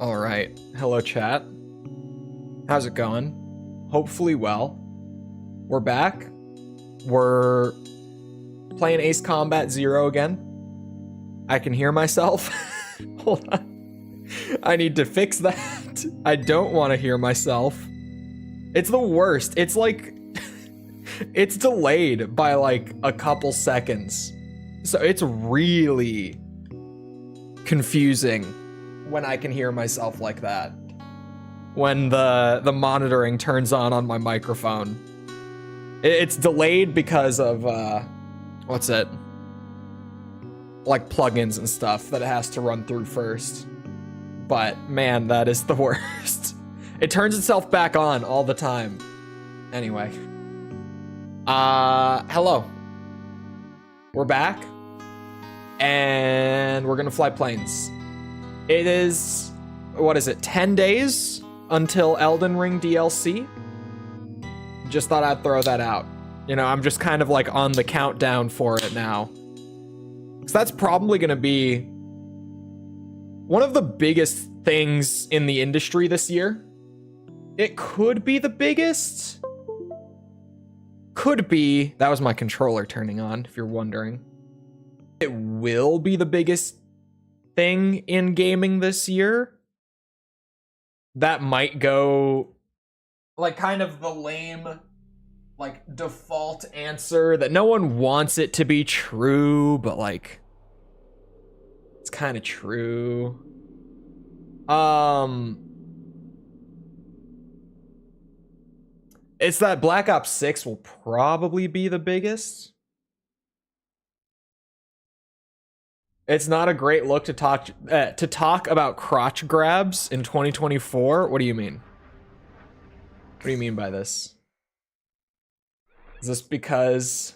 All right. Hello, chat. How's it going? Hopefully well. We're back. We're playing Ace Combat 0 again. I can hear myself. Hold on. I need to fix that. I don't want to hear myself. It's the worst. It's like... it's delayed by like a couple seconds. So it's really confusing when I can hear myself like that. When the monitoring turns on my microphone. It's delayed because of, what's it? Like plugins and stuff that it has to run through first. But man, that is the worst. It turns itself back on all the time. Anyway. Hello. We're back. And we're gonna fly planes. It is, what is it, 10 days until Elden Ring DLC? Just thought I'd throw that out. You know, I'm just kind of like on the countdown for it now. So that's probably gonna be one of the biggest things in the industry this year. It could be the biggest. Could be. That was my controller turning on, if you're wondering. It will be the biggest thing in gaming this year. That might go like kind of the lame like default answer that no one wants it to be true, but like it's kind of true. It's that Black Ops 6 will probably be the biggest. It's not a great look to talk about crotch grabs in 2024. What do you mean? What do you mean by this? Is this because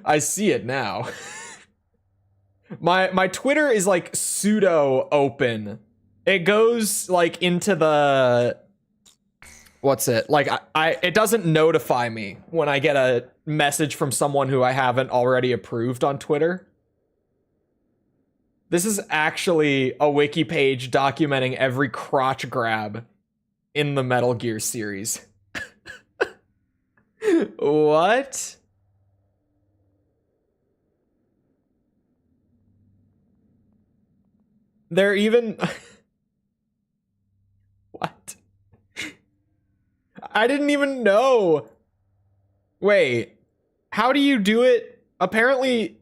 I see it now? My Twitter is like pseudo open. It goes like into the what's it? Like it doesn't notify me when I get a message from someone who I haven't already approved on Twitter. This is actually a wiki page documenting every crotch grab in the Metal Gear series. What? They're even... What? I didn't even know. Wait. How do you do it? Apparently,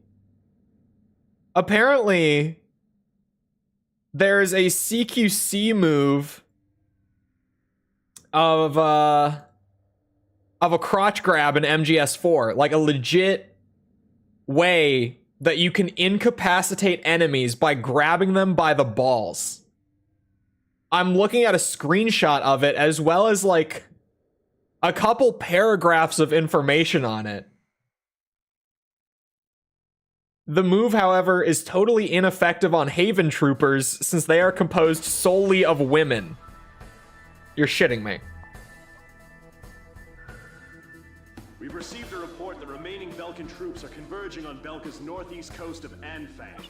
there's a CQC move of a crotch grab in MGS4, like a legit way that you can incapacitate enemies by grabbing them by the balls. I'm looking at a screenshot of it as well as like a couple paragraphs of information on it. The move, however, is totally ineffective on Haven troopers since they are composed solely of women. You're shitting me. We've received a report the remaining Belkan troops are converging on Belka's northeast coast of Anfang.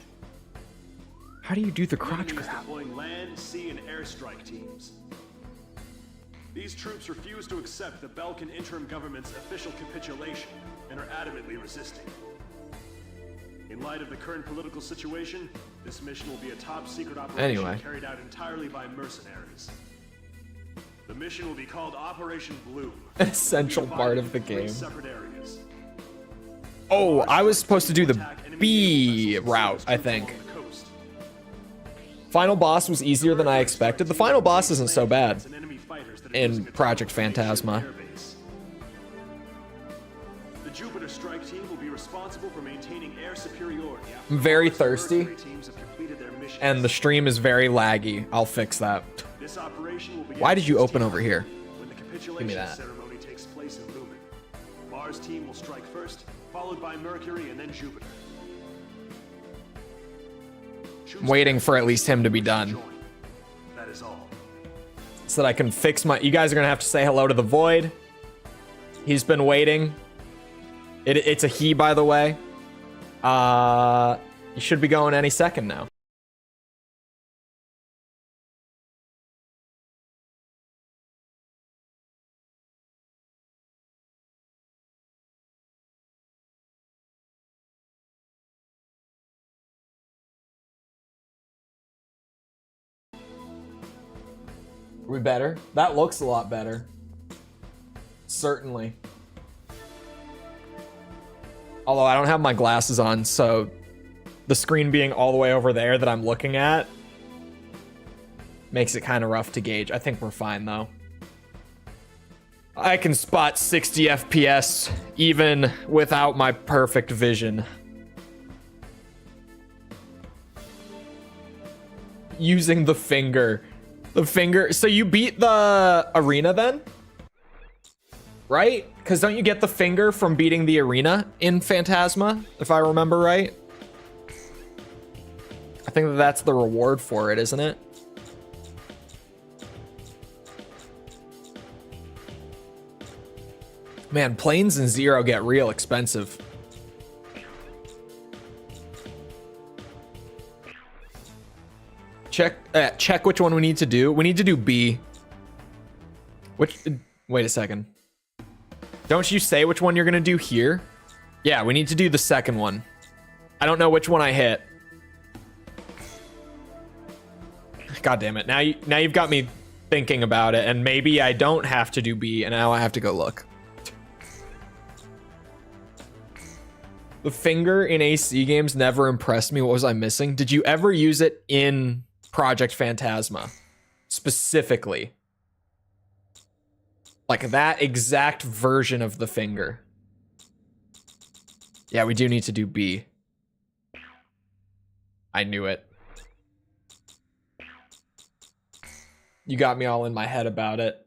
How do you do the crotch grab? Deploying land, sea, and airstrike teams. These troops refuse to accept the Belkan interim government's official capitulation and are adamantly resisting. In light of the current political situation, this mission will be a top-secret operation carried out entirely by mercenaries. The mission will be called Operation Bloom. An essential part of the game. Oh, I was supposed to do the B route, I think. Final boss was easier than I expected. The final boss isn't so bad in Project Phantasma. The Jupiter strike team will be responsible for maintaining air superiority. I'm very thirsty, and the stream is very laggy. I'll fix that. Why did you open over here? When the Give capitulation me that. ceremony takes place in Lumen, Mars team will strike first, followed by Mercury and then Jupiter. I'm waiting for at least him to be done. That is all. So that I can fix my... You guys are going to have to say hello to the Void. He's been waiting. It's a he, by the way. You should be going any second now. Are we better? That looks a lot better. Certainly. Although I don't have my glasses on, so the screen being all the way over there that I'm looking at makes it kind of rough to gauge. I think we're fine though. I can spot 60 FPS even without my perfect vision. Using the finger. The finger. So you beat the arena then? Right? Because don't you get the finger from beating the arena in Phantasma, if I remember right? I think that's the reward for it, isn't it? Man, planes in Zero get real expensive. Check which one we need to do. We need to do B. Wait a second. Don't you say which one you're gonna do here? Yeah, we need to do the second one. I don't know which one I hit. God damn it. Now you've got me thinking about it, and maybe I don't have to do B, and now I have to go look. The finger in AC games never impressed me. What was I missing? Did you ever use it in Project Phantasma? Specifically. Like that exact version of the finger. Yeah, we do need to do B. I knew it. You got me all in my head about it.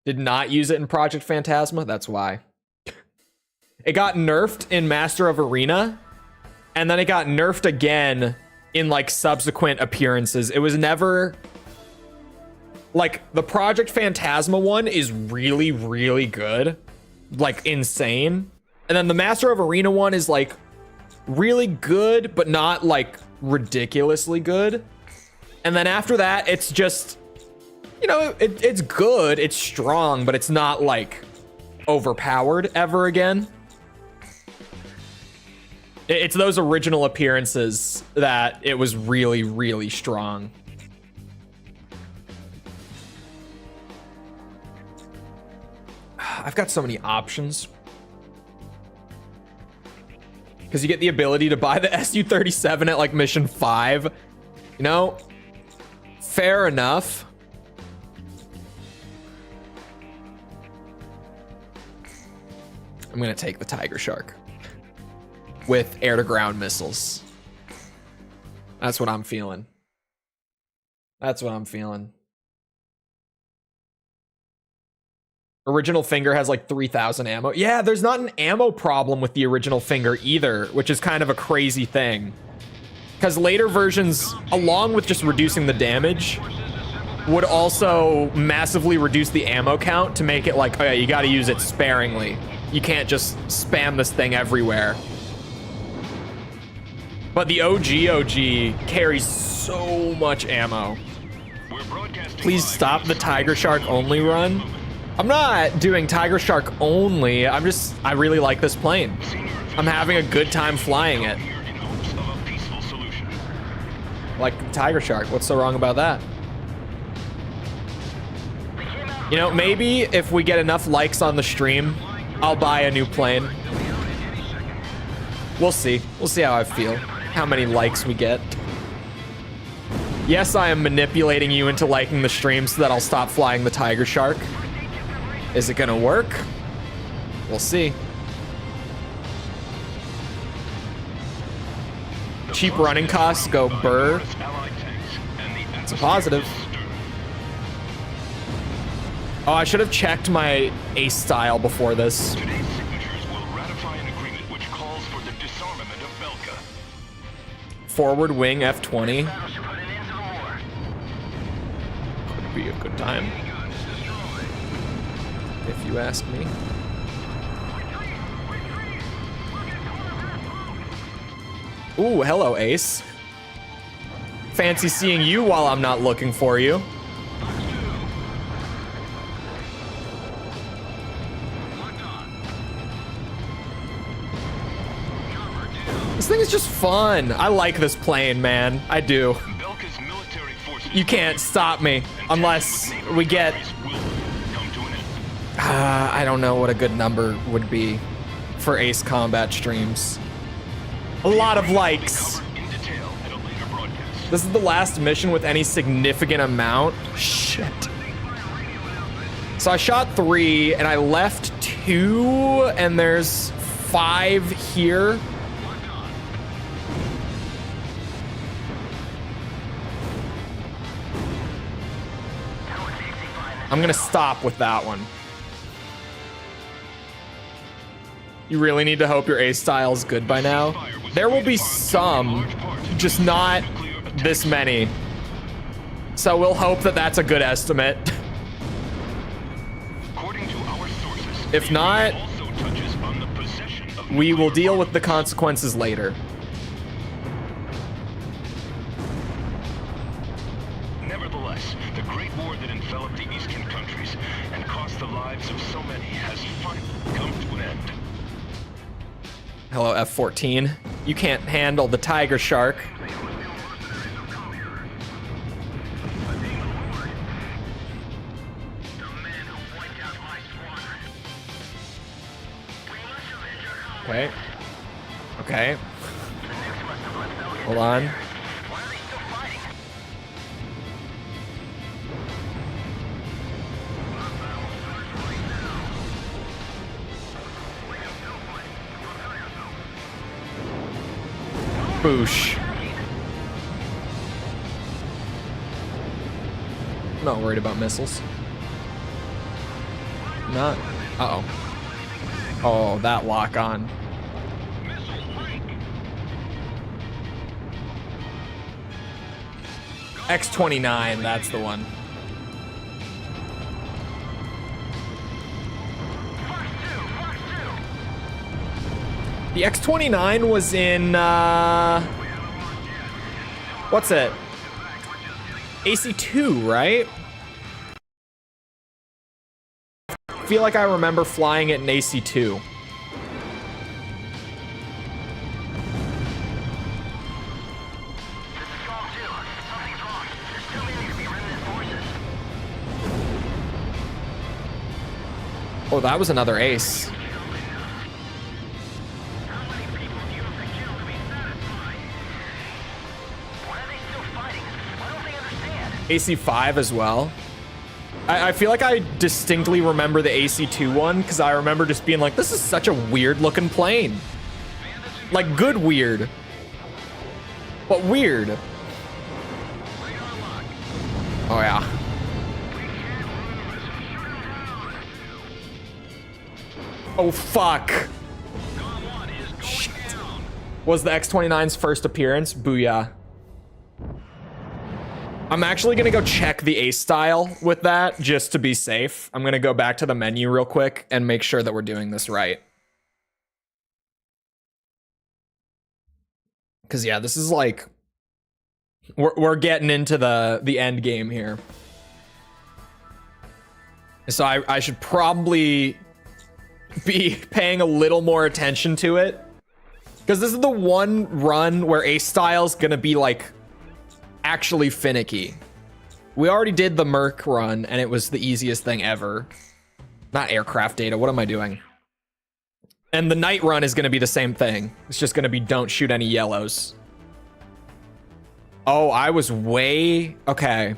Did not use it in Project Phantasma? That's why. It got nerfed in Master of Arena, and then it got nerfed again in like subsequent appearances. It was never... Like, the Project Phantasma one is really, really good. Like, insane. And then the Master of Arena one is, like, really good, but not, like, ridiculously good. And then after that, it's just... You know, it's good, it's strong, but it's not, like, overpowered ever again. It's those original appearances that it was really, really strong. I've got so many options. Because you get the ability to buy the SU-37 at like mission 5. You know, fair enough. I'm going to take the Tiger Shark with air-to-ground missiles. That's what I'm feeling. That's what I'm feeling. Original finger has like 3,000 ammo. Yeah, there's not an ammo problem with the original finger either, which is kind of a crazy thing. Because later versions, along with just reducing the damage, would also massively reduce the ammo count to make it like, oh yeah, you gotta use it sparingly. You can't just spam this thing everywhere. But the OG carries so much ammo. Please stop the Tiger Shark only run. I'm not doing Tiger Shark only. I really like this plane. I'm having a good time flying it. Like Tiger Shark, what's so wrong about that? You know, maybe if we get enough likes on the stream, I'll buy a new plane. We'll see. We'll see how I feel. How many likes we get. Yes, I am manipulating you into liking the stream so that I'll stop flying the Tiger Shark. Is it gonna work? We'll see. Cheap running costs go burr. It's a positive. Oh, I should have checked my ace style before this. Today's signatures will ratify an agreement which calls for the disarmament of Belka. Forward wing F-20. Could be a good time, if you ask me. Ooh, hello, Ace. Fancy seeing you while I'm not looking for you. This thing is just fun. I like this plane, man. I do. Belka's military forces You can't stop me unless we get... I don't know what a good number would be for Ace Combat streams. A lot of likes. This is the last mission with any significant amount. Shit. So I shot 3 and I left 2 and there's 5 here. I'm gonna stop with that one. You really need to hope your ace style is good by now. There will be some, just not this many. So we'll hope that that's a good estimate. If not, we will deal with the consequences later. Nevertheless, the great war that enveloped the eastern countries and cost the lives of so many has finally come to an end. Hello, F-14. You can't handle the tiger shark. Okay. Okay. Hold on. Boosh. Not worried about missiles. Not. Uh-oh. Oh, that lock on. X-29, that's the one. The X-29 was in, what's it? AC-2, right? I feel like I remember flying it in AC-2. Oh, that was another ace. AC-5 as well. I feel like I distinctly remember the AC-2 one because I remember just being like, this is such a weird looking plane. Like good weird. But weird. Oh yeah. Oh fuck. Shit. Was the X-29's first appearance? Booyah. I'm actually gonna go check the ace style with that just to be safe. I'm gonna go back to the menu real quick and make sure that we're doing this right. Cause yeah, this is like, we're getting into the end game here. So I should probably be paying a little more attention to it. Cause this is the one run where ace style's gonna be like actually finicky. We already did the Merc run and it was the easiest thing ever. Not aircraft data, what am I doing? And the night run is gonna be the same thing. It's just gonna be don't shoot any yellows. Oh, I was way... Okay.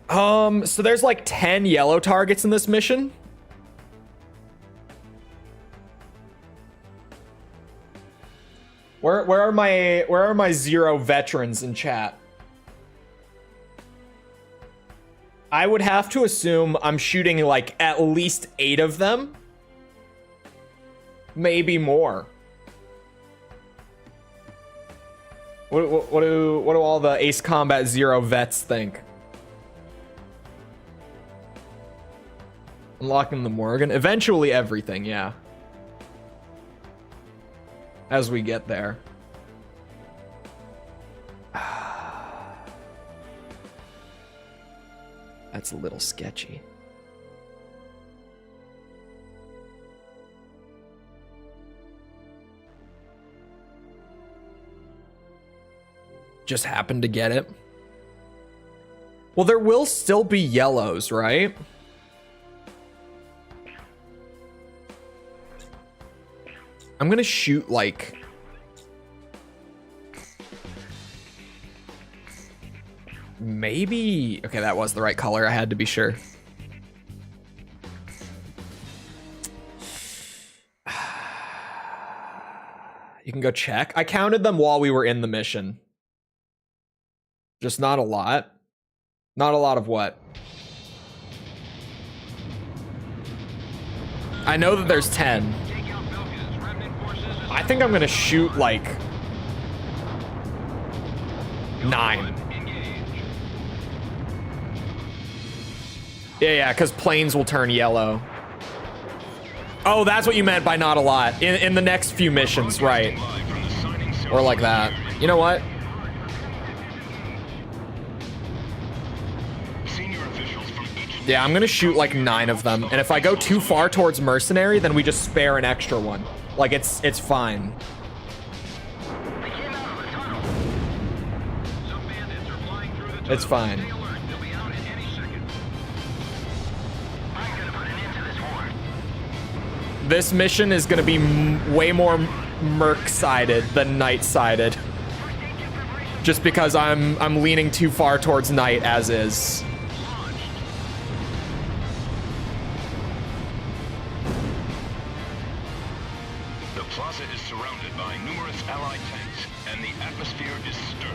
So there's like 10 yellow targets in this mission. Where are my 0 veterans in chat? I would have to assume I'm shooting like at least 8 of them. Maybe more. What do all the Ace Combat 0 vets think? Unlocking the Morgan. Eventually everything, yeah. As we get there. That's a little sketchy. Just happened to get it. Well, there will still be yellows, right? I'm gonna shoot like... maybe... okay, that was the right color. I had to be sure. You can go check. I counted them while we were in the mission. Just not a lot. Not a lot of what? I know that there's 10. I think I'm gonna shoot like 9. Yeah, because planes will turn yellow. Oh, that's what you meant by not a lot. In the next few missions, right? Or like that. You know what? Yeah, I'm gonna shoot like 9 of them. And if I go too far towards mercenary, then we just spare an extra one. Like, it's fine. It's fine. This mission is gonna be way more merc-sided than night-sided. Just because I'm leaning too far towards night as is. The plaza is surrounded by numerous allied tanks, and the atmosphere is stirred.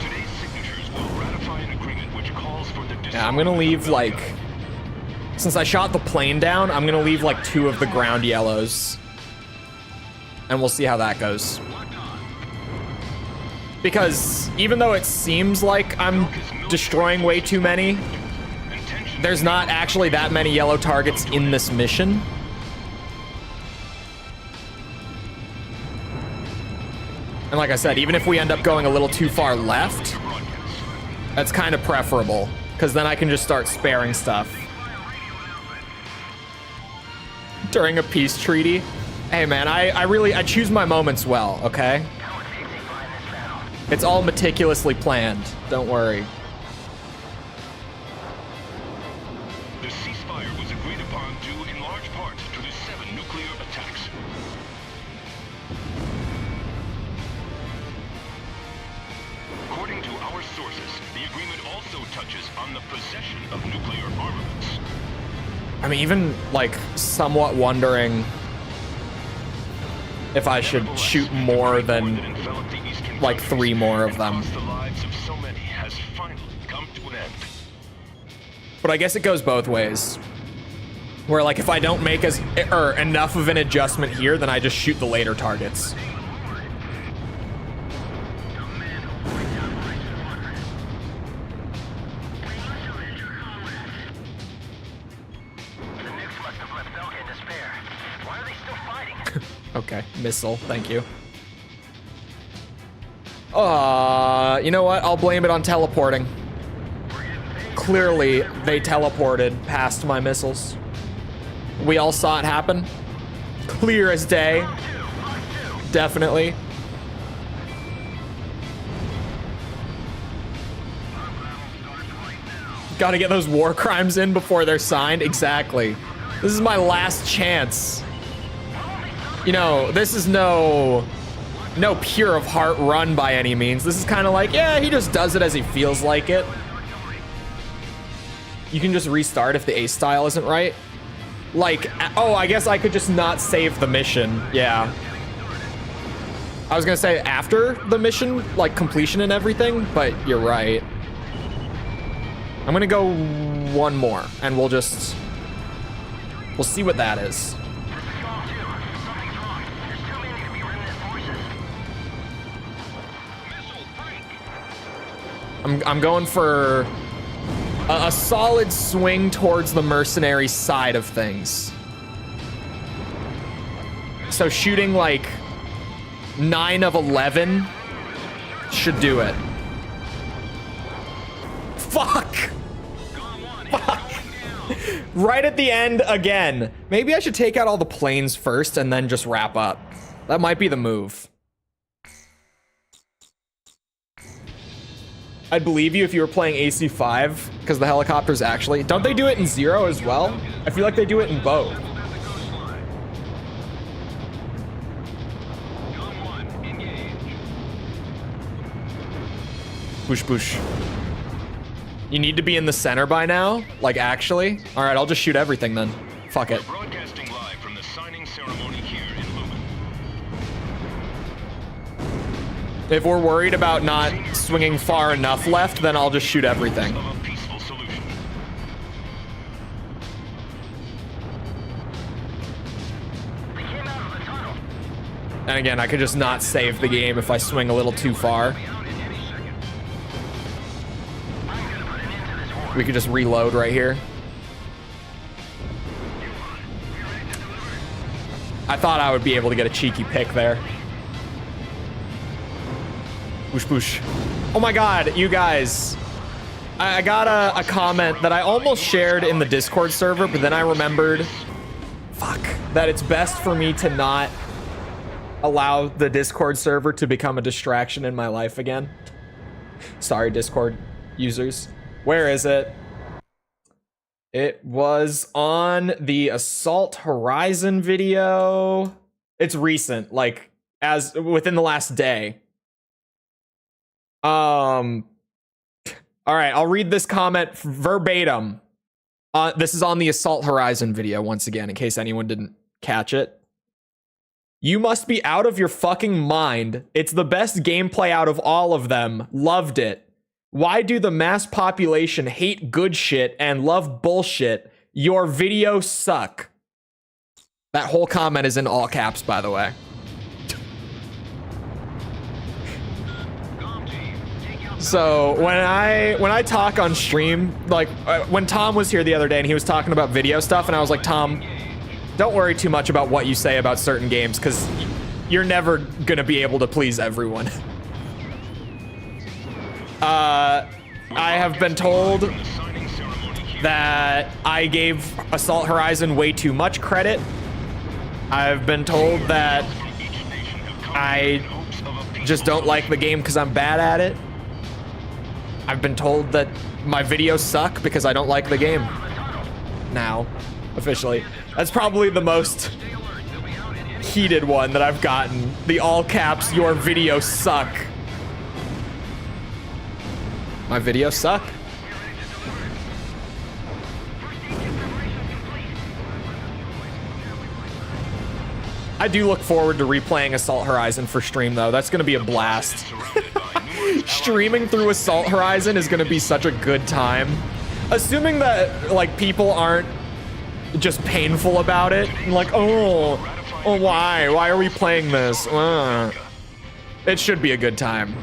Today's signatures will ratify an agreement which calls for the... Yeah, I'm gonna leave like... since I shot the plane down, I'm gonna leave like 2 of the ground yellows. And we'll see how that goes. Because even though it seems like I'm destroying way too many, there's not actually that many yellow targets in this mission. And like I said, even if we end up going a little too far left, that's kind of preferable, because then I can just start sparing stuff. During a peace treaty. Hey man, I choose my moments well, okay? It's all meticulously planned, don't worry. The ceasefire was agreed upon due in large part to the 7 nuclear attacks. According to our sources, the agreement also touches on the possession of nuclear armaments. I'm even, like, somewhat wondering if I should shoot more than, like, 3 more of them. But I guess it goes both ways. Where, like, if I don't make enough of an adjustment here, then I just shoot the later targets. Okay, missile, thank you. You know what? I'll blame it on teleporting. Clearly, they teleported past my missiles. We all saw it happen. Clear as day. Definitely. Gotta get those war crimes in before they're signed. Exactly. This is my last chance. You know, this is no pure of heart run by any means. This is kind of like, yeah, he just does it as he feels like it. You can just restart if the ace style isn't right. Like, oh, I guess I could just not save the mission. Yeah. I was gonna say after the mission, like completion and everything, but you're right. I'm gonna go 1 more and we'll see what that is. I'm going for a solid swing towards the mercenary side of things. So shooting like 9 of 11 should do it. Fuck! Fuck! Right at the end again. Maybe I should take out all the planes first and then just wrap up. That might be the move. I'd believe you if you were playing AC5, because the helicopters actually... Don't they do it in Zero as well? I feel like they do it in both. Push, push. You need to be in the center by now? Like, actually? All right, I'll just shoot everything then. Fuck it. Broadcasting live from the signing ceremony here in Lumen. If we're worried about not swinging far enough left, then I'll just shoot everything. Of a peaceful solution. And again, I could just not save the game if I swing a little too far. We could just reload right here. I thought I would be able to get a cheeky pick there. Push, push. Oh my god, you guys. I got a comment that I almost shared in the Discord server, but then I remembered, fuck, that it's best for me to not allow the Discord server to become a distraction in my life again. Sorry, Discord users. Where is it? It was on the Assault Horizon video. It's recent, like as within the last day. All right, I'll read this comment verbatim. This is on the Assault Horizon video once again, in case anyone didn't catch it. You must be out of your fucking mind. It's the best gameplay out of all of them. Loved it. Why do the mass population hate good shit and love bullshit? Your videos suck. That whole comment is in all caps, by the way. So when I talk on stream, like when Tom was here the other day and he was talking about video stuff, and I was like, Tom, don't worry too much about what you say about certain games, because you're never gonna be able to please everyone. I have been told that I gave Assault Horizon way too much credit. I've been told that I just don't like the game because I'm bad at it. I've been told that my videos suck because I don't like the game. Now, officially. That's probably the most heated one that I've gotten. The all caps, your videos suck. My videos suck. I do look forward to replaying Assault Horizon for stream, though. That's going to be a blast. Streaming through Assault Horizon is going to be such a good time. Assuming that, like, people aren't just painful about it. Like, oh, why? Why are we playing this? It should be a good time.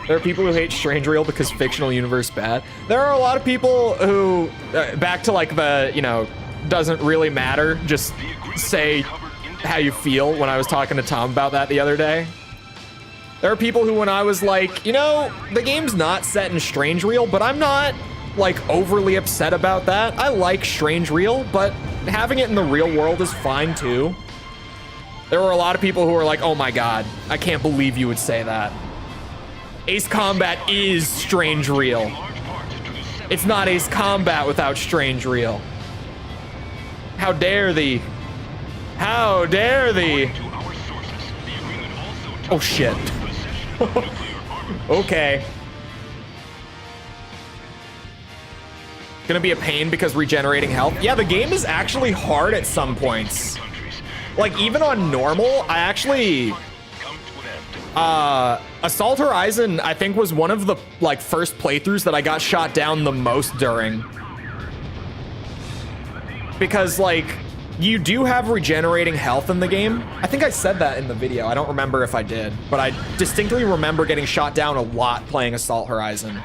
There are people who hate Strangereal because fictional universe bad. There are a lot of people who, back to like the, you know, doesn't really matter, just say how you feel. When I was talking to Tom about that the other day, there are people who, when I was like, you know, the game's not set in Strangereal, but I'm not like overly upset about that. I like Strangereal, but having it in the real world is fine too. There were a lot of people who were like, oh my god, I can't believe you would say that. Ace Combat is Strangereal. It's not Ace Combat without Strangereal. How dare thee? How dare thee? Oh shit. Okay. Gonna be a pain because regenerating health. Yeah, the game is actually hard at some points. Like, even on normal, I actually... Assault Horizon, I think, was one of the, like, first playthroughs that I got shot down the most during. Because, like, you do have regenerating health in the game. I think I said that in the video. I don't remember if I did. But I distinctly remember getting shot down a lot playing Assault Horizon.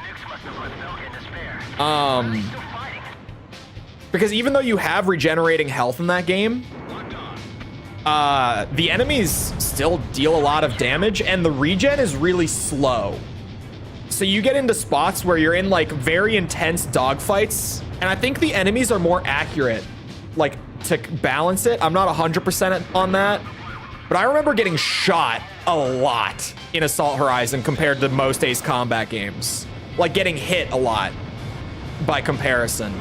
Because even though you have regenerating health in that game, the enemies still deal a lot of damage, and the regen is really slow. So you get into spots where you're in like very intense dogfights, and I think the enemies are more accurate, like to balance it. I'm not 100% on that, but I remember getting shot a lot in Assault Horizon compared to most Ace Combat games. Like getting hit a lot by comparison.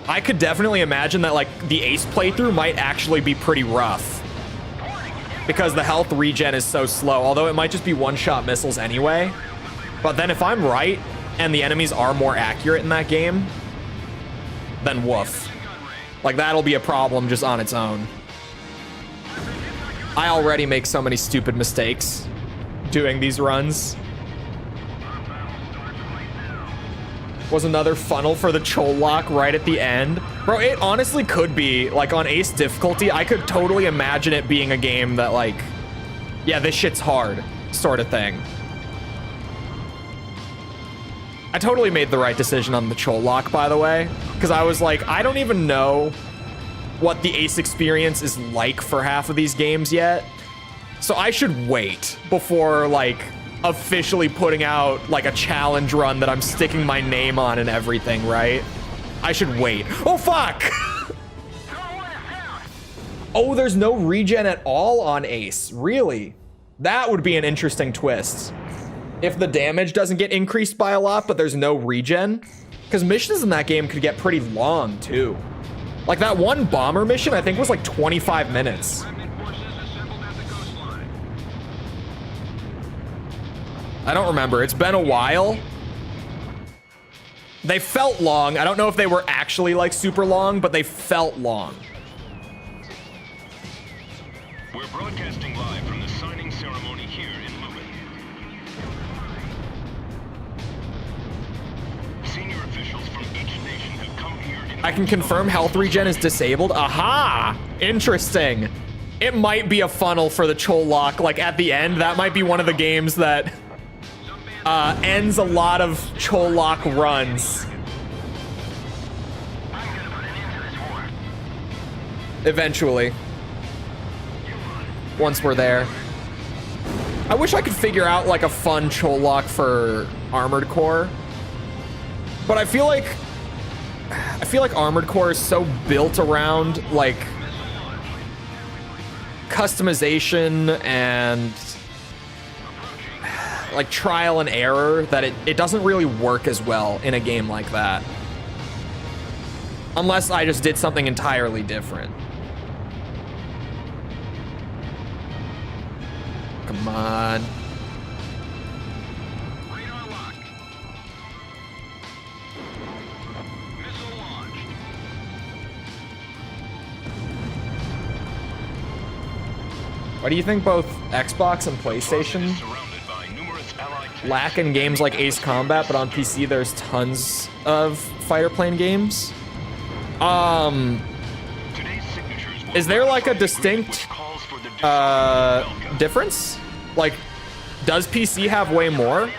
I could definitely imagine that like the Ace playthrough might actually be pretty rough because the health regen is so slow, although it might just be one-shot missiles anyway. But then if I'm right and the enemies are more accurate in that game, then woof. Like that'll be a problem just on its own. I already make so many stupid mistakes doing these runs. Was another funnel for the Chole lock right at the end. Bro, it honestly could be, like on Ace difficulty, I could totally imagine it being a game that like, yeah, this shit's hard, sort of thing. I totally made the right decision on the Chole lock, by the way, because I was like, I don't even know what the Ace experience is like for half of these games yet. So I should wait before like officially putting out like a challenge run that I'm sticking my name on and everything, right? I should wait. Oh, fuck! Oh, there's no regen at all on Ace. Really? That would be an interesting twist. If the damage doesn't get increased by a lot, but there's no regen. Because missions in that game could get pretty long, too. Like that one bomber mission, I think was like 25 minutes. I don't remember. It's been a while. They felt long. I don't know if they were actually like super long, but they felt long. We're broadcasting live from the signing ceremony here in Lumen. Senior officials from each nation have come here. I can confirm health regen is disabled. Aha! Interesting. It might be a funnel for the Chole lock. Like at the end, that might be one of the games that ends a lot of Chole lock runs. Eventually. Once we're there. I wish I could figure out like a fun Chole lock for Armored Core. But I feel like Armored Core is so built around like customization and like trial and error that it doesn't really work as well in a game like that. Unless I just did something entirely different. Come on. Why do you think both Xbox and PlayStation lack in games like Ace Combat, but on PC there's tons of fighter plane games? Is there like a distinct difference? Like, does PC have way more?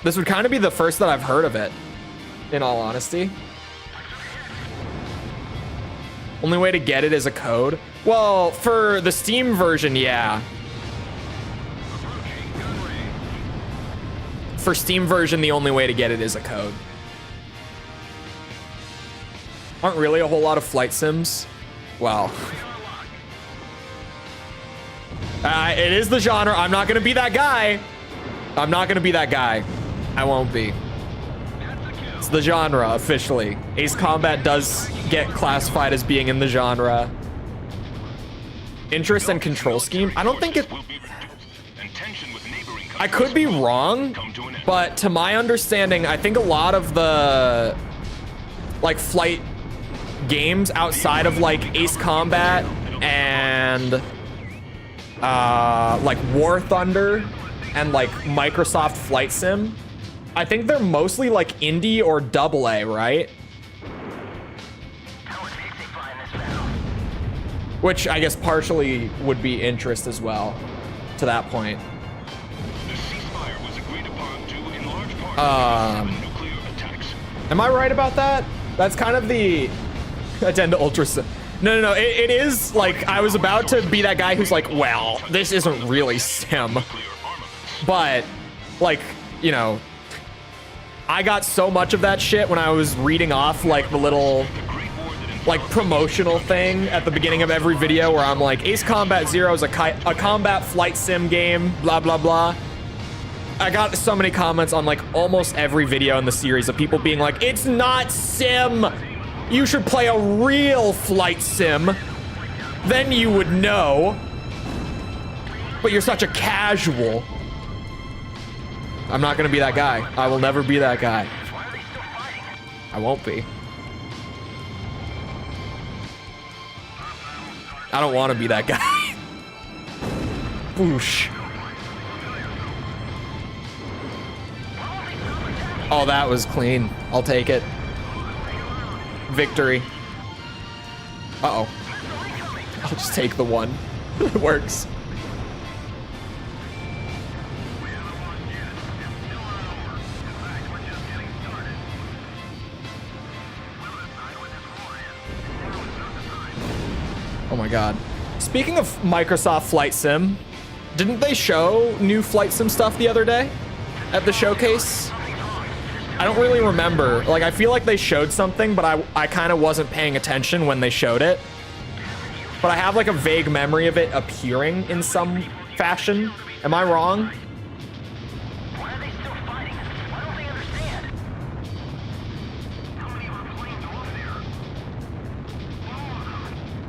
This would kind of be the first that I've heard of it, in all honesty. Only way to get it is a code. Well, for the Steam version, yeah. For Steam version, the only way to get it is a code. Aren't really a whole lot of flight sims. Well. It is the genre. I'm not gonna be that guy. I'm not gonna be that guy. I won't be. It's the genre, officially. Ace Combat does get classified as being in the genre. Interest and control scheme? I don't think it... I could be wrong, but to my understanding, I think a lot of the like flight games outside of like Ace Combat and like War Thunder and like Microsoft Flight Sim, I think they're mostly like indie or AA, right? Which I guess partially would be interest as well to that point. Am I right about that? That's kind of the attend to Ultra Sim. No. It is like I was about to be that guy who's like, well, this isn't really Sim, but like, you know, I got so much of that shit when I was reading off like the little like promotional thing at the beginning of every video where I'm like, Ace Combat Zero is a combat flight sim game, blah, blah, blah. I got so many comments on like almost every video in the series of people being like, it's not sim. You should play a real flight sim. Then you would know. But you're such a casual. I'm not gonna be that guy. I will never be that guy. I won't be. I don't want to be that guy. Boosh. Oh, that was clean. I'll take it. Victory. Uh-oh. I'll just take the one. It works. Oh my god. Speaking of Microsoft Flight Sim, didn't they show new Flight Sim stuff the other day at the showcase? I don't really remember. Like, I feel like they showed something, but I kind of wasn't paying attention when they showed it. But I have like a vague memory of it appearing in some fashion. Am I wrong? Why are they still fighting? Why don't they understand? How many of our planes are up there?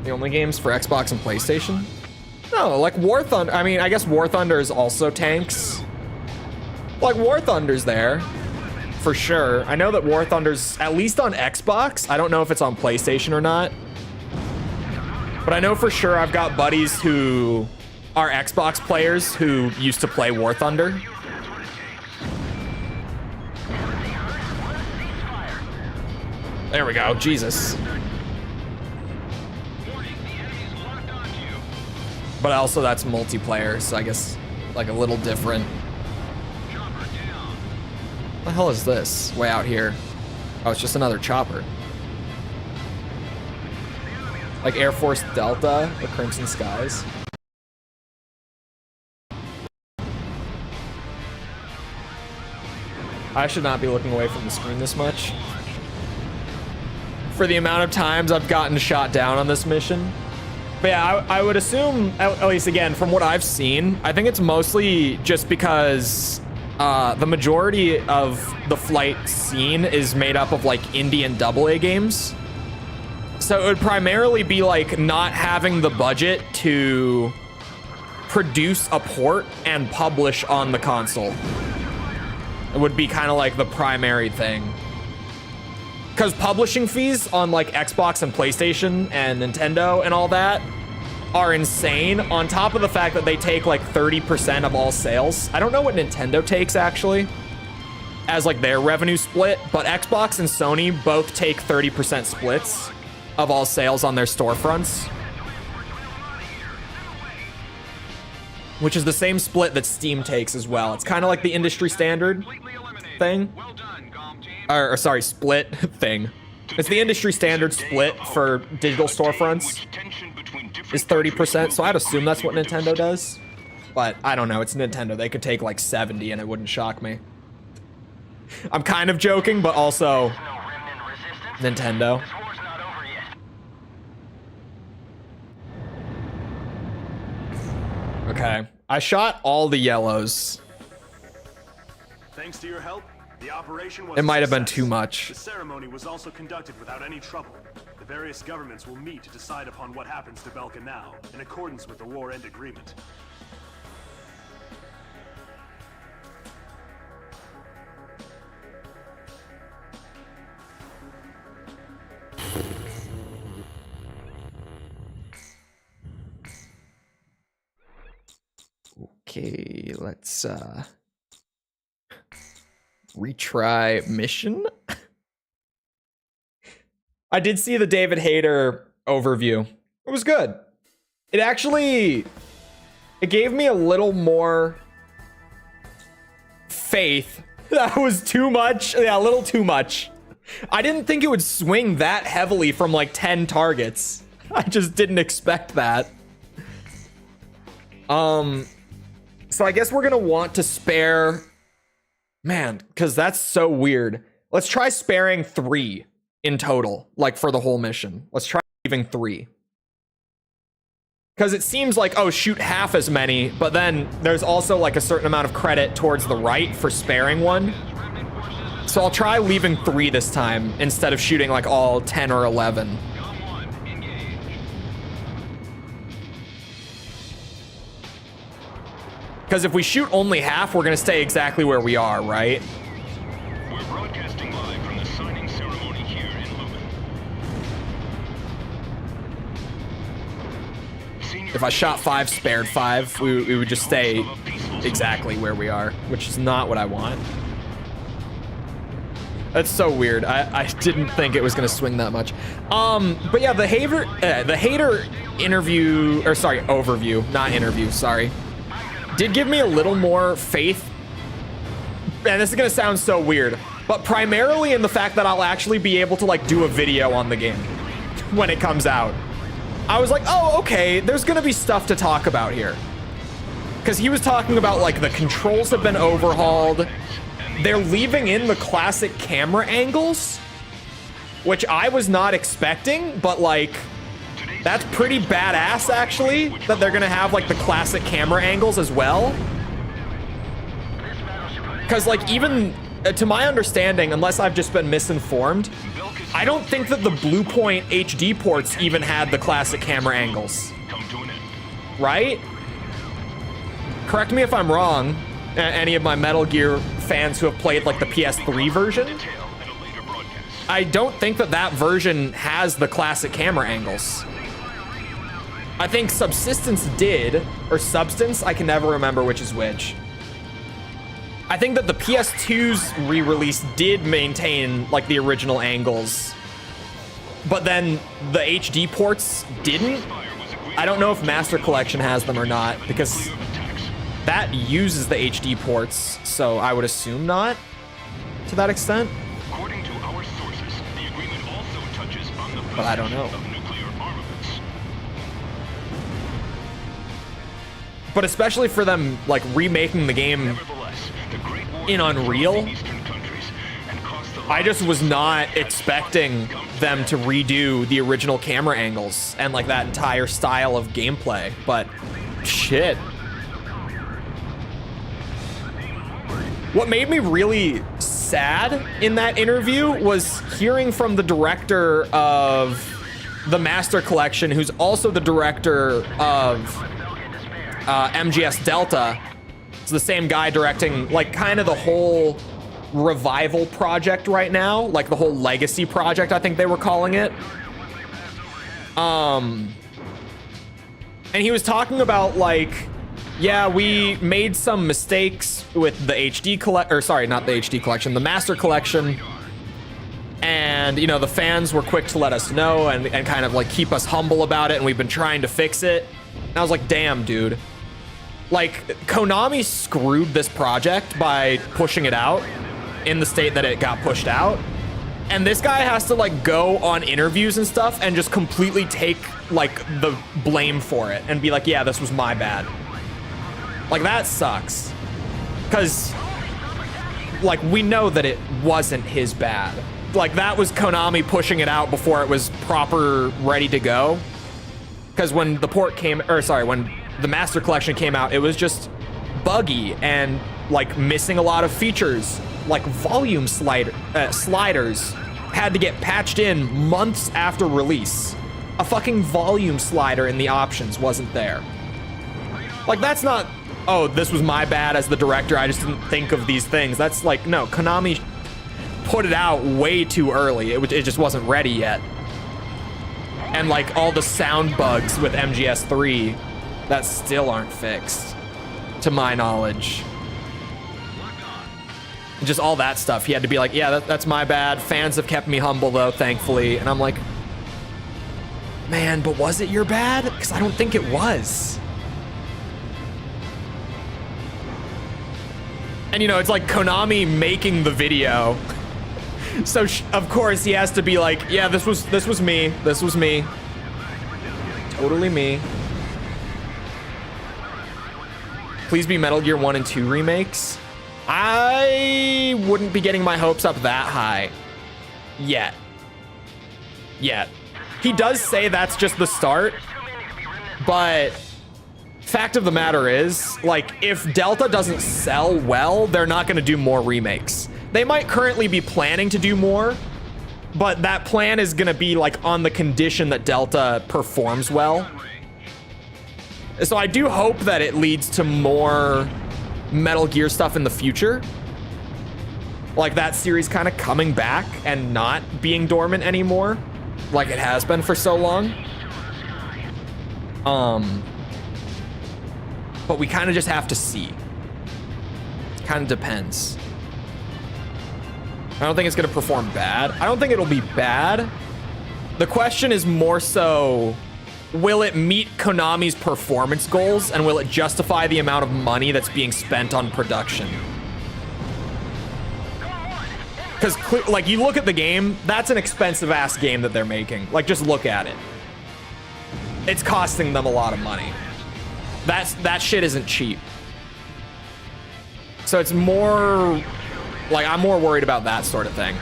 The only games for Xbox and PlayStation? No, like War Thunder. I mean, I guess War Thunder is also tanks. Like, War Thunder's there. For sure. I know that War Thunder's at least on Xbox. I don't know if it's on PlayStation or not. But I know for sure I've got buddies who are Xbox players who used to play War Thunder. There we go. Jesus. But also that's multiplayer, so I guess like a little different. What the hell is this? Way out here. Oh, it's just another chopper. Like Air Force Delta, the Crimson Skies. I should not be looking away from the screen this much. For the amount of times I've gotten shot down on this mission. But yeah, I would assume, at least again, from what I've seen, I think it's mostly just because the majority of the flight scene is made up of like indie and AA games. So it would primarily be like not having the budget to produce a port and publish on the console. It would be kind of like the primary thing. Because publishing fees on like Xbox and PlayStation and Nintendo and all that are insane, on top of the fact that they take like 30% of all sales. I don't know what Nintendo takes actually as like their revenue split, but Xbox and Sony both take 30% splits of all sales on their storefronts, which is the same split that Steam takes as well. It's kind of like the industry standard thing. Or sorry, split thing. It's the industry standard split for digital storefronts is 30%, so I'd assume that's what Nintendo does. But I don't know, it's Nintendo. They could take like 70 and it wouldn't shock me. I'm kind of joking, but also Nintendo. Okay, I shot all the yellows. Thanks to your help, the operation was It might have been success. too much. The ceremony was also conducted without any trouble. The various governments will meet to decide upon what happens to Belkan now, in accordance with the war end agreement. Okay, let's retry mission. I did see the David Hayter overview. It was good. It actually, it gave me a little more faith. That was too much. Yeah, a little too much. I didn't think it would swing that heavily from like 10 targets. I just didn't expect that. So I guess we're gonna want to spare Man, because that's so weird. Let's try sparing 3 in total, like for the whole mission. Let's try leaving 3. Because it seems like, oh, shoot half as many, but then there's also like a certain amount of credit towards the right for sparing 1. So I'll try leaving 3 this time instead of shooting like all 10 or 11. Because if we shoot only half, we're going to stay exactly where we are, right? We're broadcasting live from the signing ceremony here in Lumen. If I shot 5, spared 5, we would just stay exactly where we are, which is not what I want. That's so weird. I didn't think it was going to swing that much. But yeah, the hater interview, or sorry, overview, not interview, sorry, did give me a little more faith. And this is going to sound so weird, but primarily in the fact that I'll actually be able to like do a video on the game when it comes out. I was like, oh, okay, there's going to be stuff to talk about here. Because he was talking about like the controls have been overhauled. They're leaving in the classic camera angles, which I was not expecting, but like, that's pretty badass actually, that they're gonna have like the classic camera angles as well. Because like, even to my understanding, unless I've just been misinformed, I don't think that the Bluepoint HD ports even had the classic camera angles. Right? Correct me if I'm wrong, any of my Metal Gear fans who have played like the PS3 version. I don't think that that version has the classic camera angles. I think Subsistence did, or Substance, I can never remember which is which. I think that the PS2's re-release did maintain like the original angles, but then the HD ports didn't. I don't know if Master Collection has them or not, because that uses the HD ports, so I would assume not to that extent. According to our sources, the agreement also touches on the But I don't know. of nuclear armaments. But especially for them like remaking the game Nevertheless, the Great War in Unreal, Eastern countries and cost the I just was not expecting them to redo the original camera angles and like that entire style of gameplay, but shit. What made me really sad in that interview was hearing from the director of the Master Collection, who's also the director of MGS Delta. It's the same guy directing like kind of the whole revival project right now, like the whole legacy project, I think they were calling it. And he was talking about like, yeah, we made some mistakes with the the Master Collection. And, you know, the fans were quick to let us know and kind of like keep us humble about it. And we've been trying to fix it. And I was like, damn, dude. Like, Konami screwed this project by pushing it out in the state that it got pushed out. And this guy has to like go on interviews and stuff and just completely take like the blame for it and be like, yeah, this was my bad. Like, that sucks. Because, like, we know that it wasn't his bad. Like, that was Konami pushing it out before it was proper ready to go. Because when the port came, or sorry, when the Master Collection came out, it was just buggy and, like, missing a lot of features. Like, volume sliders had to get patched in months after release. A fucking volume slider in the options wasn't there. Like, that's not, oh, this was my bad as the director, I just didn't think of these things. That's like, no, Konami put it out way too early. It just wasn't ready yet. And like all the sound bugs with MGS3 that still aren't fixed, to my knowledge. Just all that stuff. He had to be like, yeah, that's my bad. Fans have kept me humble though, thankfully. And I'm like, man, but was it your bad? Because I don't think it was. And, you know, it's like Konami making the video. So, of course, he has to be like, yeah, this was me. This was me. Totally me. Please be Metal Gear 1 and 2 remakes. I wouldn't be getting my hopes up that high yet. He does say that's just the start, but fact of the matter is, like, if Delta doesn't sell well, they're not going to do more remakes. They might currently be planning to do more, but that plan is going to be like on the condition that Delta performs well. So I do hope that it leads to more Metal Gear stuff in the future. Like that series kind of coming back and not being dormant anymore, like it has been for so long. But we kind of just have to see. It kind of depends. I don't think it's going to perform bad. I don't think it'll be bad. The question is more so, will it meet Konami's performance goals and will it justify the amount of money that's being spent on production? Because, like, you look at the game, that's an expensive-ass game that they're making. Like, just look at it. It's costing them a lot of money. That shit isn't cheap. So it's more... Like, I'm more worried about that sort of thing.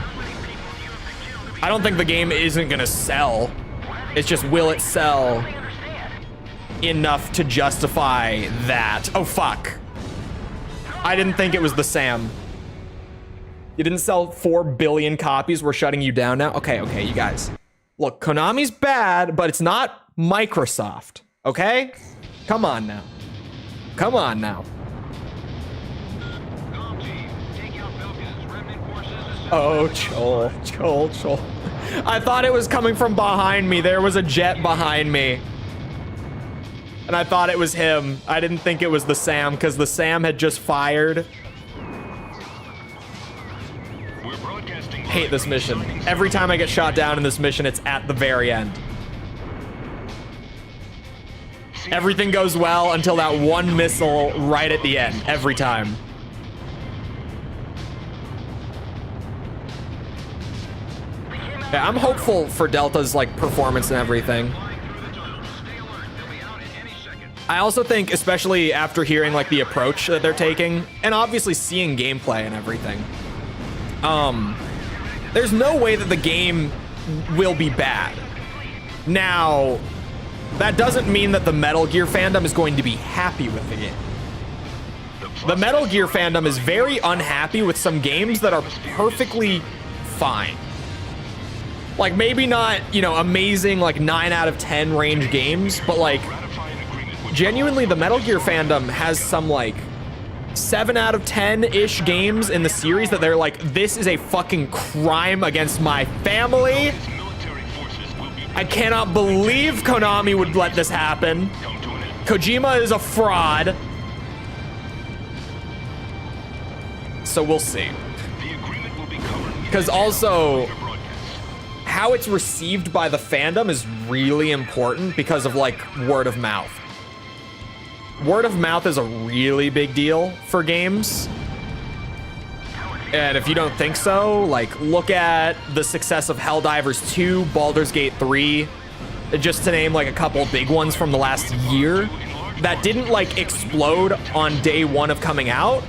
I don't think the game isn't gonna sell. It's just, will it sell enough to justify that? Oh, fuck. I didn't think it was the Sam. You didn't sell 4 billion copies. We're shutting you down now? Okay, you guys. Look, Konami's bad, but it's not Microsoft, okay? Come on now. Come on now. Oh, Chole. I thought it was coming from behind me. There was a jet behind me. And I thought it was him. I didn't think it was the Sam, because the Sam had just fired. Hate this mission. Every time I get shot down in this mission, it's at the very end. Everything goes well until that one missile right at the end. Every time. Yeah, I'm hopeful for Delta's like performance and everything. I also think, especially after hearing like the approach that they're taking, and obviously seeing gameplay and everything, there's no way that the game will be bad. Now, that doesn't mean that the Metal Gear fandom is going to be happy with the game. The Metal Gear fandom is very unhappy with some games that are perfectly fine. Like, maybe not, you know, amazing, like 9 out of 10 range games, but like, genuinely, the Metal Gear fandom has some like 7 out of 10-ish games in the series that they're like, this is a fucking crime against my family. I cannot believe Konami would let this happen. Kojima is a fraud. So we'll see. Because also, how it's received by the fandom is really important because of like word of mouth. Word of mouth is a really big deal for games. And if you don't think so, like, look at the success of Helldivers 2, Baldur's Gate 3, just to name like a couple big ones from the last year that didn't like explode on day one of coming out,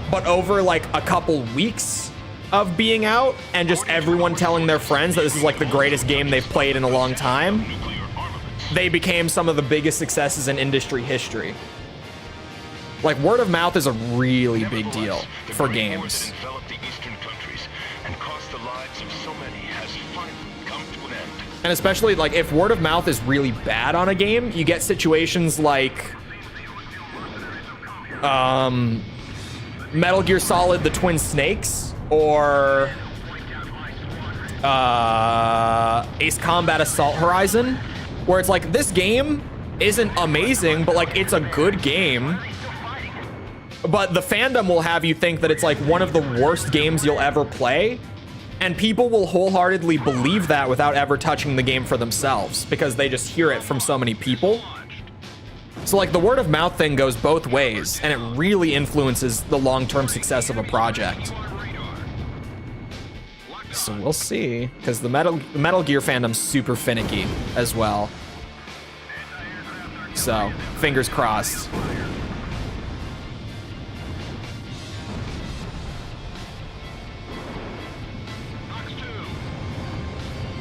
but over like a couple weeks of being out and just everyone telling their friends that this is like the greatest game they've played in a long time, they became some of the biggest successes in industry history. Like, word of mouth is a really big deal for games. And especially, like, if word of mouth is really bad on a game, you get situations like Metal Gear Solid The Twin Snakes, or Ace Combat Assault Horizon, where it's like, this game isn't amazing, but like, it's a good game. But the fandom will have you think that it's like one of the worst games you'll ever play, and people will wholeheartedly believe that without ever touching the game for themselves because they just hear it from so many people. So like, the word of mouth thing goes both ways, and it really influences the long-term success of a project. So we'll see, because the Metal Gear fandom's super finicky as well. So, fingers crossed.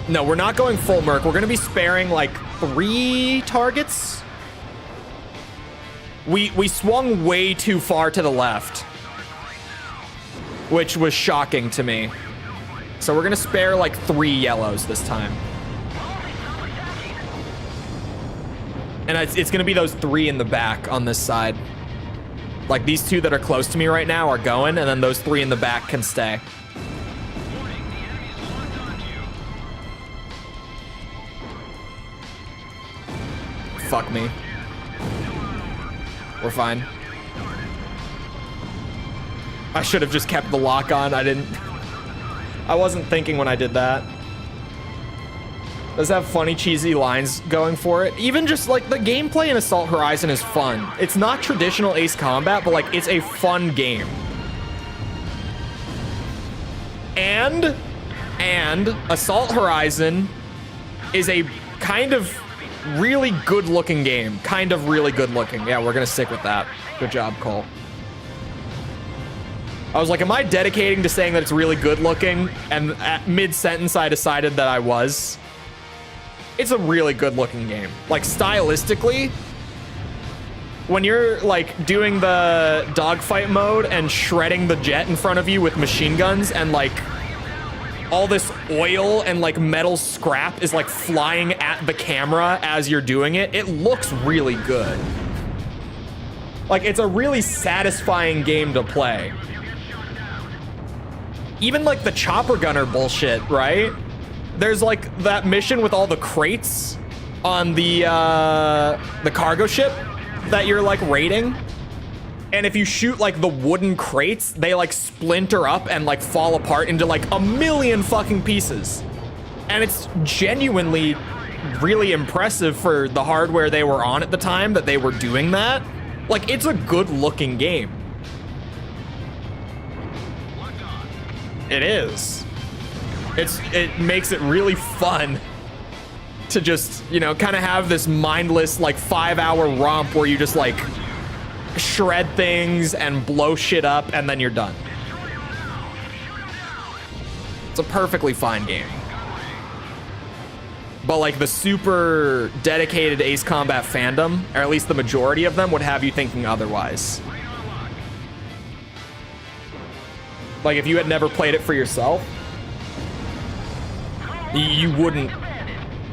No, we're not going full merc. We're going to be sparing like 3 targets. We swung way too far to the left, which was shocking to me. So we're going to spare like 3 yellows this time. And it's going to be those 3 in the back on this side. Like these 2 that are close to me right now are going, and then those 3 in the back can stay. Fuck me. We're fine. I should have just kept the lock on. I wasn't thinking when I did that. Does have funny, cheesy lines going for it. Even just like the gameplay in Assault Horizon is fun. It's not traditional Ace Combat, but like it's a fun game. And Assault Horizon is a kind of really good looking game. Kind of really good looking. Yeah, we're gonna stick with that. Good job, Cole. I was like, am I dedicating to saying that it's really good looking? And at mid-sentence, I decided that I was. It's a really good looking game. Like stylistically, when you're like doing the dogfight mode and shredding the jet in front of you with machine guns and like all this oil and like metal scrap is like flying at the camera as you're doing it, it looks really good. Like it's a really satisfying game to play. Even like the chopper gunner bullshit, right? There's like that mission with all the crates on the cargo ship that you're like raiding. And if you shoot like the wooden crates, they like splinter up and like fall apart into like a million fucking pieces. And it's genuinely really impressive for the hardware they were on at the time that they were doing that. Like it's a good looking game. It is. It makes it really fun to just, you know, kind of have this mindless like 5-hour romp where you just like shred things and blow shit up and then you're done. It's a perfectly fine game. But like the super dedicated Ace Combat fandom, or at least the majority of them, would have you thinking otherwise. Like if you had never played it for yourself, you wouldn't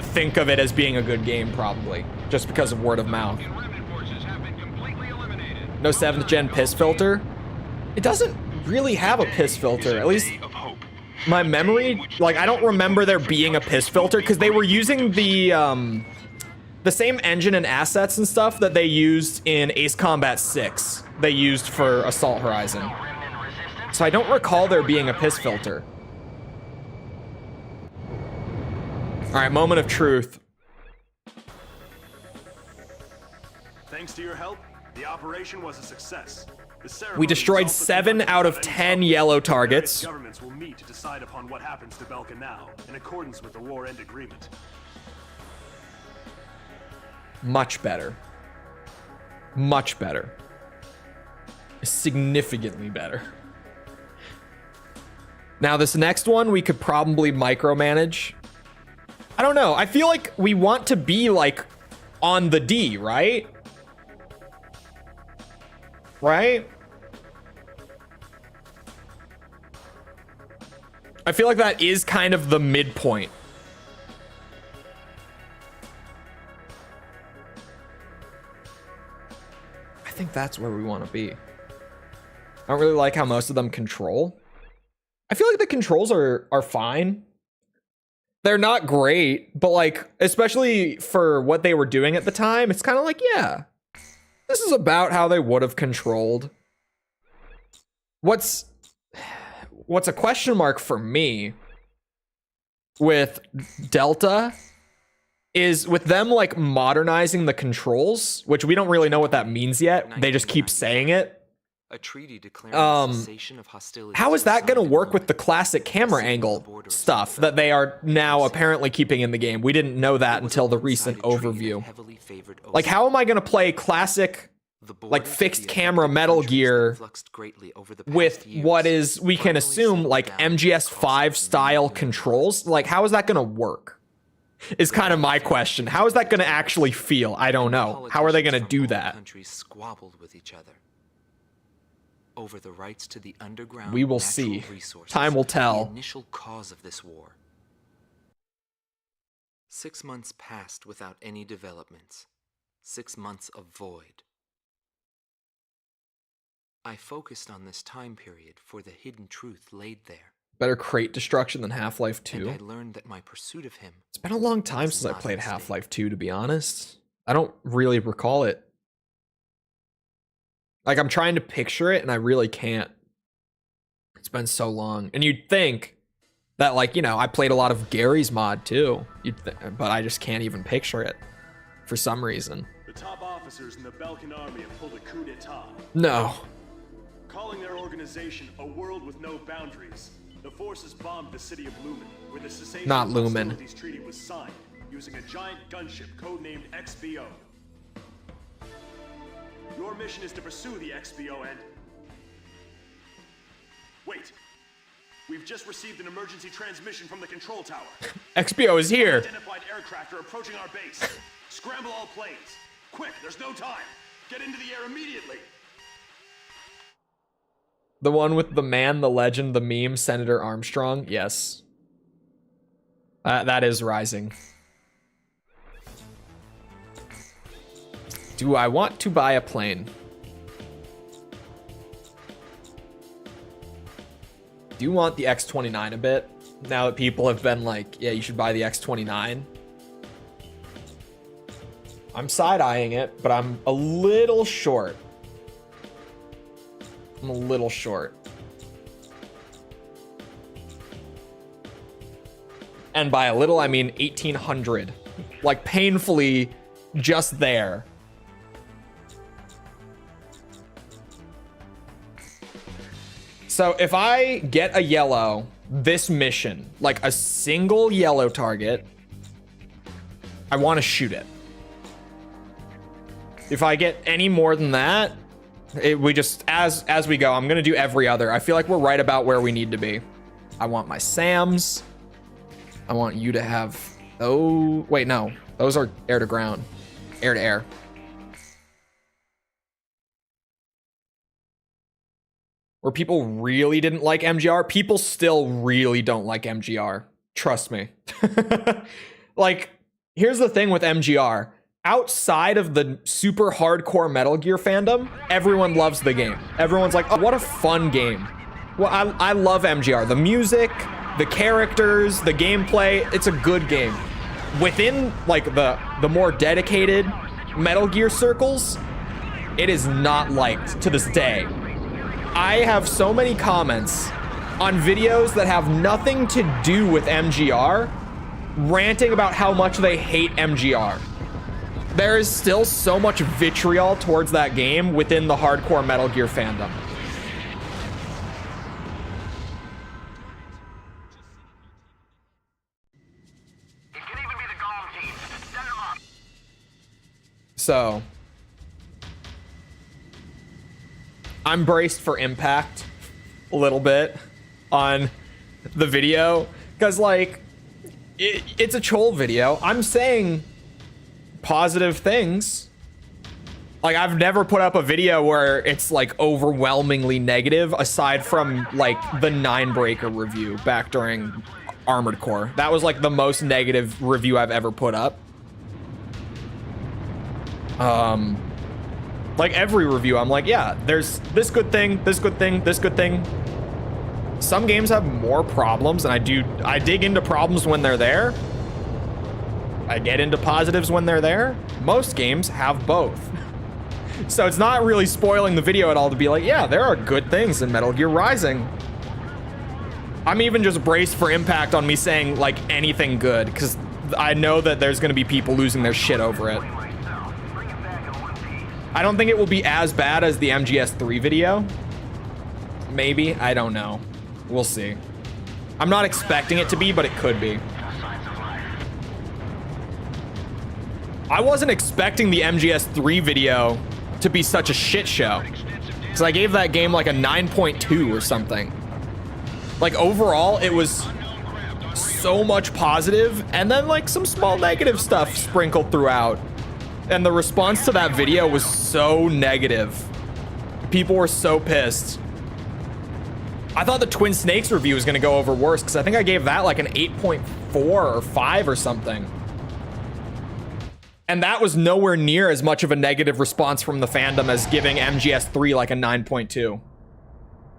think of it as being a good game, probably, just because of word of mouth. No 7th gen piss filter. It doesn't really have a piss filter, at least my memory. Like I don't remember there being a piss filter because they were using the same engine and assets and stuff that they used in Ace Combat 6. They used for Assault Horizon. So I don't recall there being a piss filter. All right, moment of truth. Thanks to your help, the operation was a success. We destroyed 7 out of 10 yellow targets. Governments will meet to decide upon what happens to Belkan now, in accordance with the war end agreement. Much better. Much better. Significantly better. Now this next one we could probably micromanage. I don't know. I feel like we want to be like on the D, right? Right? I feel like that is kind of the midpoint. I think that's where we want to be. I don't really like how most of them control. I feel like the controls are fine. They're not great, but like, especially for what they were doing at the time, it's kind of like, yeah, this is about how they would have controlled. What's a question mark for me with Delta is with them like modernizing the controls, which we don't really know what that means yet. They just keep saying it. A treaty declaring cessation of hostilities. How is that going to work with the classic camera angle stuff that they are now apparently keeping in the game? We didn't know that until the recent overview. Like, how am I going to play classic like fixed camera Metal Gear with what is, we can assume, like MGS5 style controls. Like, how is that going to work? Is kind of my question. How is that going to actually feel? I don't know. How are they going to do that? Countries squabbled with each other over the rights to the underground. We will see. Time will tell. The initial cause of this war. 6 months passed without any developments. 6 months of void. I focused on this time period for the hidden truth laid there. Better crate destruction than Half-Life 2. And I learned that my pursuit of him. It's been a long time since I played Half-Life 2, to be honest. I don't really recall it. Like, I'm trying to picture it, and I really can't. It's been so long. And you'd think that, like, you know, I played a lot of Gary's mod, too. But I just can't even picture it. For some reason. The top officers in the Belkan army have pulled a coup d'etat. No. Calling their organization a world with no boundaries, the forces bombed the city of Lumen, where the cessation of hostilities treaty was signed, using a giant gunship codenamed XBO. Your mission is to pursue the XBO and... Wait. We've just received an emergency transmission from the control tower. XBO is here. Identified aircraft are approaching our base. Scramble all planes. Quick, there's no time. Get into the air immediately. The one with the man, the legend, the meme, Senator Armstrong? Yes. That is Rising. Do I want to buy a plane? Do you want the X-29 a bit? Now that people have been like, yeah, you should buy the X-29. I'm side-eyeing it, but I'm a little short. I'm a little short. And by a little, I mean 1,800. Like, painfully just there. So if I get a yellow, this mission, like a single yellow target, I want to shoot it. If I get any more than that, we just, as we go, I'm going to do every other. I feel like we're right about where we need to be. I want my SAMs. I want you to have, oh, wait, no. Those are air to ground, air to air. Where people really didn't like MGR, people still really don't like MGR. Trust me. Like, here's the thing with MGR. Outside of the super hardcore Metal Gear fandom, everyone loves the game. Everyone's like, oh, what a fun game. Well, I love MGR. The music, the characters, the gameplay, it's a good game. Within, like, the more dedicated Metal Gear circles, it is not liked to this day. I have so many comments on videos that have nothing to do with MGR, ranting about how much they hate MGR. There is still so much vitriol towards that game within the hardcore Metal Gear fandom. It can even be the Galm Team. Send them up. So I'm braced for impact a little bit on the video because, like, it's a Chole video. I'm saying positive things. Like, I've never put up a video where it's like overwhelmingly negative, aside from like the 9breaker review back during Armored Core. That was like the most negative review I've ever put up. Like every review, I'm like, yeah, there's this good thing, this good thing, this good thing. Some games have more problems, and I dig into problems when they're there. I get into positives when they're there. Most games have both. So it's not really spoiling the video at all to be like, yeah, there are good things in Metal Gear Rising. I'm even just braced for impact on me saying, like, anything good, because I know that there's going to be people losing their shit over it. I don't think it will be as bad as the MGS3 video. Maybe. I don't know. We'll see. I'm not expecting it to be, but it could be. I wasn't expecting the MGS3 video to be such a shit show. Because I gave that game like a 9.2 or something. Like overall, it was so much positive, and then like some small negative stuff sprinkled throughout. And the response to that video was so negative. People were so pissed. I thought the Twin Snakes review was gonna go over worse, because I think I gave that like an 8.4 or 5 or something. And that was nowhere near as much of a negative response from the fandom as giving MGS3 like a 9.2.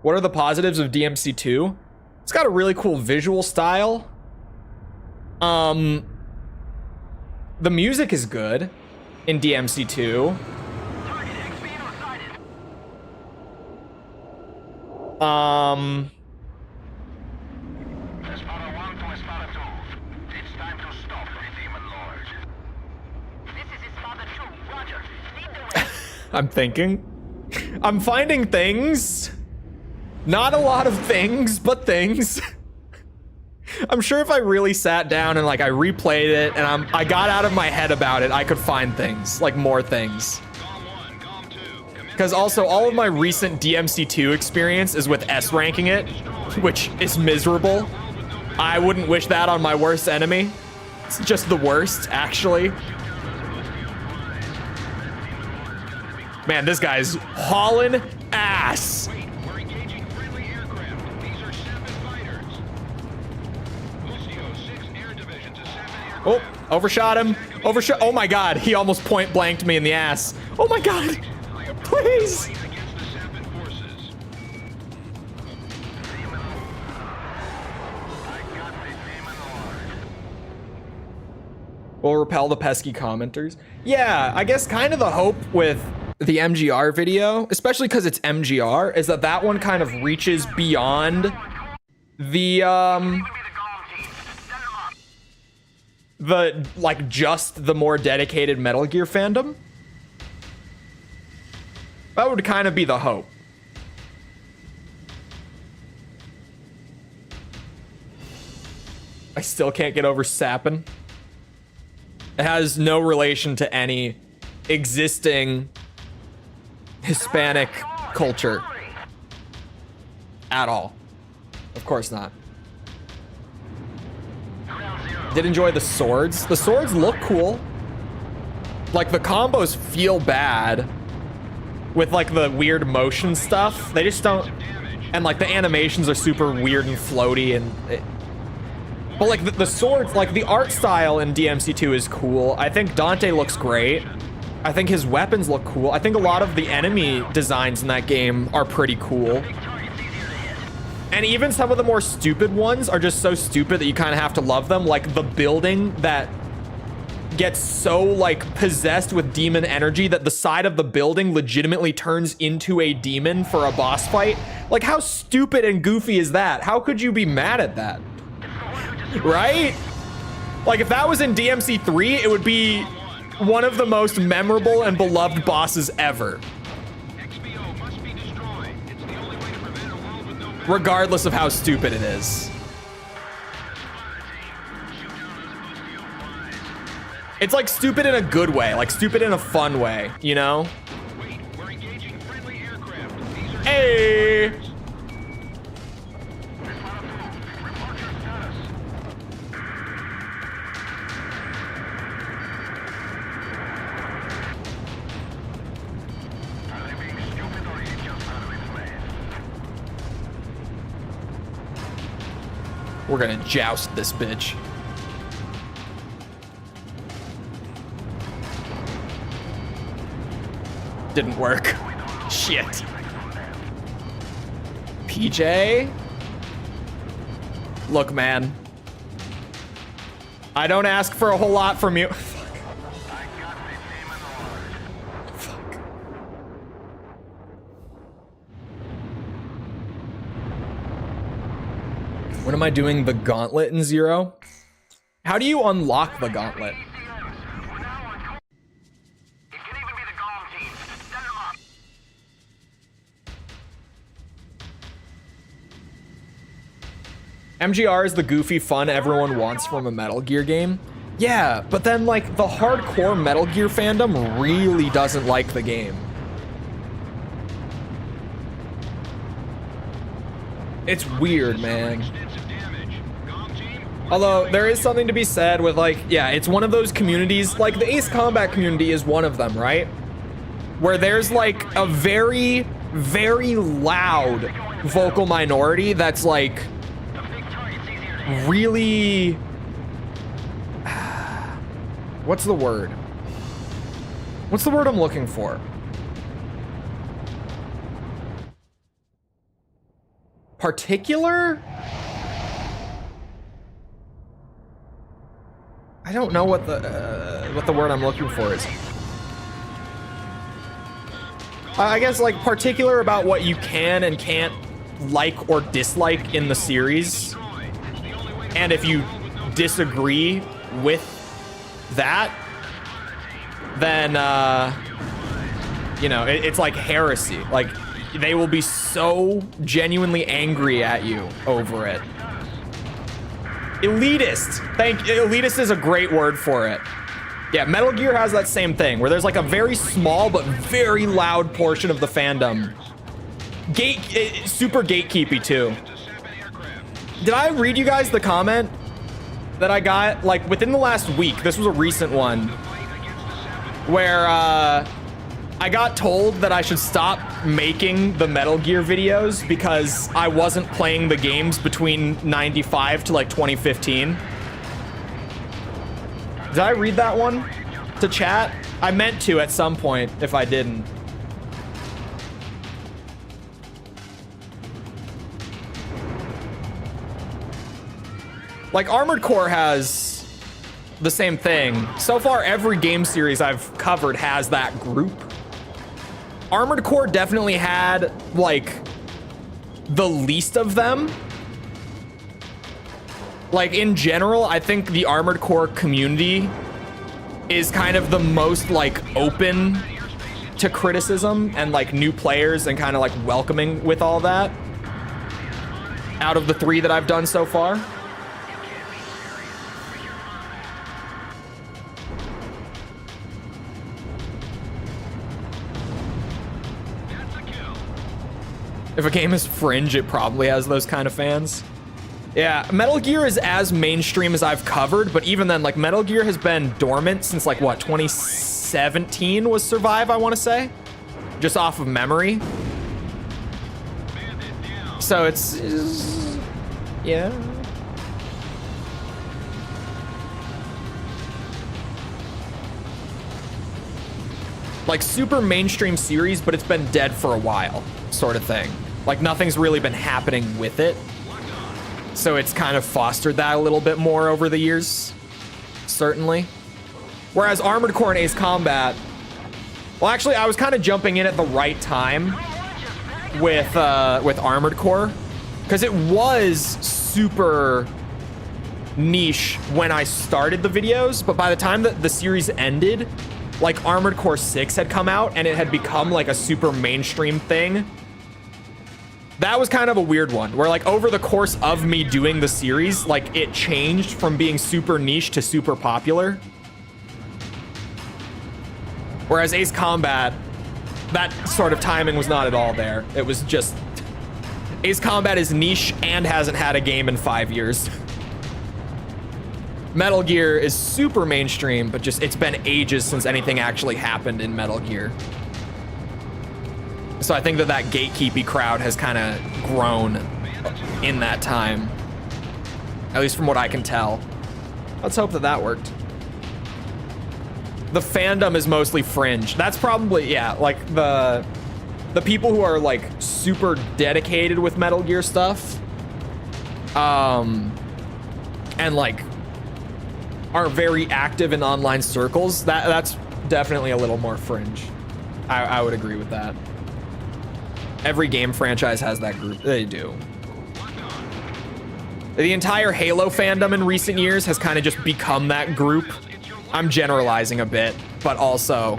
What are the positives of DMC2? It's got a really cool visual style. The music is good in DMC2. Espada 1 to Espada 2. It's time to stop the Demon Lord. This is Espada 2. Roger. Lead the way. I'm thinking. I'm finding things. Not a lot of things, but things. I'm sure if I really sat down and like I replayed it and I got out of my head about it, I could find things, like more things. Because also all of my recent DMC2 experience is with S ranking it, which is miserable. I wouldn't wish that on my worst enemy. It's just the worst, actually. Man, this guy's hauling ass. Oh, overshot him. Overshot. Oh my god, he almost point blanked me in the ass. Oh my god. Please. We'll repel the pesky commenters. Yeah, I guess kind of the hope with the MGR video, especially because it's MGR, is that that one kind of reaches beyond the like just the more dedicated Metal Gear fandom. That would kind of be the hope. I still can't get over sapping. It has no relation to any existing Hispanic culture at all. Of course not. Did enjoy the swords. The swords look cool. Like the combos feel bad with like the weird motion stuff. They just don't, and like the animations are super weird and floaty and but like the swords, like the art style in DMC2 is cool. I think Dante looks great. I think his weapons look cool. I think a lot of the enemy designs in that game are pretty cool. And even some of the more stupid ones are just so stupid that you kind of have to love them. Like the building that gets so like possessed with demon energy that the side of the building legitimately turns into a demon for a boss fight. Like how stupid and goofy is that? How could you be mad at that? Right? Like if that was in DMC3, it would be one of the most memorable and beloved bosses ever. Regardless of how stupid it is. It's like stupid in a good way, like stupid in a fun way, you know? Hey! We're gonna joust this bitch. Didn't work. Shit. PJ? Look, man. I don't ask for a whole lot from you. Fuck. What am I doing? The gauntlet in Zero? How do you unlock the gauntlet? MGR is the goofy fun everyone wants from a Metal Gear game. Yeah, but then like the hardcore Metal Gear fandom really doesn't like the game. It's weird, man. Although there is something to be said with like, yeah, it's one of those communities, like the Ace Combat community is one of them, right? Where there's like a very, very loud vocal minority that's like really, what's the word? What's the word I'm looking for? Particular? I don't know what the word I'm looking for is. I guess like particular about what you can and can't like or dislike in the series. And if you disagree with that, then you know, it's like heresy. Like they will be so genuinely angry at you over it. Elitist. Elitist is a great word for it. Yeah, Metal Gear has that same thing where there's like a very small but very loud portion of the fandom. Super gatekeepy too. Did I read you guys the comment that I got like within the last week? This was a recent one where I got told that I should stop making the Metal Gear videos because I wasn't playing the games between 95 to like 2015. Did I read that one to chat? I meant to at some point if I didn't. Like Armored Core has the same thing. So far, every game series I've covered has that group. Armored Core definitely had like the least of them. Like in general, I think the Armored Core community is kind of the most like open to criticism and like new players and kind of like welcoming with all that out of the three that I've done so far. If a game is fringe, it probably has those kind of fans. Yeah, Metal Gear is as mainstream as I've covered, but even then, like, Metal Gear has been dormant since, like, what, 2017 was Survive, I want to say? Just off of memory. So it's yeah. Like, super mainstream series, but it's been dead for a while, sort of thing. Like, nothing's really been happening with it. So it's kind of fostered that a little bit more over the years, certainly. Whereas Armored Core and Ace Combat, well, actually, I was kind of jumping in at the right time with Armored Core, because it was super niche when I started the videos, but by the time that the series ended, like Armored Core 6 had come out and it had become like a super mainstream thing. That was kind of a weird one, where like over the course of me doing the series, like it changed from being super niche to super popular. Whereas Ace Combat, that sort of timing was not at all there. It was just, Ace Combat is niche and hasn't had a game in 5 years. Metal Gear is super mainstream, but just it's been ages since anything actually happened in Metal Gear. So I think that that gatekeepy crowd has kind of grown in that time. At least from what I can tell. Let's hope that that worked. The fandom is mostly fringe. That's probably, yeah, like the people who are like super dedicated with Metal Gear stuff. And like are very active in online circles. That's definitely a little more fringe. I would agree with that. Every game franchise has that group. They do. The entire Halo fandom in recent years has kind of just become that group. I'm generalizing a bit, but also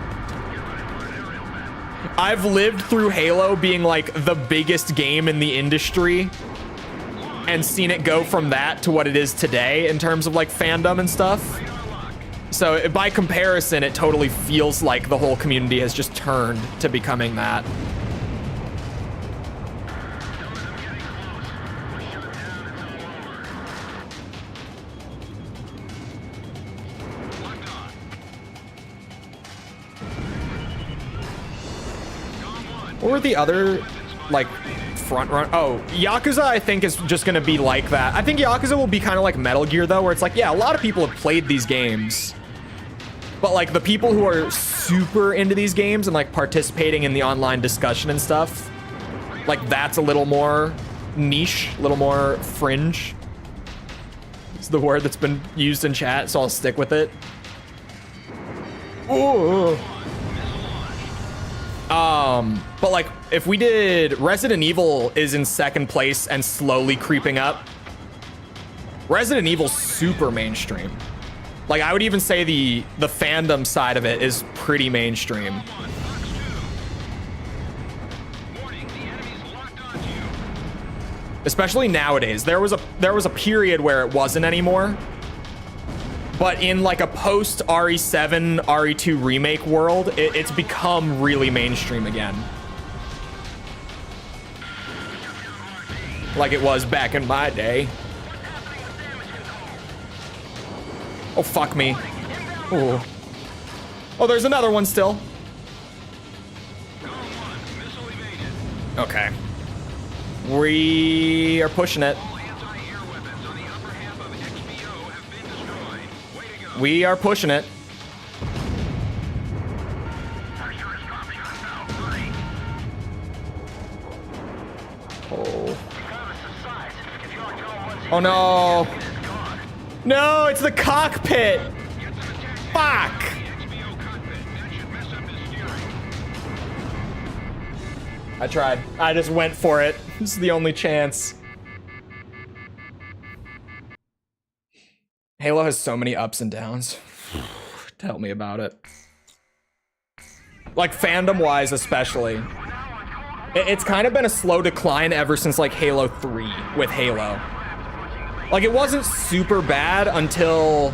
I've lived through Halo being like the biggest game in the industry and seen it go from that to what it is today in terms of like fandom and stuff. So by comparison, it totally feels like the whole community has just turned to becoming that. What were the other, like, front run? Oh, Yakuza, I think, is just gonna be like that. I think Yakuza will be kind of like Metal Gear, though, where it's like, yeah, a lot of people have played these games, but like the people who are super into these games and like participating in the online discussion and stuff, like that's a little more niche, a little more fringe. It's the word that's been used in chat, so I'll stick with it. Ooh. But like if we did Resident Evil is in second place and slowly creeping up. Resident Evil's super mainstream. Like I would even say the fandom side of it is pretty mainstream. Especially nowadays. There was a period where it wasn't anymore. But in like a post RE7, RE2 remake world, it's become really mainstream again. Like it was back in my day. Oh, fuck me. Ooh. Oh, there's another one still. Okay. We are pushing it. We are pushing it. Oh. Oh no. No, it's the cockpit. Fuck. I tried. I just went for it. This is the only chance. Halo has so many ups and downs. Tell me about it. Like fandom-wise especially. It's kind of been a slow decline ever since like Halo 3 with Halo. Like it wasn't super bad until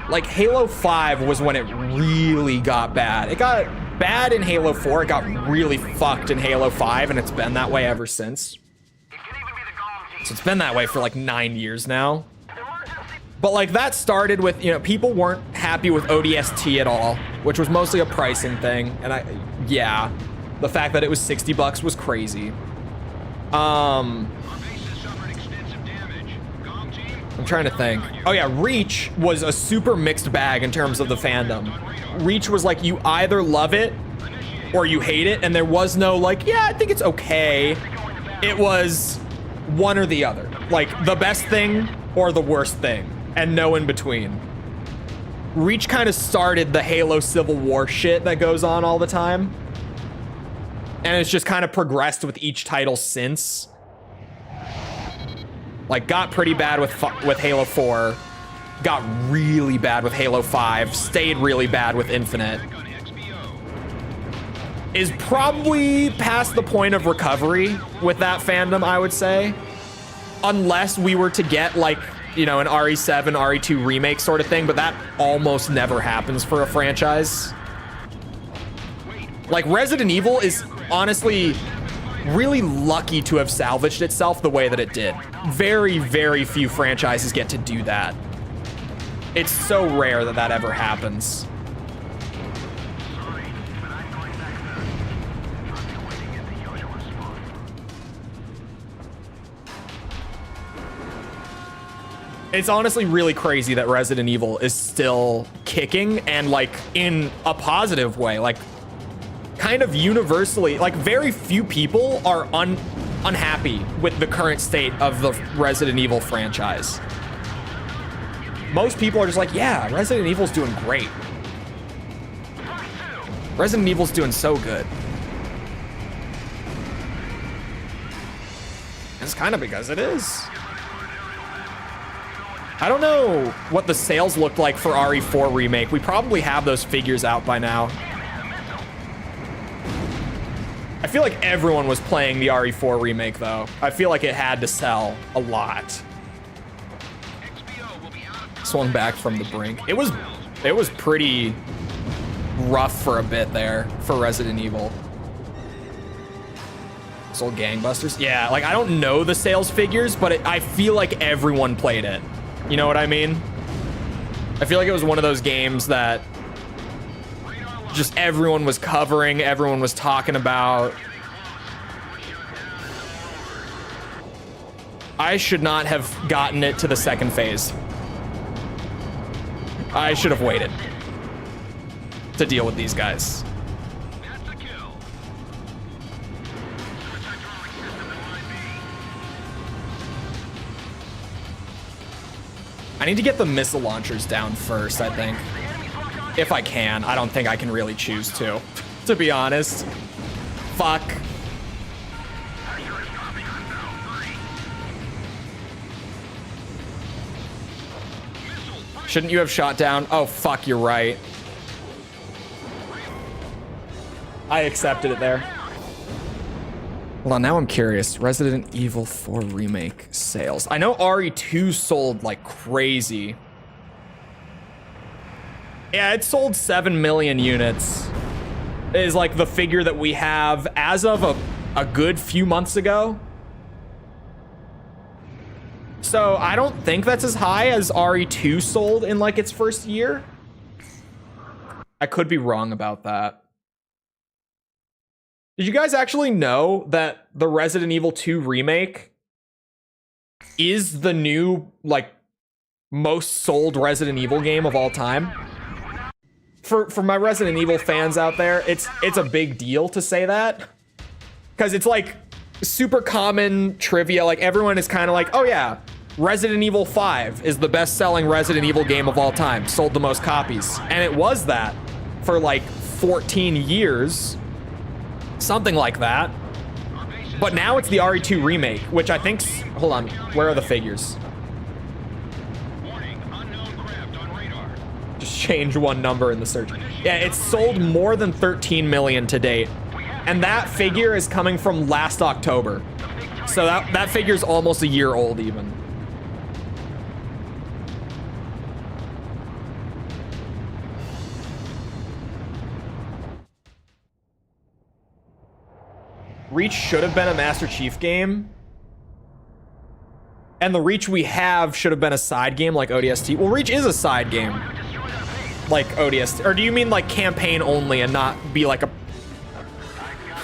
like Halo 5 was when it really got bad. It got bad in Halo 4, it got really fucked in Halo 5, and it's been that way ever since. So it's been that way for like 9 years now. But like that started with, you know, people weren't happy with ODST at all, which was mostly a pricing thing. And yeah, the fact that it was $60 was crazy. I'm trying to think. Oh yeah, Reach was a super mixed bag in terms of the fandom. Reach was like, you either love it or you hate it. And there was no like, yeah, I think it's okay. It was one or the other. Like the best thing or the worst thing. And no in between. Reach kind of started the Halo Civil War shit that goes on all the time. And it's just kind of progressed with each title since. Like, got pretty bad with Halo 4. Got really bad with Halo 5. Stayed really bad with Infinite. Is probably past the point of recovery with that fandom, I would say. Unless we were to get, like, you know, an RE7, RE2 remake sort of thing, but that almost never happens for a franchise. Like, Resident Evil is honestly really lucky to have salvaged itself the way that it did. Very, very few franchises get to do that. It's so rare that that ever happens. It's honestly really crazy that Resident Evil is still kicking and like in a positive way, like kind of universally, like very few people are unhappy with the current state of the Resident Evil franchise. Most people are just like, yeah, Resident Evil's doing great. Resident Evil's doing so good. It's kind of because it is. I don't know what the sales looked like for RE4 Remake. We probably have those figures out by now. I feel like everyone was playing the RE4 Remake, though. I feel like it had to sell a lot. Swung back from the brink. It was pretty rough for a bit there for Resident Evil. Sold gangbusters? Yeah, like I don't know the sales figures, but I feel like everyone played it. You know what I mean? I feel like it was one of those games that just everyone was covering, everyone was talking about. I should not have gotten it to the second phase. I should have waited to deal with these guys. That's the kill. I need to get the missile launchers down first, I think. If I can. I don't think I can really choose to be honest. Fuck. Shouldn't you have shot down? Oh, fuck, you're right. I accepted it there. Hold on, now I'm curious. Resident Evil 4 Remake sales. I know RE2 sold like crazy. Yeah, it sold 7 million units. Is like the figure that we have as of a good few months ago. So I don't think that's as high as RE2 sold in like its first year. I could be wrong about that. Did you guys actually know that the Resident Evil 2 remake is the new like most sold Resident Evil game of all time? For my Resident Evil fans out there, it's a big deal to say that, because it's like super common trivia. Like everyone is kind of like, oh yeah, Resident Evil 5 is the best-selling Resident Evil game of all time, sold the most copies, and it was that for like 14 years, something like that. But now it's the RE2 remake, which I think, hold on, where are the figures? Just change one number in the search. Yeah, it's sold more than 13 million to date. And that figure is coming from last October. So that figure's almost a year old even. Reach should have been a Master Chief game. And the Reach we have should have been a side game like ODST. Well, Reach is a side game. Like ODST. Or do you mean like campaign only and not be like a...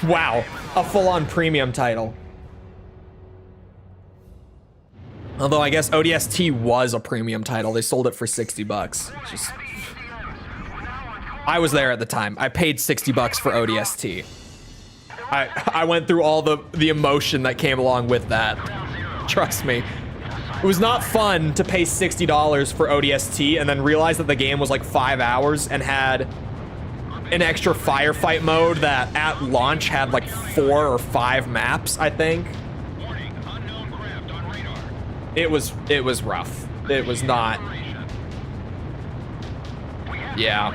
Wow. A full-on premium title. Although I guess ODST was a premium title. They sold it for 60 bucks. Just... I was there at the time. I paid 60 bucks for ODST. I went through all the emotion that came along with that. Trust me. It was not fun to pay $60 for ODST and then realize that the game was like 5 hours and had an extra firefight mode that at launch had like 4 or 5 maps, I think. It was rough. It was not. Yeah.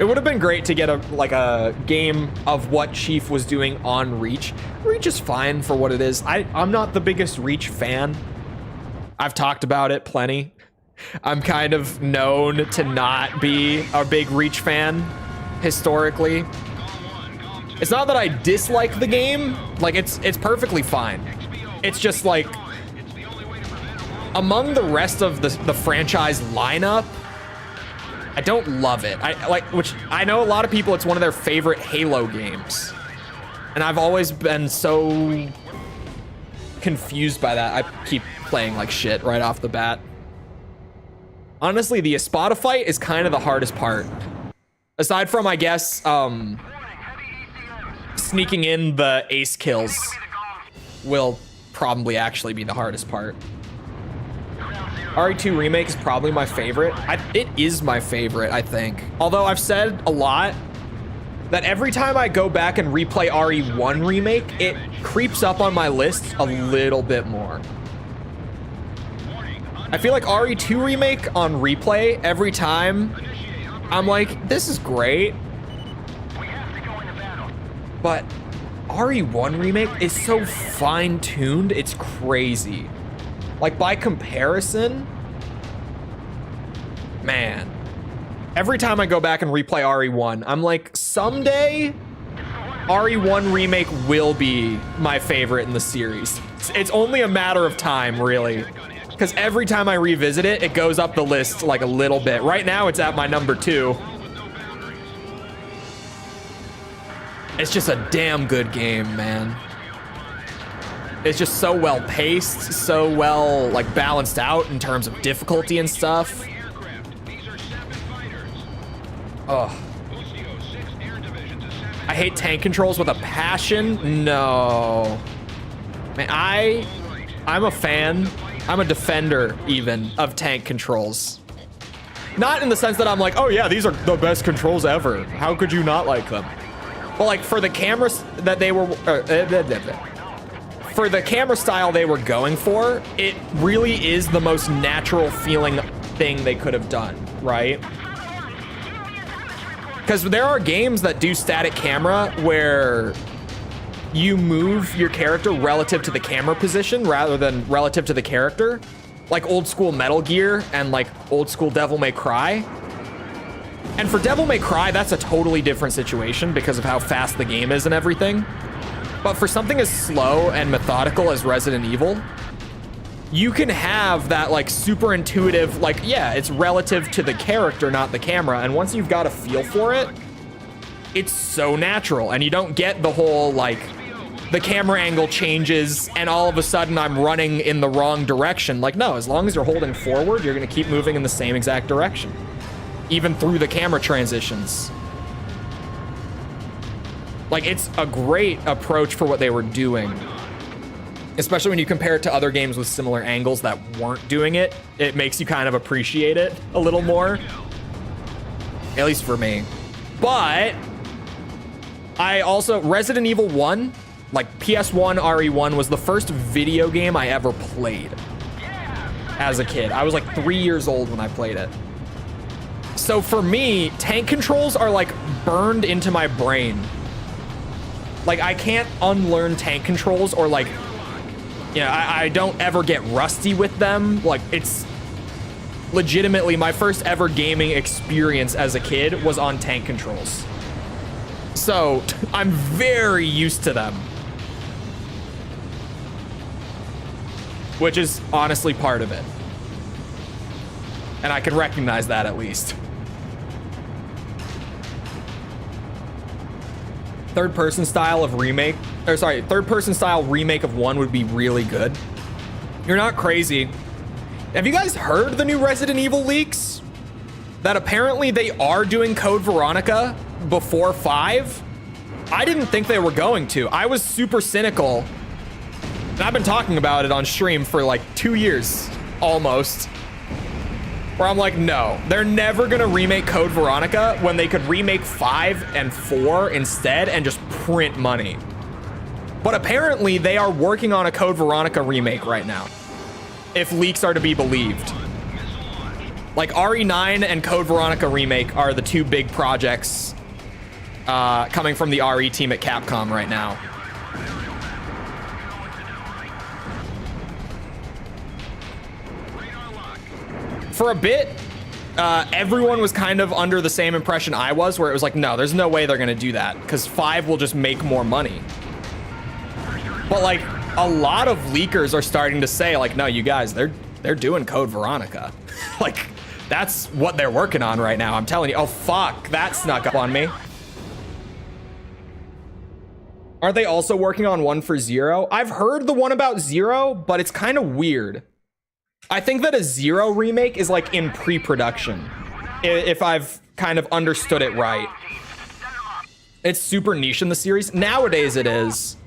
It would have been great to get a game of what Chief was doing on Reach. Reach is fine for what it is. I'm not the biggest Reach fan. I've talked about it plenty. I'm kind of known to not be a big Reach fan historically. It's not that I dislike the game. Like it's perfectly fine. It's just like among the rest of the franchise lineup, I don't love it. Which I know a lot of people, it's one of their favorite Halo games. And I've always been so confused by that. I keep playing like shit right off the bat. Honestly, the Espada fight is kind of the hardest part. Aside from, I guess, sneaking in the ace kills will probably actually be the hardest part. RE2 Remake is probably my favorite. It is my favorite, I think. Although I've said a lot that every time I go back and replay RE1 Remake, it creeps up on my list a little bit more. I feel like RE2 Remake on replay, every time, I'm like, this is great. But RE1 Remake is so fine-tuned, it's crazy. Like, by comparison, man, every time I go back and replay RE1, I'm like, someday, RE1 Remake will be my favorite in the series. It's only a matter of time, really. Because every time I revisit it, it goes up the list like a little bit. Right now, it's at my number 2. It's just a damn good game, man. It's just so well paced, so well like balanced out in terms of difficulty and stuff. Oh, I hate tank controls with a passion. No, man, I'm a fan. I'm a defender even of tank controls. Not in the sense that I'm like, oh yeah, these are the best controls ever. How could you not like them? But like for the cameras that they were, for the camera style they were going for, it really is the most natural feeling thing they could have done, right? Because there are games that do static camera where you move your character relative to the camera position rather than relative to the character. Like old school Metal Gear and like old school Devil May Cry. And for Devil May Cry, that's a totally different situation because of how fast the game is and everything. But for something as slow and methodical as Resident Evil, you can have that like super intuitive, like, yeah, it's relative to the character, not the camera. And once you've got a feel for it, it's so natural. And you don't get the whole like, the camera angle changes and all of a sudden I'm running in the wrong direction. Like, no, as long as you're holding forward, you're gonna keep moving in the same exact direction, even through the camera transitions. Like, it's a great approach for what they were doing, especially when you compare it to other games with similar angles that weren't doing it. It makes you kind of appreciate it a little more, at least for me. But I also, Resident Evil 1, like PS1 RE1 was the first video game I ever played as a kid. I was like 3 years old when I played it. So for me, tank controls are like burned into my brain. Like I can't unlearn tank controls or like, you know, I don't ever get rusty with them. Like it's legitimately my first ever gaming experience as a kid was on tank controls. So I'm very used to them. Which is honestly part of it. And I can recognize that at least. Third-person style remake of 1 would be really good. You're not crazy. Have you guys heard the new Resident Evil leaks? That apparently they are doing Code Veronica before 5? I didn't think they were going to. I was super cynical. And I've been talking about it on stream for like 2 years, almost. Where I'm like, no, they're never gonna remake Code Veronica when they could remake 5 and 4 instead and just print money. But apparently they are working on a Code Veronica remake right now, if leaks are to be believed. Like RE9 and Code Veronica remake are the two big projects coming from the RE team at Capcom right now. For a bit, everyone was kind of under the same impression I was, where it was like, no, there's no way they're gonna do that because 5 will just make more money. But like a lot of leakers are starting to say like, no, you guys, they're doing Code Veronica. Like that's what they're working on right now. I'm telling you. Oh fuck, that snuck up on me. Aren't they also working on one for 0? I've heard the one about 0, but it's kind of weird. I think that a 0 remake is like in pre-production, if I've kind of understood it right. It's super niche in the series. Nowadays it is.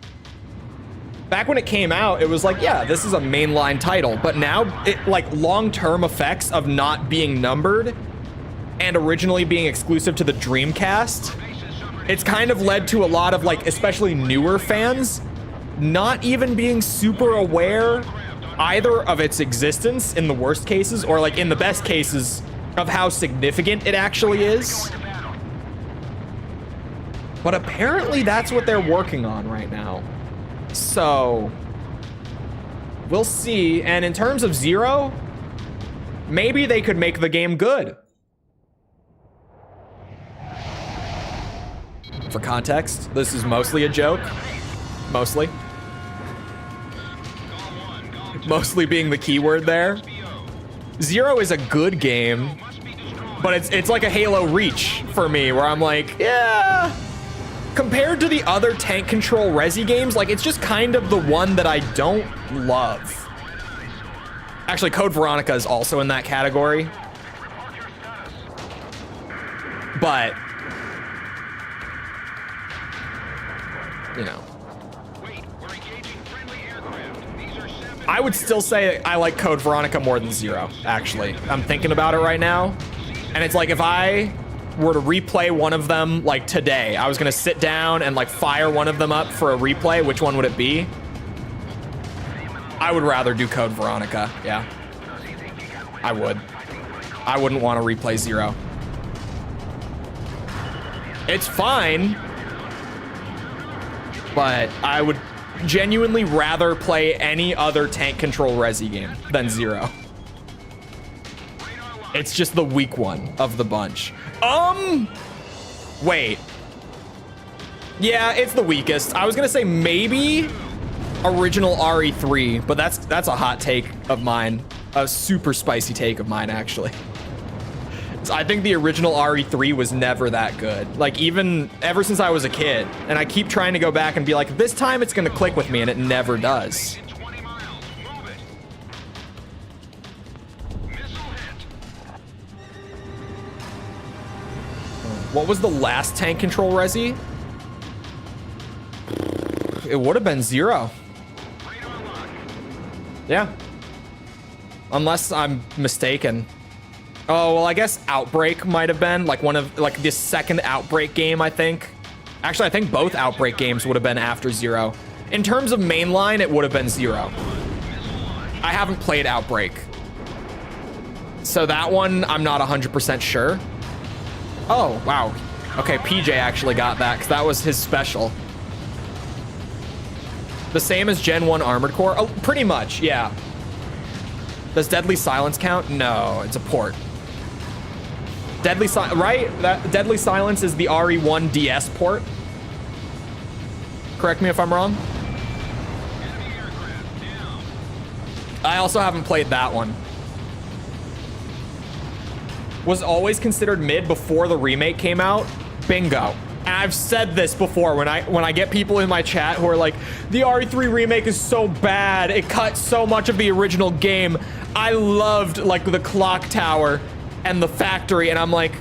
Back when it came out, it was like, yeah, this is a mainline title. But now, it like long-term effects of not being numbered and originally being exclusive to the Dreamcast, it's kind of led to a lot of like, especially newer fans, not even being super aware either of its existence in the worst cases or like in the best cases of how significant it actually is. But apparently that's what they're working on right now. So we'll see. And in terms of 0, maybe they could make the game good. For context, this is mostly a joke. Mostly being the keyword there. 0 is a good game, but it's like a Halo Reach for me, where I'm like, yeah, compared to the other tank control resi games, like it's just kind of the one that I don't love. Actually, Code Veronica is also in that category. But, you know. I would still say I like Code Veronica more than Zero, actually. I'm thinking about it right now. And it's like if I were to replay one of them like today, I was gonna sit down and like fire one of them up for a replay, which one would it be? I would rather do Code Veronica, yeah. I would. I wouldn't want to replay Zero. It's fine, but I would genuinely rather play any other tank control resi game than Zero. It's just the weak one of the bunch. Wait. Yeah, it's the weakest. I was gonna say maybe original RE3, but that's a hot take of mine. A super spicy take of mine, actually. I think the original RE3 was never that good. Like, even ever since I was a kid. And I keep trying to go back and be like, this time it's gonna click with me, and it never does. What was the last tank control resi? It would have been Zero. Yeah. Unless I'm mistaken. Oh, well, I guess Outbreak might have been like one of like this second Outbreak game, I think. Actually, I think both Outbreak games would have been after Zero. In terms of mainline, it would have been Zero. I haven't played Outbreak. So that one, I'm not 100% sure. Oh, wow. Okay, PJ actually got that because that was his special. The same as Gen 1 Armored Core? Oh, pretty much, yeah. Does Deadly Silence count? No, it's a port. Deadly Silence, right? That Deadly Silence is the RE1 DS port. Correct me if I'm wrong. I also haven't played that one. Was always considered mid before the remake came out. Bingo. And I've said this before when I get people in my chat who are like, the RE3 remake is so bad. It cut so much of the original game. I loved like the clock tower and the factory, and I'm like,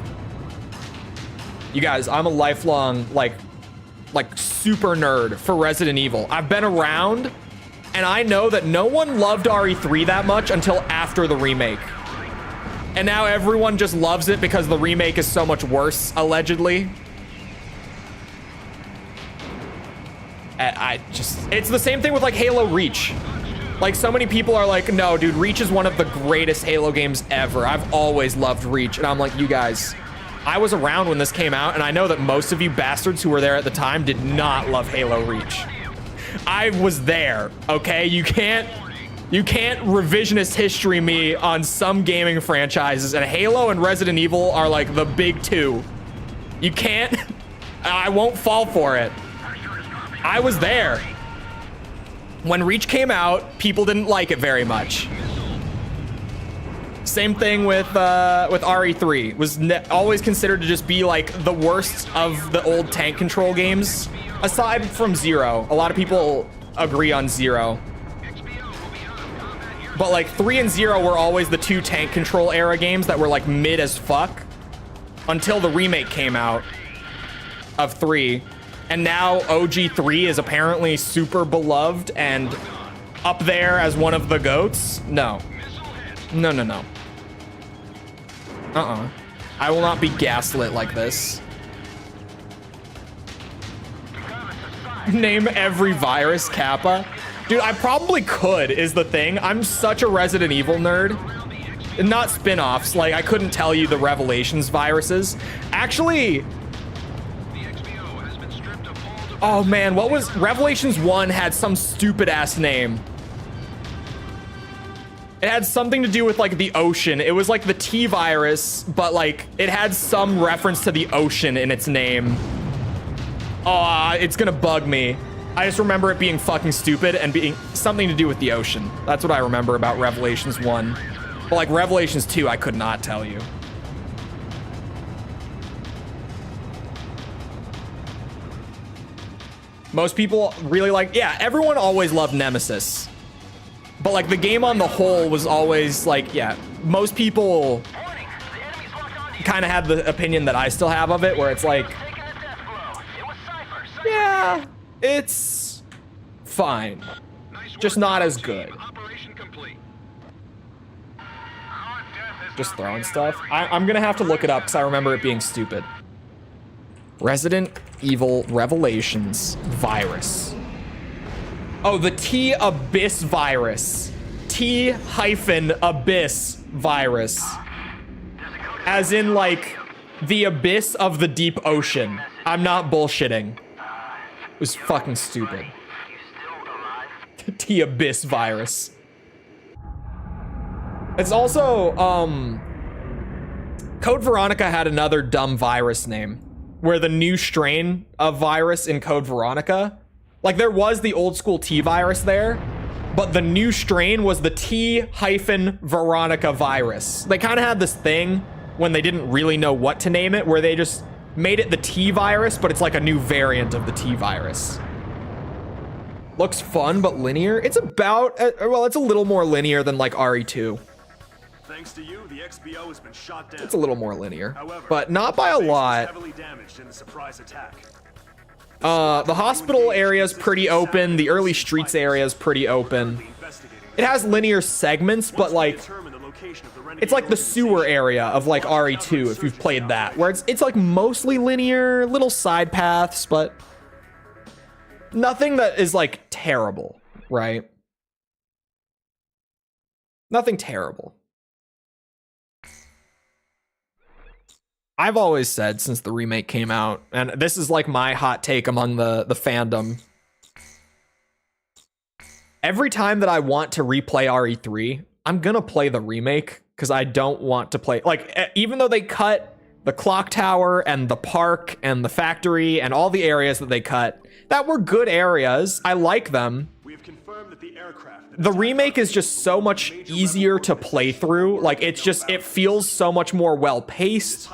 you guys, I'm a lifelong like super nerd for Resident Evil. I've been around, and I know that no one loved RE3 that much until after the remake. And now everyone just loves it because the remake is so much worse, allegedly. It's the same thing with like Halo Reach. Like, so many people are like, no, dude, Reach is one of the greatest Halo games ever. I've always loved Reach. And I'm like, you guys, I was around when this came out, and I know that most of you bastards who were there at the time did not love Halo Reach. I was there, okay? You can't revisionist history me on some gaming franchises, and Halo and Resident Evil are like the big two. You can't, I won't fall for it. I was there. When Reach came out, people didn't like it very much. Same thing with RE3. Was always considered to just be like the worst of the old tank control games. Aside from Zero. A lot of people agree on Zero. But like 3 and 0 were always the two tank control era games that were like mid as fuck. Until the remake came out of 3. And now OG3 is apparently super beloved and up there as one of the GOATs. No. No, no, no. I will not be gaslit like this. Name every virus, Kappa. Dude, I probably could, is the thing. I'm such a Resident Evil nerd. Not spin-offs, like I couldn't tell you the Revelations viruses. Actually, oh man, what was Revelations 1 had some stupid ass name. It had something to do with like the ocean. It was like the T virus, but like it had some reference to the ocean in its name. Oh, it's gonna bug me. I just remember it being fucking stupid and being something to do with the ocean. That's what I remember about Revelations 1. But like Revelations 2, I could not tell you. Most people really like, yeah, everyone always loved Nemesis. But like the game on the whole was always like, yeah, most people kind of had the opinion that I still have of it, where it's like, yeah, it's fine, just not as good. Just throwing stuff. I'm gonna have to look it up because I remember it being stupid. Resident Evil Revelations virus. Oh, the T-Abyss virus. T-Abyss virus. As in, like, the abyss of the deep ocean. I'm not bullshitting. It was fucking stupid. T-Abyss virus. It's also, Code Veronica had another dumb virus name, where the new strain of virus in Code Veronica, like there was the old school T virus there, but the new strain was the T-Veronica virus. They kind of had this thing when they didn't really know what to name it, where they just made it the T virus, but it's like a new variant of the T virus. Looks fun, but linear. It's about, well, it's a little more linear than like RE2. Thanks to you, the XBO has been shot down. It's a little more linear, However, but not by a lot. Heavily damaged in the surprise attack. The hospital area is pretty open. The early streets area is pretty open. It has linear segments, but like, it's like the sewer area of like RE2 if you've played that, where it's like mostly linear, little side paths, but nothing that is like terrible, right? Nothing terrible. I've always said since the remake came out, and this is like my hot take among the fandom, every time that I want to replay RE3, I'm gonna play the remake because I don't want to play, like, even though they cut the clock tower and the park and the factory and all the areas that they cut, that were good areas. I like them. We have confirmed that the aircraft The remake is just so much easier to play through. Like, it's just, it feels so much more well-paced.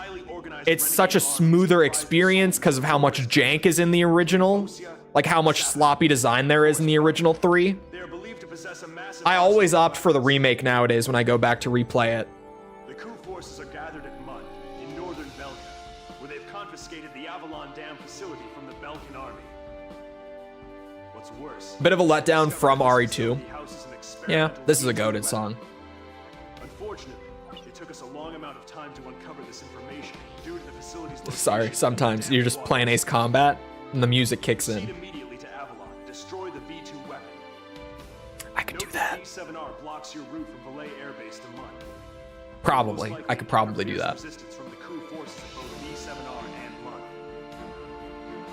It's such a smoother experience because of how much jank is in the original. Like how much sloppy design there is in the original 3. I always opt for the remake nowadays when I go back to replay it. The coup forces are gathered at Mud in northern Belkan, where they've confiscated the Avalon Dam facility from the Belkan army. What's worse, Bit of a letdown from RE2. Yeah, this is a goated song. Unfortunately, it took us a long amount of time to uncover this information due to the facility's location. Sorry, sometimes you're just playing Ace Combat and the music kicks Proceed in. immediately to Avalon. Destroy the V2 weapon. I could do Note that. V7R blocks your route from Valet Air Base to Mud. Probably. Most I could probably do that. Resistance from the coup forces at both V7R and Mud.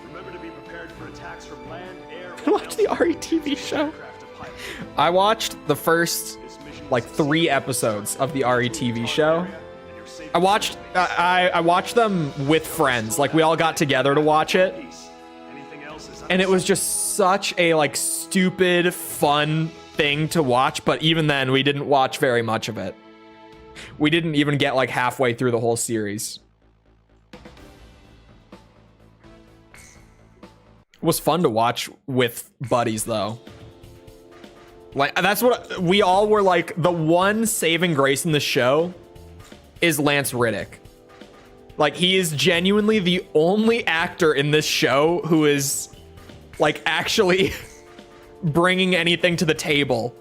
Remember to be prepared for attacks from land, air, or Watch the RE TV show. aircraft to pilot. I watched the first like 3 episodes of the RE TV show. I watched I watched them with friends. Like we all got together to watch it. Anything else is And it was just such a like stupid fun thing to watch, but even then we didn't watch very much of it. We didn't even get like halfway through the whole series. It was fun to watch with buddies though. Like that's what we all were like. The one saving grace in the show is Lance Riddick. Like he is genuinely the only actor in this show who is like actually bringing anything to the table.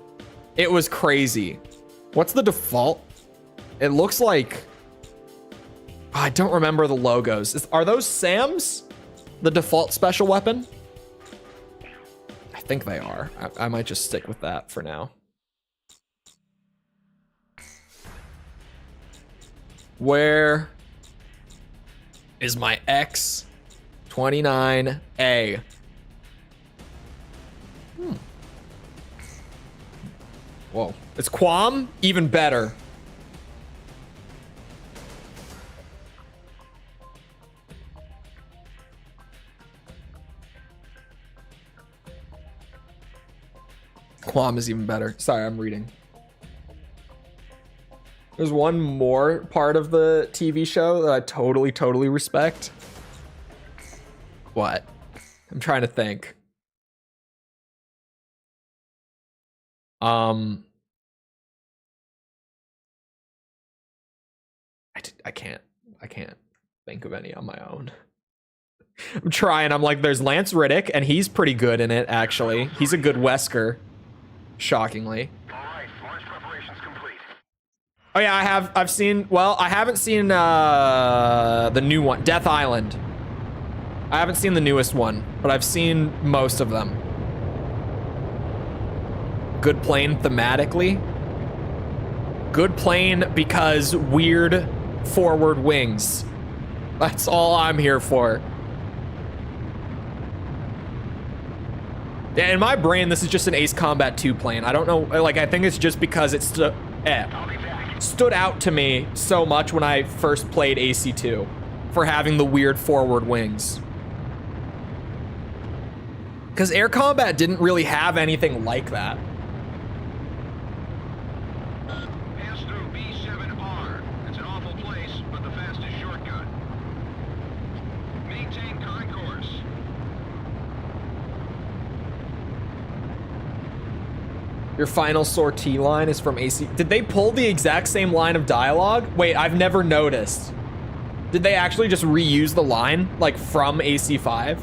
It was crazy. What's the default? It looks like, I don't remember the logos. Are those SAMs? The default special weapon? I think they are. I might just stick with that for now. Where is my X-29A? Whoa. It's Quam? Even better. Quam is even better. Sorry, I'm reading. There's one more part of the TV show that I totally respect. What? I'm trying to think. I can't think of any on my own. I'm trying. I'm like, there's Lance Riddick, and he's pretty good in it, actually. He's a good Wesker, shockingly. All right, launch preparations complete. Oh yeah, I've seen, well, I haven't seen the new one, Death Island. I haven't seen the newest one, but I've seen most of them. Good plane thematically. Good plane because weird forward wings. That's all I'm here for. Yeah, in my brain, this is just an Ace Combat 2 plane. I don't know, like, I think it's just because it stood out to me so much when I first played AC2 for having the weird forward wings. Because Air Combat didn't really have anything like that. Pass through B7R. It's an awful place, but the fastest shortcut. Maintain concourse. Your final sortie line is from AC. Did they pull the exact same line of dialogue? Wait, I've never noticed. Did they actually just reuse the line, like, from AC5?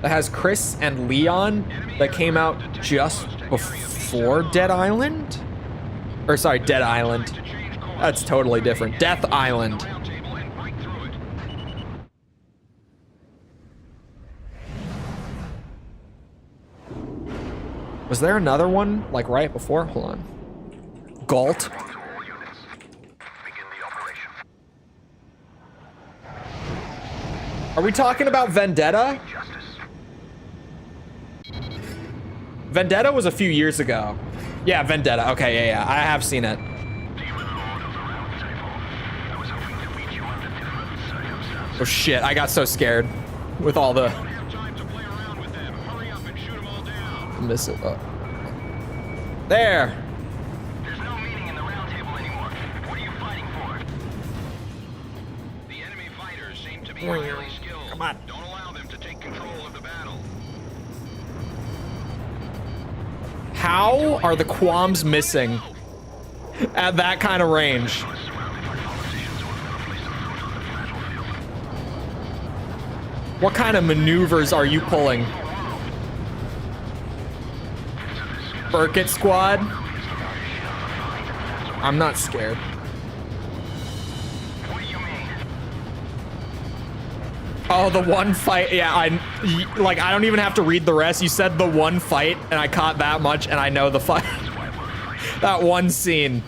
That has Chris and Leon that came out just before Dead Island? Or sorry, Dead Island. That's totally different. Death Island. Was there another one, like, right before? Hold on. Galt. Are we talking about Vendetta? Vendetta was a few years ago. Yeah, Vendetta. Okay, yeah. I have seen it. Oh shit, I got so scared with all the... Miss it. There. There's no meaning in the round table anymore. What are you fighting for? The enemy fighters seem to be highly skilled. Come on. Don't allow them to take control of the battle. How are the qualms missing at that kind of range? What kind of maneuvers are you pulling? Burkett squad? I'm not scared. Oh, the one fight. Yeah, I don't even have to read the rest. You said the one fight, and I caught that much, and I know the fight. That one scene.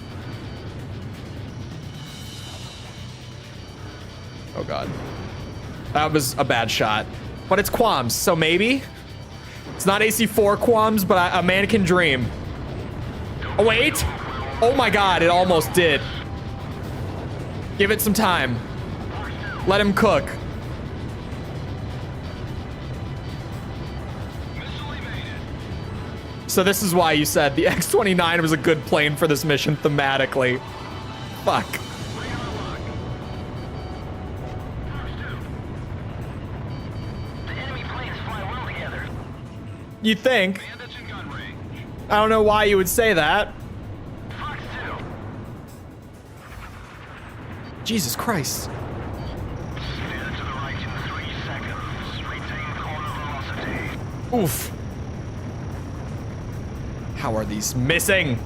Oh, God. That was a bad shot. But it's qualms, so maybe? It's not AC4 qualms, but a man can dream. Oh, wait. Oh, my God, it almost did. Give it some time. Let him cook. So this is why you said the X-29 was a good plane for this mission thematically. Fuck. The enemy planes fly well together. You think? Bandits in gun range. I don't know why you would say that. Fox 2. Jesus Christ. Steer to the right in 3 seconds. Retain corner velocity. Oof. How are these missing?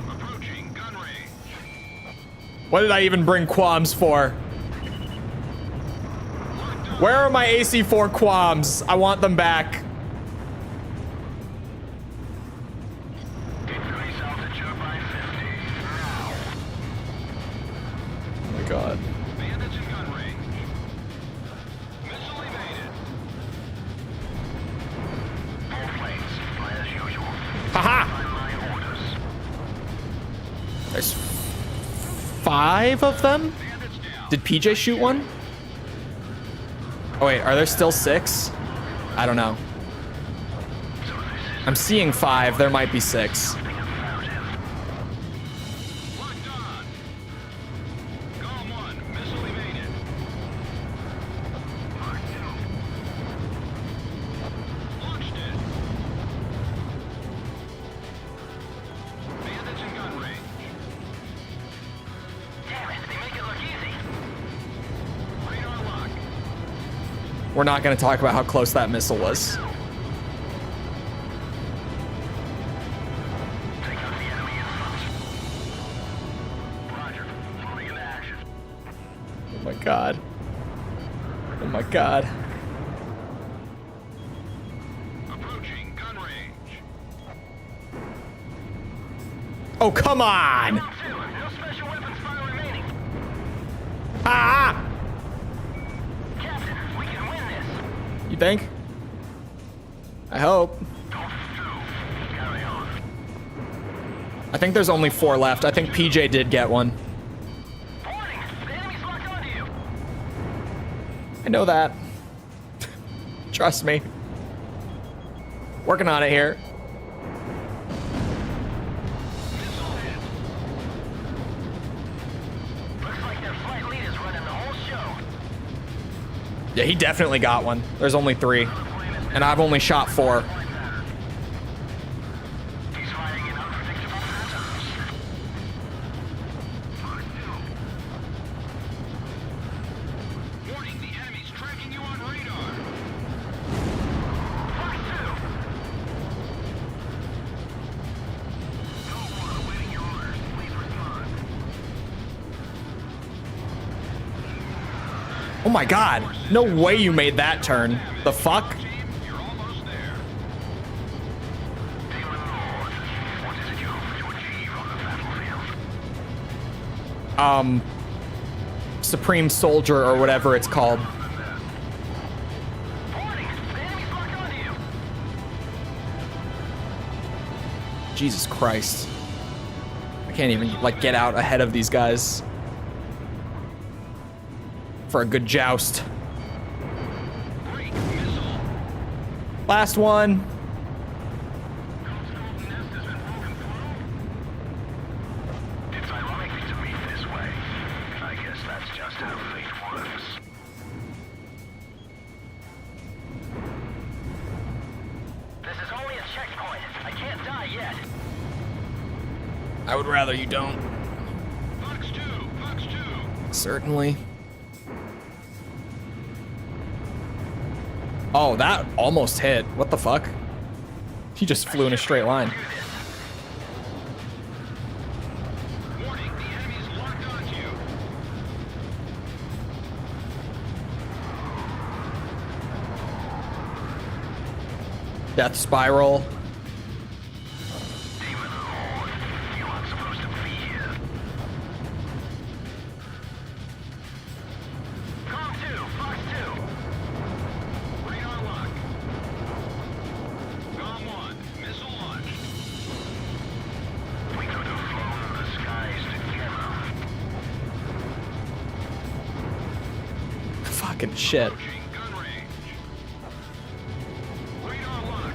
Approaching gun range. What did I even bring qualms for? Where are my AC4 qualms? I want them back. Increase altitude by 50. Now. Oh my God. Bandits in gun range. Missile evaded. All planes fly as usual. Haha! Find my orders. There's 5 of them? Bandits down. Did PJ shoot one? Oh wait, are there still 6? I don't know. I'm seeing 5, there might be 6. Locked on. Galm 1. Missile evaded. Mark 2. Launched it. We're not going to talk about how close that missile was. Oh my god. Oh my god. Approaching gun range. Oh, come on! No special weapons fire remaining. Ah! Captain, we can win this. You think? I hope. Carry on. I think there's only 4 left. I think PJ did get one. Warning! The enemy's locked onto you. I know that. Trust me. Working on it here. Missile hit. Looks like their flight lead is running the whole show. Yeah, he definitely got one. There's only 3. And I've only shot 4. He's firing in unpredictable patterns. Warning, the enemy's tracking you on radar. Fox 2. Go on, awaiting your orders. Please respond. Oh my god. No way you made that turn. The fuck? You're almost there. Demon Lord, what is it you hope to achieve on the battlefield? Supreme Soldier or whatever it's called. Warning, the enemy's locked onto you. Jesus Christ. I can't even, like, get out ahead of these guys. For a good joust. Break missile. Last one. Nest has been broken through. It's ironic to meet this way. I guess that's just how fate works. This is only a checkpoint. I can't die yet. I would rather you don't. Fox 2, Fox 2. Certainly. Oh, that almost hit. What the fuck? He just flew in a straight line. Warning, the enemy's locked onto you. Death spiral. Demon Lord, you aren't supposed to be here. Galm 2, Fox 2. Radar lock. Galm 1, missile launched. We could have flown the skies together. Fucking shit. Approaching gun range. Radar lock.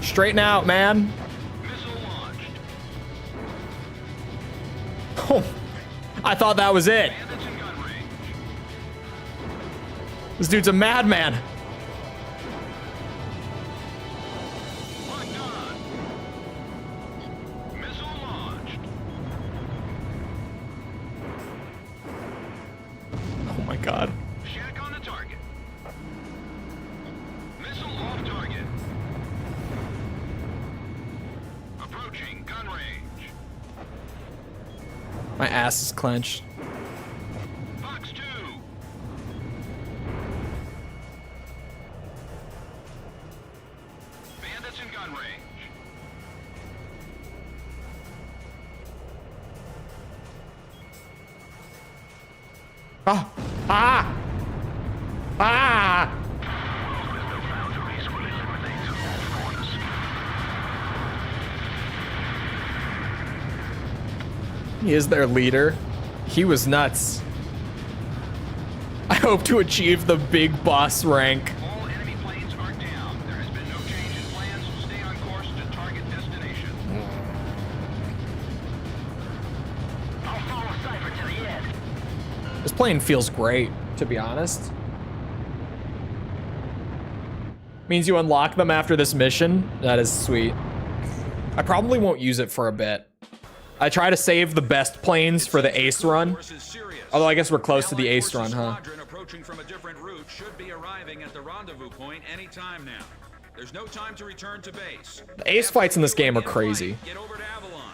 Straighten out, man. Missile launched. Oh, I thought that was it. Bandits in gun range. This dude's a madman. Locked on. Missile launched. Oh my god. Shack on the target. Missile off target. Approaching gun range. My ass is clenched. Fox 2. Bandits in gun range. Ah! Ah! Ah! The boundaries will eliminate all corners. He is their leader. He was nuts. I hope to achieve the big boss rank. All enemy planes are down. There has been no change in plans. Stay on course to target destination. I'll follow Cipher to the end. This plane feels great, to be honest. Means you unlock them after this mission. That is sweet. I probably won't use it for a bit. I try to save the best planes for the ace run. Although I guess we're close to the ace run, huh? approaching from a different route should be arriving at the rendezvous point any time now. There's no time to return to base. The ace fights in this game are crazy. Get over to Avalon.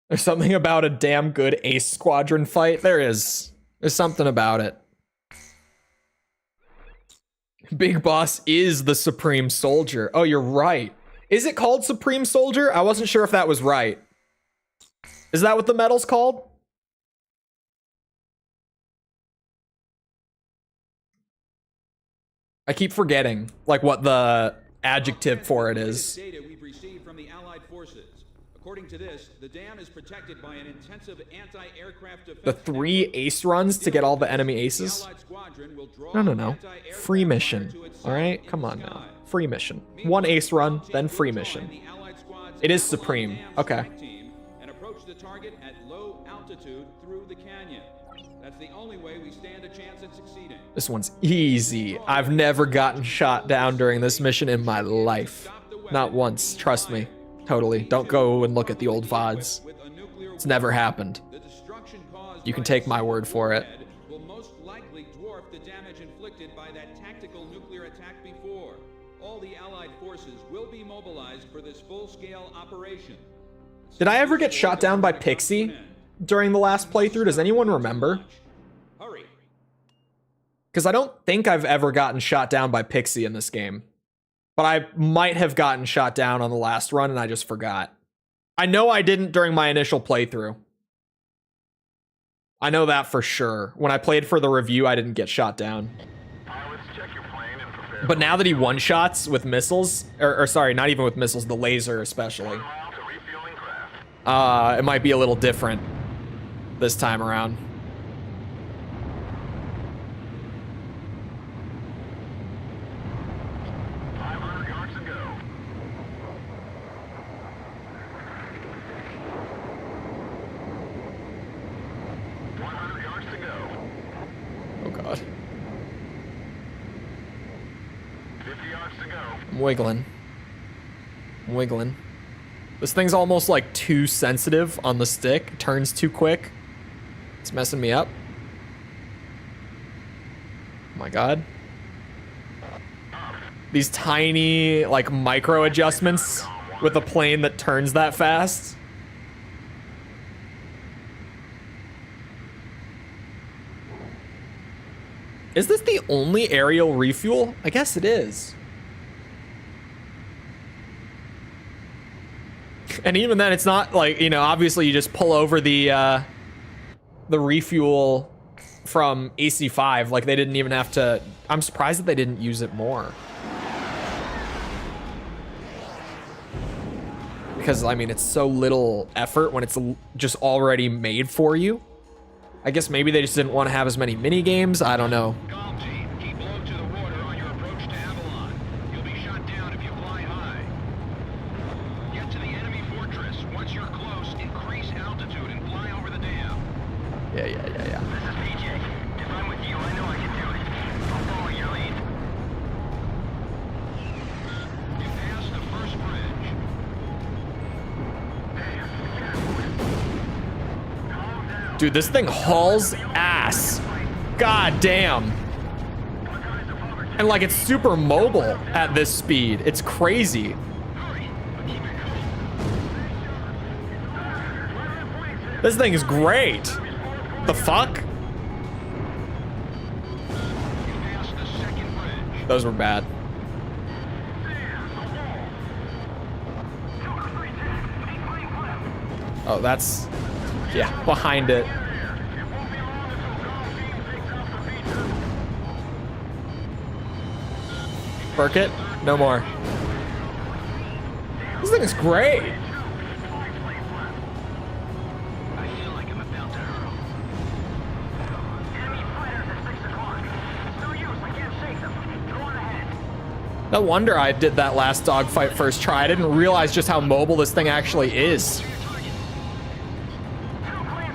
There's something about a damn good ace squadron fight. There is. There's something about it. Big Boss is the Supreme Soldier. Oh, you're right. Is it called Supreme Soldier? I wasn't sure if that was right. Is that what the medal's called? I keep forgetting, like, what the adjective for it is. Data we've received from the Allied forces. According to this, the dam is protected by an intensive anti-aircraft defense. The 3 ace runs to get all the enemy aces? No. Free mission. Alright? Come on now. Free mission. 1 ace run, then free mission. It is Supreme. Okay. And approach the target at low altitude through the canyon. That's the only way we stand a chance at succeeding. This one's easy. I've never gotten shot down during this mission in my life. Not once. Trust me. Totally. Don't go and look at the old VODs. It's never happened. You can take my word for it. Will most likely dwarf the damage inflicted by that tactical nuclear attack before. All the Allied forces will be mobilized for this full-scale operation. Did I ever get shot down by Pixie during the last playthrough? Does anyone remember? Hurry. Because I don't think I've ever gotten shot down by Pixie in this game. But I might have gotten shot down on the last run and I just forgot. I know I didn't during my initial playthrough. I know that for sure. When I played for the review, I didn't get shot down. But now that he one-shots with missiles, or sorry, not even with missiles, the laser especially, it might be a little different this time around. I'm wiggling. This thing's almost like too sensitive on the stick. It turns too quick. It's messing me up. Oh my god. These tiny, like, micro adjustments with a plane that turns that fast. Is this the only aerial refuel? I guess it is. And even then, it's not like, you know, obviously you just pull over the refuel from AC5. Like, they didn't even have to... I'm surprised that they didn't use it more. Because, I mean, it's so little effort when it's just already made for you. I guess maybe they just didn't want to have as many mini games. I don't know. Galm Team, keep low to the water on your approach to Avalon. You'll be shot down if you fly high. Get to the enemy fortress. Once you're close, increase altitude and fly over the dam. Yeah. This is PJ. If I'm with you, I know I can do it. I'll follow your lead. You pass the first bridge. Dude, this thing hauls ass. God damn. And like, it's super mobile at this speed. It's crazy. This thing is great. The fuck? Those were bad. Oh, that's... yeah, behind it. Burk it? No more. This thing is great. I feel like I'm about to hurl. Enemy fighters at 6 o'clock. It's no use, I can't shake them. Go on ahead. No wonder I did that last dogfight first try. I didn't realize just how mobile this thing actually is.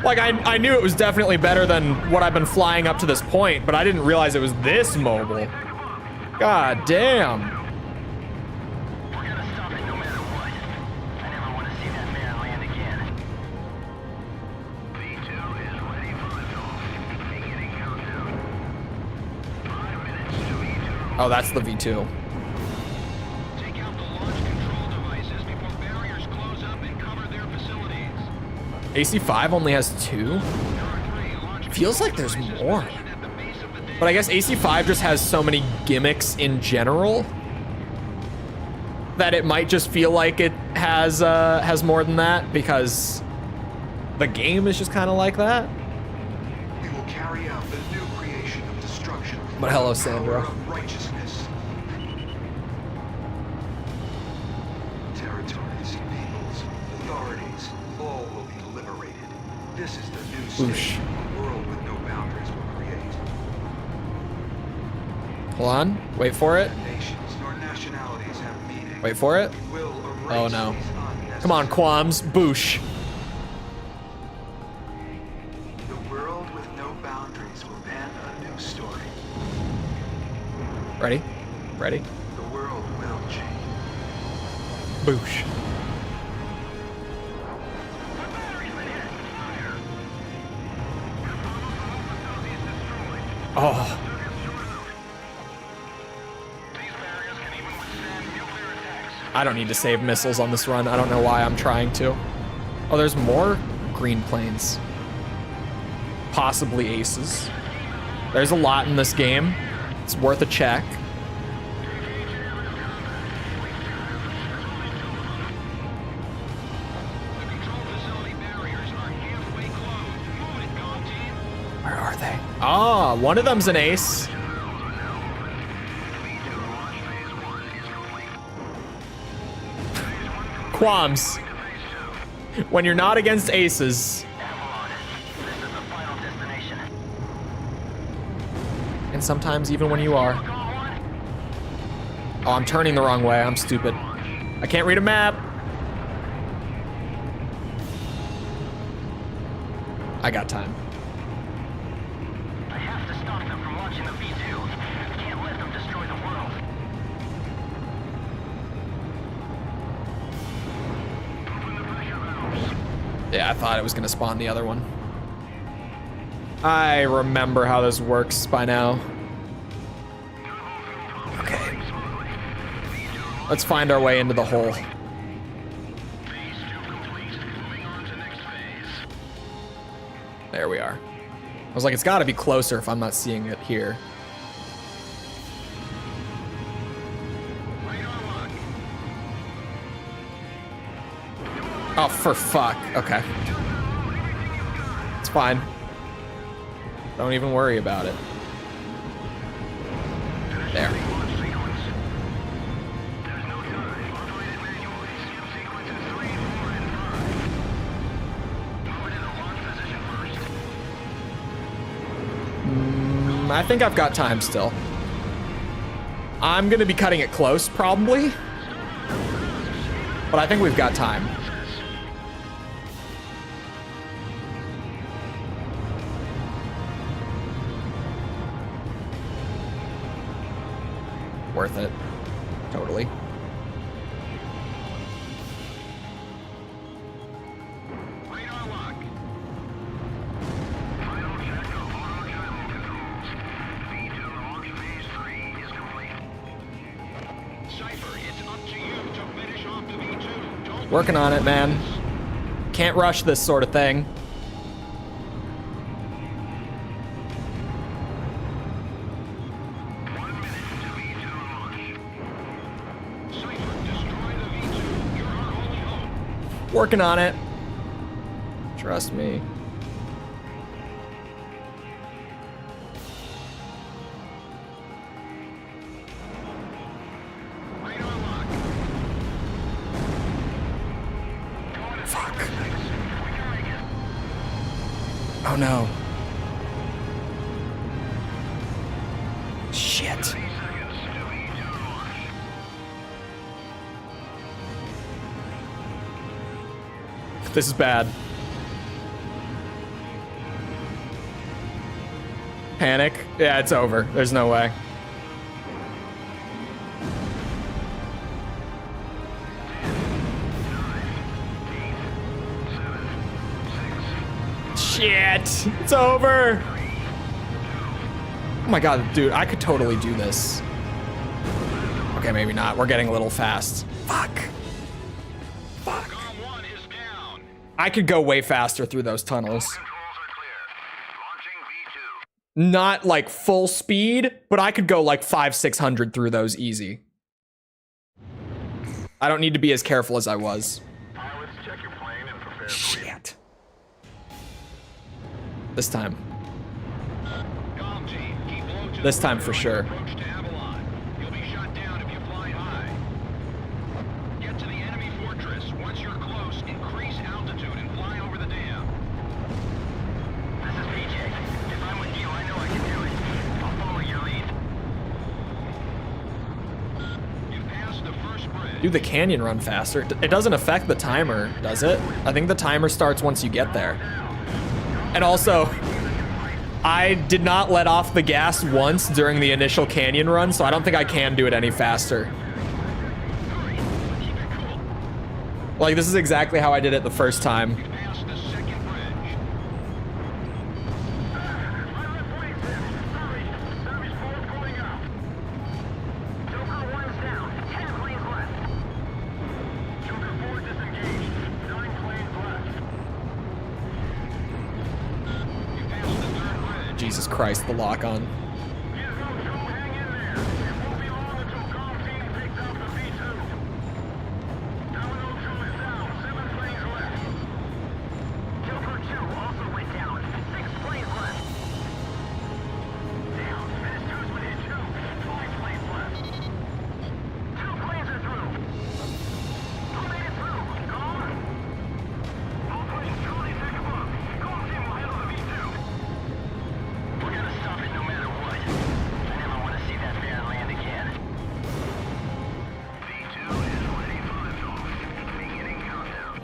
Like, I knew it was definitely better than what I've been flying up to this point, but I didn't realize it was this mobile. God damn. We're gonna stop it no matter what. I never Oh, that's the V2. Take out the launch control devices before barriers close up and cover their facilities. AC5 only has 2? There are 3 launch Feels like there's more. at the base of the dam. But I guess AC5 just has so many gimmicks in general that it might just feel like it has more than that because the game is just kind of like that. We will carry out the new creation of destruction. But hello, Power Sandra. of righteousness. Territories, peoples, authorities, all will be liberated. This is the new Boosh. state. A world with no boundaries will create. Hold on. Wait for it. Nations nor nationalities have meaning. Wait for it. We will erase Oh, no. these unnecessary- Come on, Quams. Boosh. The world with no boundaries will pen a new story. Ready? Ready? The world will change. Boosh. Oh. I don't need to save missiles on this run. I don't know why I'm trying to. Oh, there's more green planes. Possibly aces. There's a lot in this game. It's worth a check. The control facility barriers are halfway closed. Move it, Galm Team. Where are they? Ah, one of them's an ace. Quams. When you're not against aces. And sometimes even when you are. Oh, I'm turning the wrong way. I'm stupid. I can't read a map. I got time. I have to stop them from launching the V2. Can't let them destroy the world. Yeah, I thought it was gonna spawn the other one. I remember how this works by now. Okay. Let's find our way into the hole. There we are. I was like, it's gotta be closer if I'm not seeing it here. Oh, for fuck. Okay. It's fine. Don't even worry about it. There. I think I've got time still. I'm gonna be cutting it close, probably. But I think we've got time. Worth it. Totally. Radar lock. Final check of auto travel controls. V2 launch phase 3 is complete. Cipher, it's up to you to finish off the V2. Don't Working on it, man. Can't rush this sort of thing. Cipher, destroy the V2. You're our only hope. Working on it. Trust me. Radar lock. Fuck. Oh no. Shit. This is bad. Panic? Yeah, it's over. There's no way. Shit! It's over! Oh my god, dude, I could totally do this. Okay, maybe not. We're getting a little fast. Fuck. Fuck. Galm 1 is down. I could go way faster through those tunnels. Controls are clear. Launching V2. Not like full speed, but I could go like 500-600 through those easy. I don't need to be as careful as I was. Pilots, check your plane and prepare for Shit. This time. Galm Team, keep low to the This time water for on sure. your approach to Avalon. You'll be shot down if you fly high. Get to the enemy fortress. Once you're close, increase altitude and fly over the dam. This is PJ. If I'm with you, I know I can do it. I'll follow your lead. You've passed the first bridge. Do the canyon run faster? It doesn't affect the timer, does it? I think the timer starts once you get there. And also, I did not let off the gas once during the initial canyon run, so I don't think I can do it any faster. Like, this is exactly how I did it the first time. Past the second bridge. You passed the third bridge. Jesus Christ, the lock on.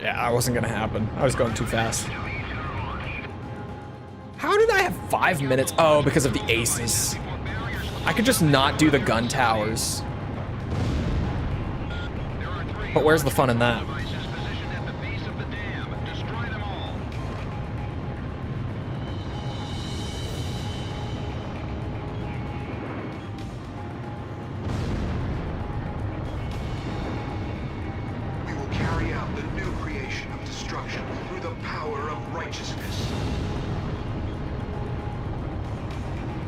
Yeah, that wasn't gonna happen. I was going too fast. How did I have 5 minutes? Oh, because of the aces. I could just not do the gun towers. But where's the fun in that? Devices positioned at the base of the dam. Destroy them all. We will carry out the new creation of destruction through the power of righteousness.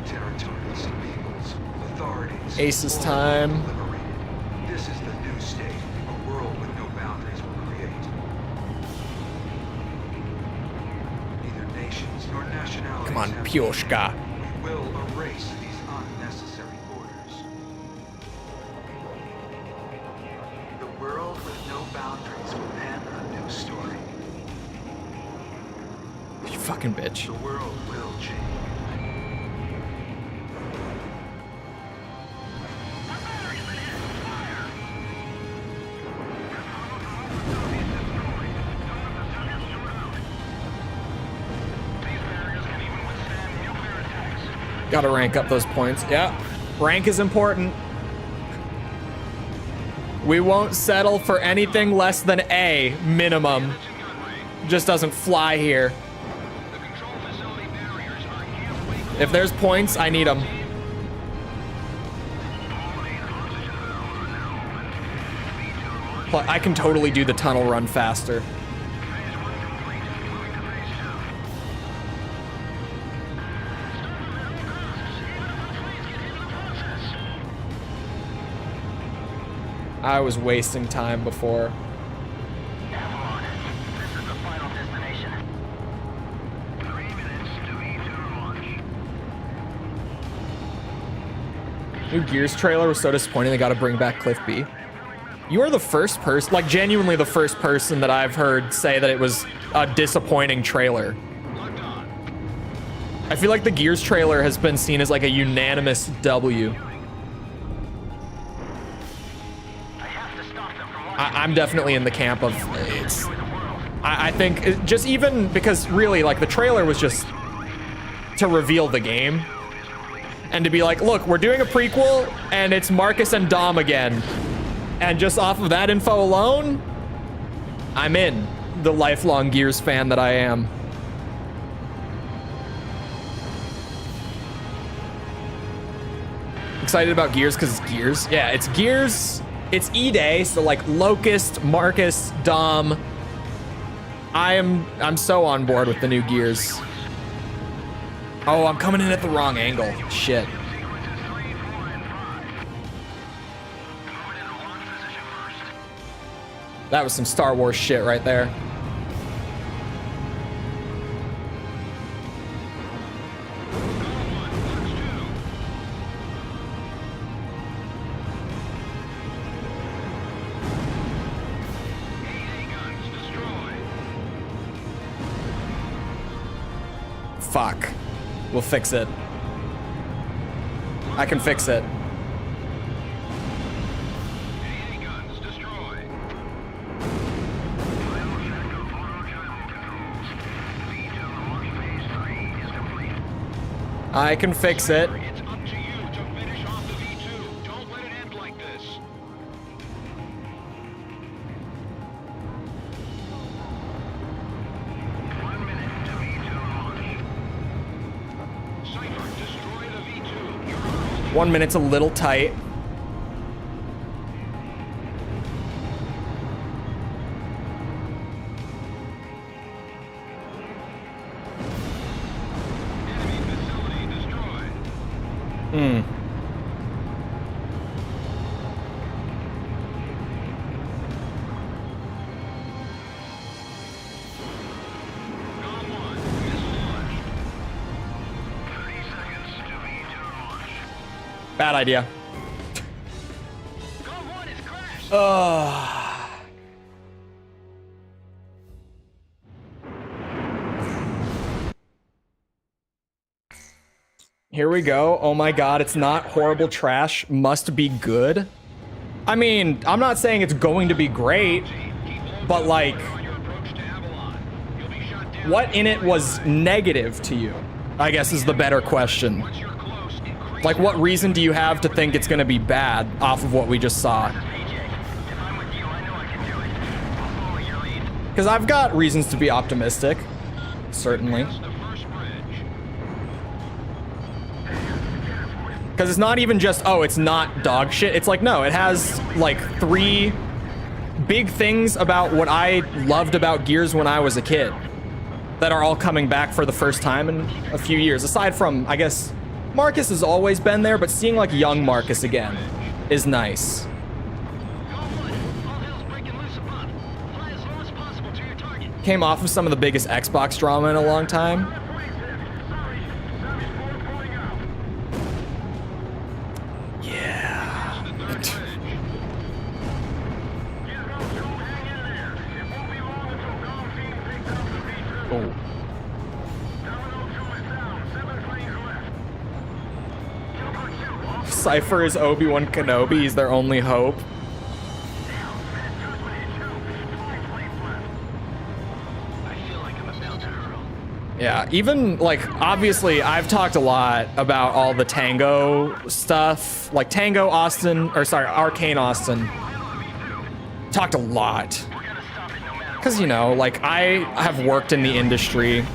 Territories, peoples, authorities. Aces all time. liberated. This is the new state. A world with no boundaries will create. Neither nations nor nationalities. Come on, have Pioshka. We will erase these unnecessary borders. The world with no boundaries will pen a new story. You fucking bitch. The world will change. Gotta rank up those points. Yeah, rank is important. We won't settle for anything less than A minimum. Just doesn't fly here. The control facility barriers are halfway. If there's points, I need them. I can totally do the tunnel run faster. I was wasting time before. Avalon, this is the final destination. 3 minutes to V2 launch. New Gears trailer was so disappointing they gotta bring back Cliff B. You are the first person, like genuinely the first person that I've heard say that it was a disappointing trailer. I feel like the Gears trailer has been seen as like a unanimous W. I'm definitely in the camp of it's. I think just even because really like the trailer was just to reveal the game and to be like, look, we're doing a prequel and it's Marcus and Dom again. And just off of that info alone, I'm in, the lifelong Gears fan that I am. Excited about Gears because it's Gears. Yeah, it's Gears. It's E-Day, so like Locust, Marcus, Dom. I'm so on board with the new Gears. Oh, I'm coming in at the wrong angle. Shit. That was some Star Wars shit right there. Fuck. We'll fix it. I can fix it. I can fix it. It's up to you to finish off the V2. Don't let it end like this. Cipher, destroy the V2. You're on. 1 minute's a little tight. Bad idea. Here we go. Oh my god, it's not horrible trash. Must be good. I mean, I'm not saying it's going to be great, but like, what in it was negative to you? I guess is the better question. Like, what reason do you have to think it's going to be bad off of what we just saw? Because I've got reasons to be optimistic, certainly. Because it's not even just, oh, it's not dog shit. It's like, no, it has like 3 big things about what I loved about Gears when I was a kid that are all coming back for the first time in a few years. Aside from, I guess, Marcus has always been there, but seeing like young Marcus again is nice. Came off of some of the biggest Xbox drama in a long time. Cipher is Obi-Wan Kenobi. He's their only hope. Yeah, even like, obviously I've talked a lot about all the Tango stuff, like Tango Austin, or sorry, Arcane Austin. Talked a lot. Because, you know, like, I have worked in the industry.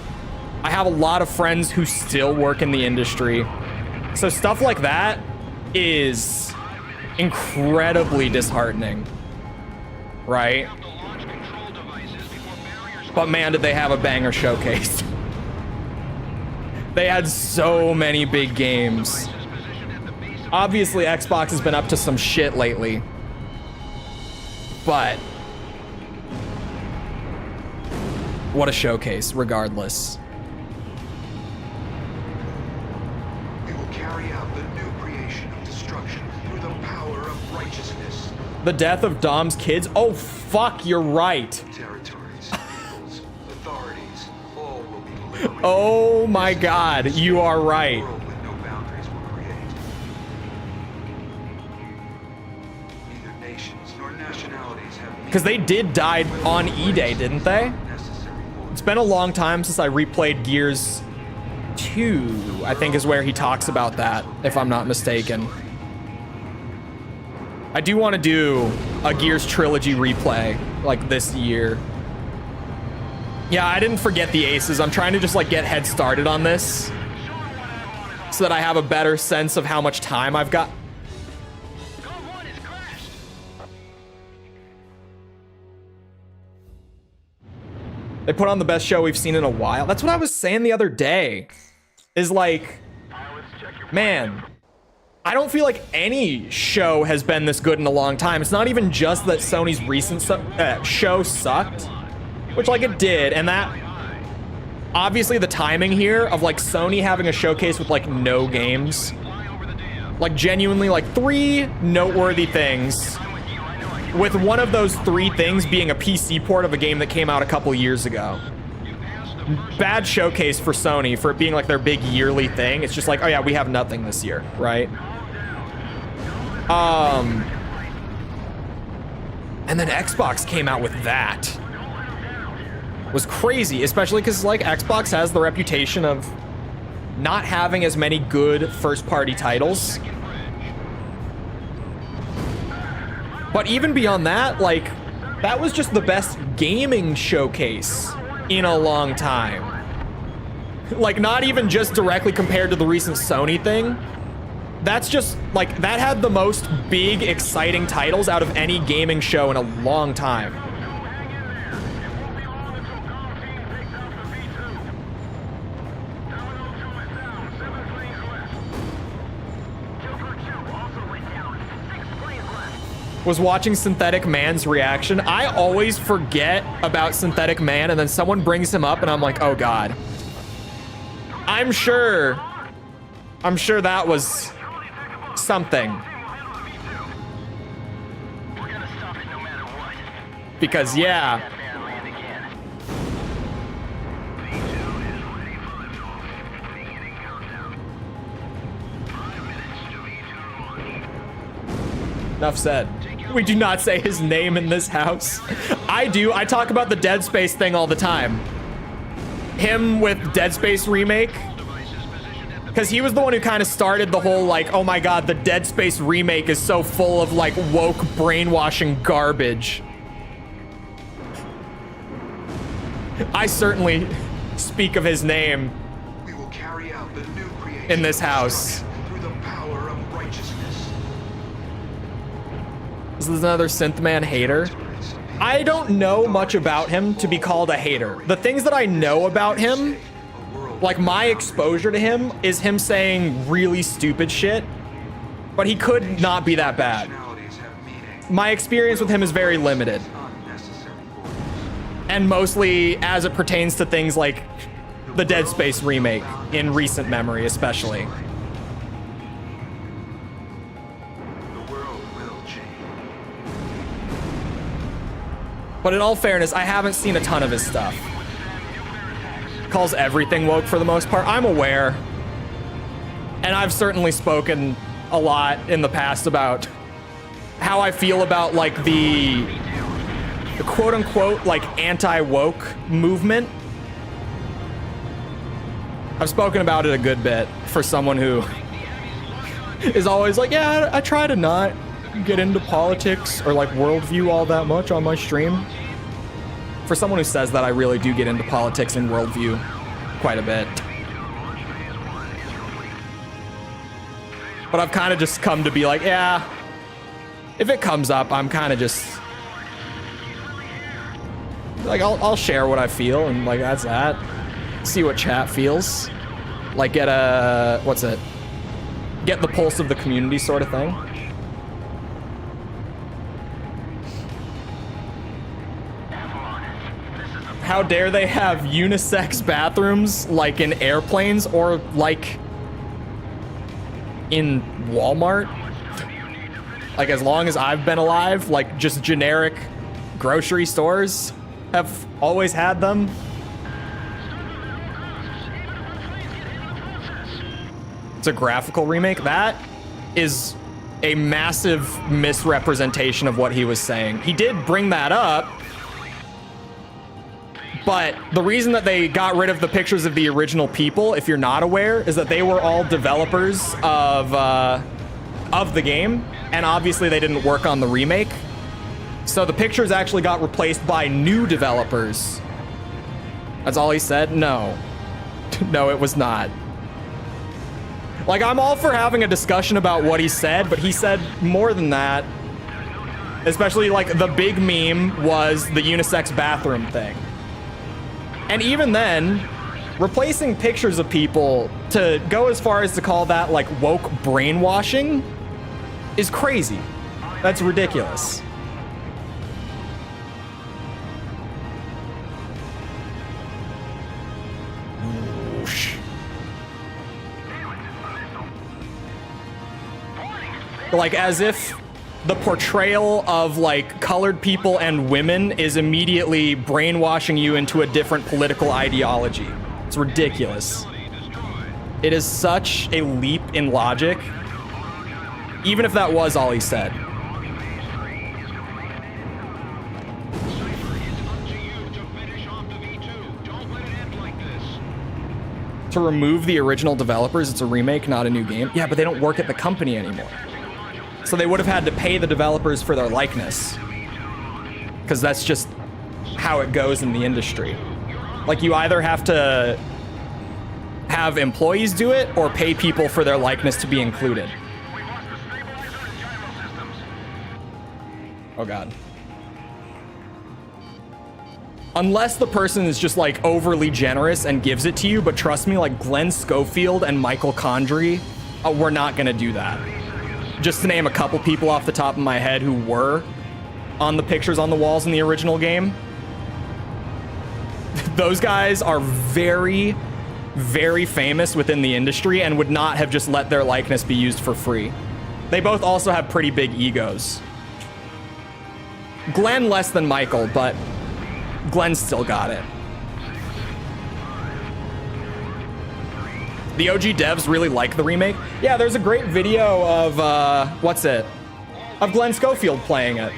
I have a lot of friends who still work in the industry. So stuff like that is incredibly disheartening, right? But man, did they have a banger showcase. They had so many big games. Obviously, Xbox has been up to some shit lately. But what a showcase, regardless. The death of Dom's kids? Oh, fuck, you're right. Territories, peoples, authorities, all will be liberated. Oh my god, you are right. A world with no boundaries will create. Neither nations nor nationalities have Because they did die on E-Day, didn't they? It's been a long time since I replayed Gears 2, I think is where he talks about that, if I'm not mistaken. I do want to do a Gears trilogy replay, like, this year. Yeah, I didn't forget the aces. I'm trying to just, like, get head started on this so that I have a better sense of how much time I've got. They put on the best show we've seen in a while. That's what I was saying the other day. Is like, man, I don't feel like any show has been this good in a long time. It's not even just that Sony's recent show sucked, which like it did, and that obviously the timing here of like Sony having a showcase with like no games, like genuinely like 3 noteworthy things, with one of those 3 things being a PC port of a game that came out a couple years ago. Bad showcase for Sony for it being like their big yearly thing. It's just like, oh yeah, we have nothing this year, right? And then Xbox came out with that. It was crazy, especially because like Xbox has the reputation of not having as many good first-party titles. But even beyond that, like, that was just the best gaming showcase in a long time. Like, not even just directly compared to the recent Sony thing. That's just, like, that had the most big, exciting titles out of any gaming show in a long time. Was watching Synthetic Man's reaction. I always forget about Synthetic Man, and then someone brings him up, and I'm like, oh god. I'm sure that was something. Because, yeah. Enough said. We do not say his name in this house. I do. I talk about the Dead Space thing all the time. Him with Dead Space remake. Because he was the one who kind of started the whole like, oh my god, the Dead Space remake is so full of like woke brainwashing garbage. I certainly speak of his name We will carry out the new creation in this house. through the power of righteousness. This is another Synthman hater. I don't know much about him to be called a hater. The things that I know about him, like my exposure to him, is him saying really stupid shit, but he could not be that bad. My experience with him is very limited, and mostly as it pertains to things like the Dead Space remake in recent memory, especially. But in all fairness, I haven't seen a ton of his stuff. Calls everything woke for the most part. I'm aware. And I've certainly spoken a lot in the past about how I feel about like the quote unquote like anti-woke movement. I've spoken about it a good bit for someone who is always like, yeah, I try to not get into politics or like worldview all that much on my stream. For someone who says that, I really do get into politics and worldview quite a bit. But I've kind of just come to be like, yeah, if it comes up, I'm kind of just like, I'll share what I feel, and like that's that. See what chat feels. Like get a, what's it? Get the pulse of the community sort of thing. How dare they have unisex bathrooms like in airplanes or like in Walmart? Like as long as I've been alive, like just generic grocery stores have always had them. It's a graphical remake. That is a massive misrepresentation of what he was saying. He did bring that up, but the reason that they got rid of the pictures of the original people, if you're not aware, is that they were all developers of the game, and obviously they didn't work on the remake. So the pictures actually got replaced by new developers. That's all he said? No. No, it was not. Like, I'm all for having a discussion about what he said, but he said more than that. Especially, like, the big meme was the unisex bathroom thing. And even then, replacing pictures of people to go as far as to call that like woke brainwashing is crazy. That's ridiculous. Like as if the portrayal of like colored people and women is immediately brainwashing you into a different political ideology. It's ridiculous. It is such a leap in logic, even if that was all he said. To remove the original developers, it's a remake, not a new game. Yeah, but they don't work at the company anymore. So they would have had to pay the developers for their likeness. Because that's just how it goes in the industry. Like, you either have to have employees do it or pay people for their likeness to be included. Oh god. Unless the person is just like overly generous and gives it to you, but trust me, like Glenn Schofield and Michael Condrey, we're not gonna do that. Just to name a couple people off the top of my head who were on the pictures on the walls in the original game. Those guys are very, very famous within the industry and would not have just let their likeness be used for free. They both also have pretty big egos. Glenn less than Michael, but Glenn still got it. The OG devs really like the remake. Yeah, there's a great video of, of Glenn Schofield playing it.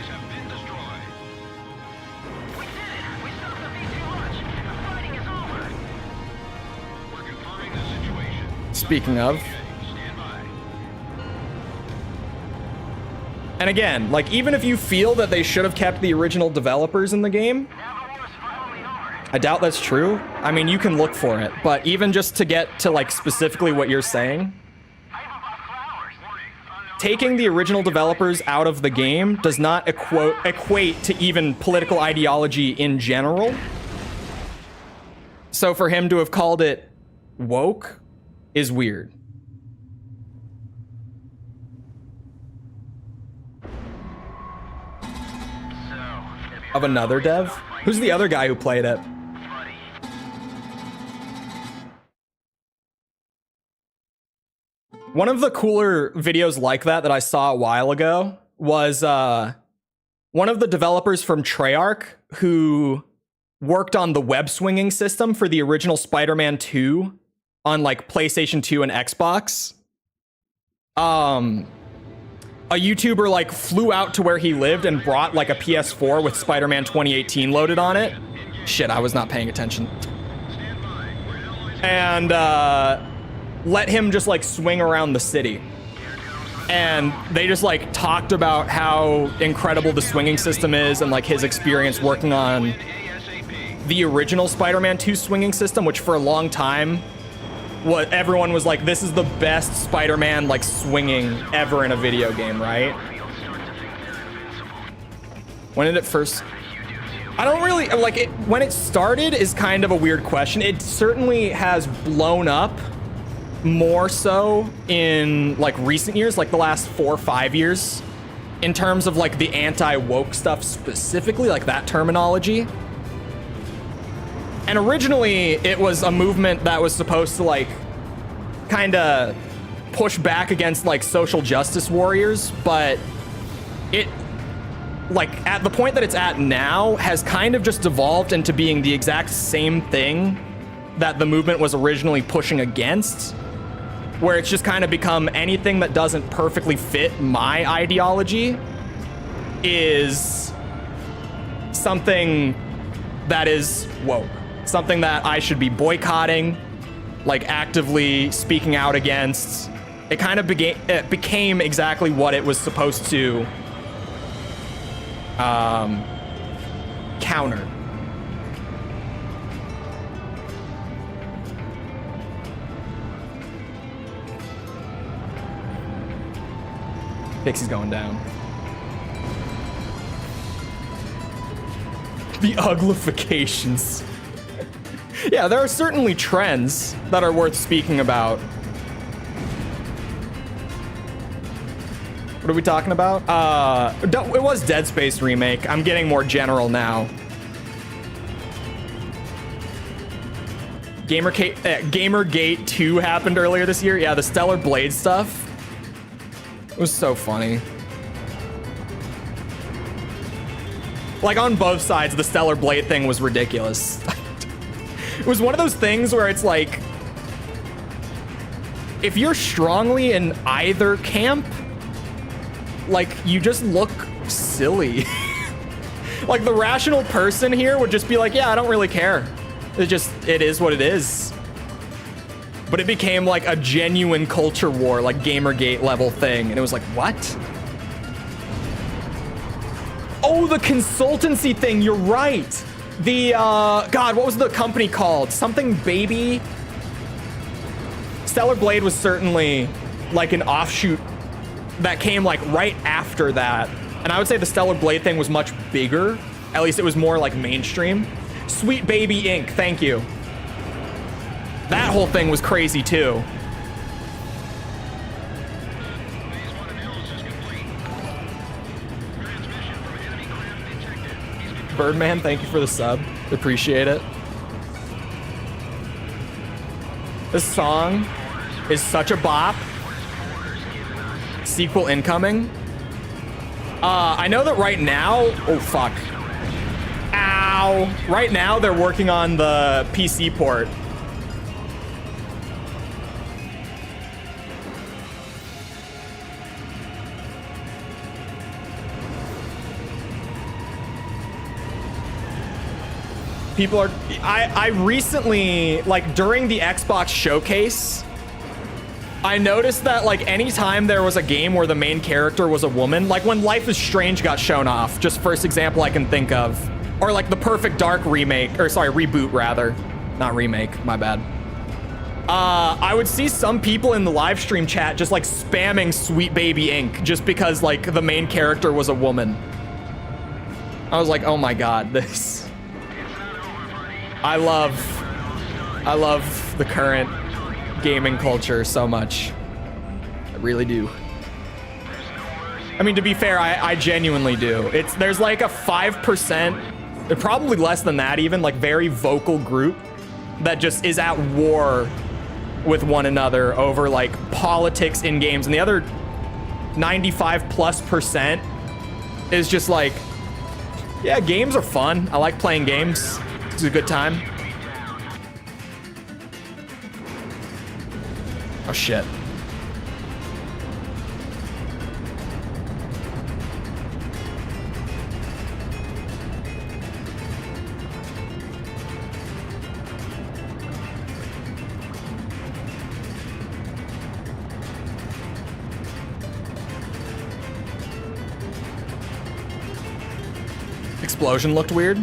Speaking of. And again, like, even if you feel that they should have kept the original developers in the game, I doubt that's true. I mean, you can look for it, but even just to get to like specifically what you're saying, taking the original developers out of the game does not equate to even political ideology in general. So for him to have called it woke is weird. Of another dev? Who's the other guy who played it? One of the cooler videos like that I saw a while ago was one of the developers from Treyarch who worked on the web swinging system for the original Spider-Man 2 on like PlayStation 2 and Xbox. A YouTuber like flew out to where he lived and brought like a PS4 with Spider-Man 2018 loaded on it. Shit, I was not paying attention. And let him just like swing around the city. And they just like talked about how incredible the swinging system is and like his experience working on the original Spider-Man 2 swinging system, which for a long time, what everyone was like, this is the best Spider-Man like swinging ever in a video game, right? When did it first? I don't really like it. When it started is kind of a weird question. It certainly has blown up more so in like recent years, like the last 4 or 5 years, in terms of like the anti-woke stuff specifically, like that terminology. And originally it was a movement that was supposed to like kind of push back against like social justice warriors, but it like at the point that it's at now has kind of just devolved into being the exact same thing that the movement was originally pushing against, where it's just kind of become anything that doesn't perfectly fit my ideology is something that is woke. Something that I should be boycotting, like actively speaking out against. It kind of became exactly what it was supposed to counter. Pixie's going down. The uglifications. Yeah, there are certainly trends that are worth speaking about. What are we talking about? It was Dead Space remake. I'm getting more general now. Gamergate 2 happened earlier this year. Yeah, the Stellar Blade stuff. It was so funny. Like, on both sides, the Stellar Blade thing was ridiculous. It was one of those things where it's like, if you're strongly in either camp, like, you just look silly. Like, the rational person here would just be like, yeah, I don't really care. It is what it is. But it became like a genuine culture war, like Gamergate level thing. And it was like, what? Oh, the consultancy thing, you're right. The, God, what was the company called? Something Baby. Stellar Blade was certainly like an offshoot that came like right after that. And I would say the Stellar Blade thing was much bigger. At least it was more like mainstream. Sweet Baby Inc., thank you. That whole thing was crazy too. Birdman, thank you for the sub. Appreciate it. This song is such a bop. Sequel incoming. I know that right now, oh fuck. Ow. Right now they're working on the PC port. People are, I recently, like during the Xbox showcase, I noticed that like anytime there was a game where the main character was a woman, like when Life is Strange got shown off, just first example I can think of, or like the Perfect Dark remake, or sorry, reboot rather, not remake, my bad. I would see some people in the live stream chat just like spamming Sweet Baby Inc. just because like the main character was a woman. I was like, oh my God, this. I love the current gaming culture so much. I really do. I mean, to be fair, I genuinely do. There's like a 5%, probably less than that even, like very vocal group that just is at war with one another over like politics in games, and the other 95+% is just like, yeah, games are fun. I like playing games. It's a good time. Oh shit. Explosion looked weird.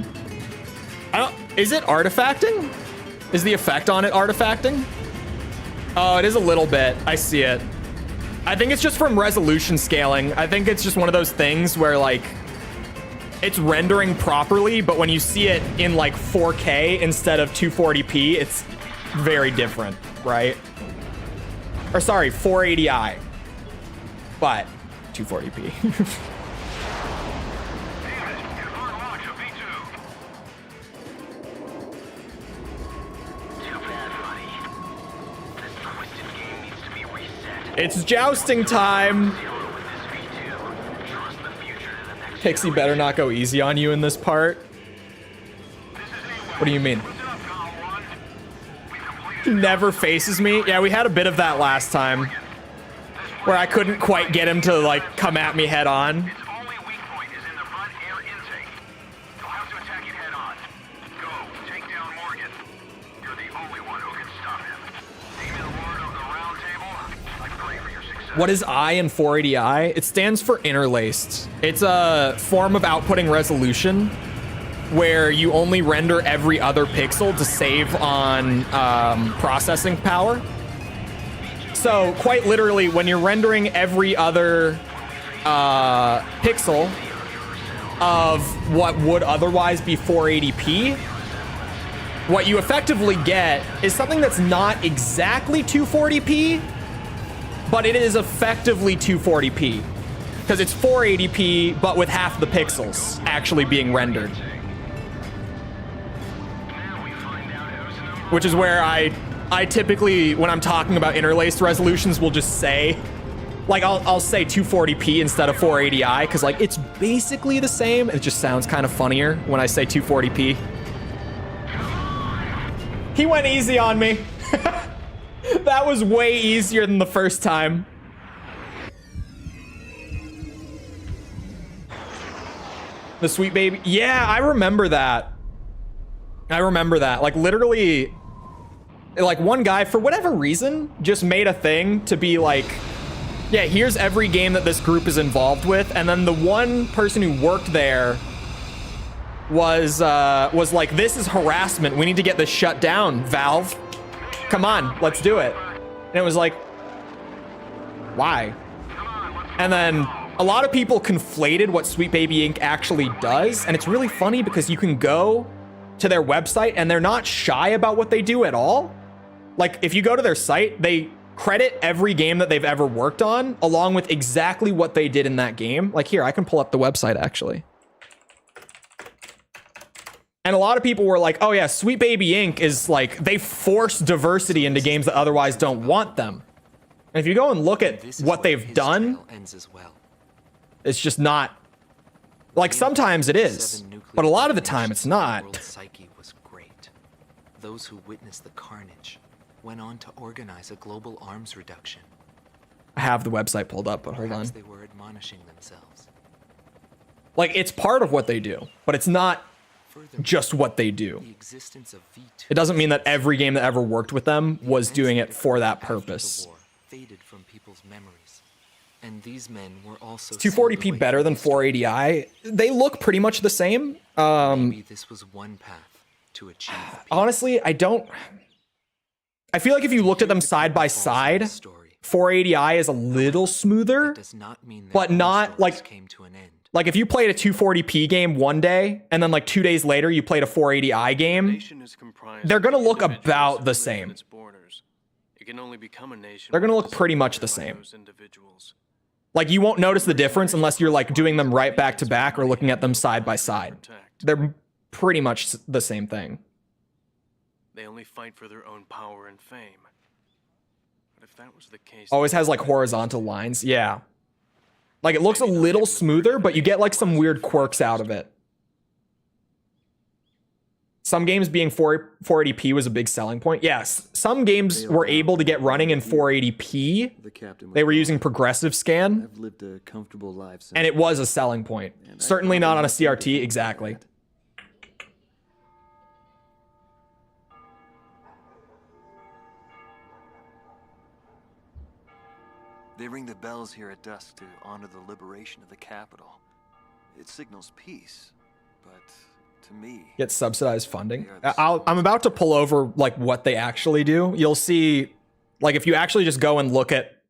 Is it artifacting? Is the effect on it artifacting? Oh, it is a little bit. I see it. I think it's just from resolution scaling. I think it's just one of those things where like it's rendering properly, but when you see it in like 4K instead of 240p, it's very different, right? Or sorry, 480i, but 240p. It's jousting time. Pixie better not go easy on you in this part. What do you mean? He never faces me? Yeah, we had a bit of that last time, where I couldn't quite get him to like come at me head on. What is I in 480i? It stands for interlaced. It's a form of outputting resolution where you only render every other pixel to save on processing power. So quite literally, when you're rendering every other pixel of what would otherwise be 480p, what you effectively get is something that's not exactly 240p, but it is effectively 240p. Because it's 480p, but with half the pixels actually being rendered. Which is where I typically, when I'm talking about interlaced resolutions, will just say, like, I'll say 240p instead of 480i, because, like, it's basically the same. It just sounds kind of funnier when I say 240p. He went easy on me. That was way easier than the first time. The sweet baby. Yeah, I remember that. I remember that. Like, literally, like, one guy, for whatever reason, just made a thing to be like, yeah, here's every game that this group is involved with. And then the one person who worked there was like, this is harassment. We need to get this shut down, Valve. Come on, let's do it. And it was like, why? And then a lot of people conflated what Sweet Baby Inc. actually does, and it's really funny because you can go to their website and they're not shy about what they do at all. Like, if you go to their site, they credit every game that they've ever worked on along with exactly what they did in that game. Like, here, I can pull up the website actually. And a lot of people were like, oh yeah, Sweet Baby Inc. is like, they force diversity into games that otherwise don't want them. And if you go and look at what they've done, it's just not, like, sometimes it is, but a lot of the time it's not. World psyche was great. Those who witnessed the carnage went on to organize a global arms reduction. I have the website pulled up, but hold on. Perhaps they were admonishing themselves. Like, it's part of what they do, but it's not Furthermore, just what they do. the existence of V2 It doesn't mean that every game that ever worked with them was doing it for that after the purpose. war faded from people's memories. And these men were also 240p better than 480i. They look pretty much the same. Maybe this was one path to achieve peace. Honestly, I feel like if you looked at them side by side, 480i is a little smoother, Does not mean but their not own like, struggles came to an end. like if you played a 240p game one day and then like 2 days later you played a 480i game, they're gonna look about the same. They're gonna look pretty much the same. Like, you won't notice the difference unless you're like doing them right back to back or looking at them side by side. They're pretty much the same thing. They only fight for their own power and fame. But if that was the case, Always has like horizontal lines. Yeah. Like, it looks a little smoother, but you get like some weird quirks out of it. Some games being 480p was a big selling point. Yes, some games were able to get running in 480p. They were using progressive scan, I've lived a comfortable life since. and it was a selling point. Certainly not on a CRT, exactly. They ring the bells here at dusk to honor the liberation of the capital. It signals peace, but to me, Get subsidized funding. I'm about to pull over like what they actually do. You'll see, like, if you actually just go and look at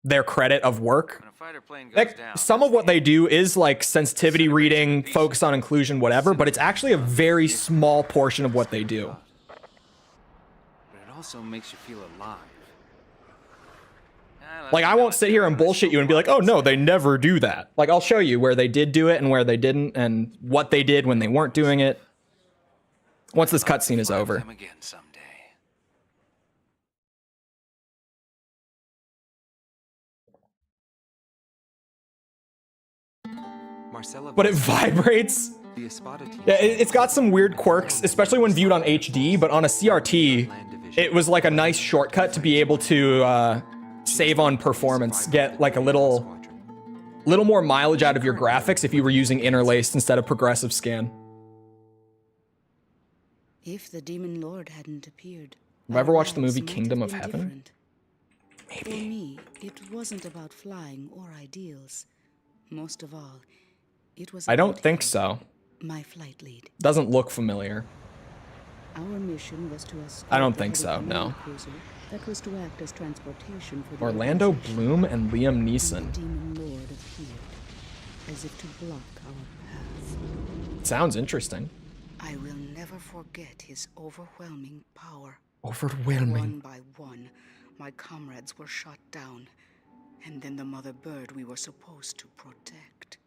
their credit of work, when a fighter plane goes like, down, some of what they do is like sensitivity reading, focus on inclusion, whatever, but it's actually a very small portion of what they do. but it also makes you feel alive. Like, I won't sit here and bullshit you and be like, oh no, they never do that. Like, I'll show you where they did do it and where they didn't and what they did when they weren't doing it. Once this cutscene is over. Them again someday. Marcella But it vibrates. the Espada team Yeah, it's got some weird quirks, especially when viewed on HD, but on a CRT, it was like a nice shortcut to be able to save on performance, get like a little more mileage out of your graphics if you were using interlaced instead of progressive scan. If the Demon Lord hadn't appeared, Have you ever our watched the lives movie might Kingdom have of been Heaven? different. For me, it wasn't about flying or ideals. Most of all, it was I don't about think him, so. my flight lead. Doesn't look familiar. Our mission was to escort I don't the think heavy so, command no. cruiser that was to act as transportation for the Orlando organization. Bloom and Liam And Neeson. the Demon Lord appeared, as if to block our path. Sounds interesting. I will never forget his overwhelming power. Overwhelming. One by one, my comrades were shot down, and then the mother bird we were supposed to protect.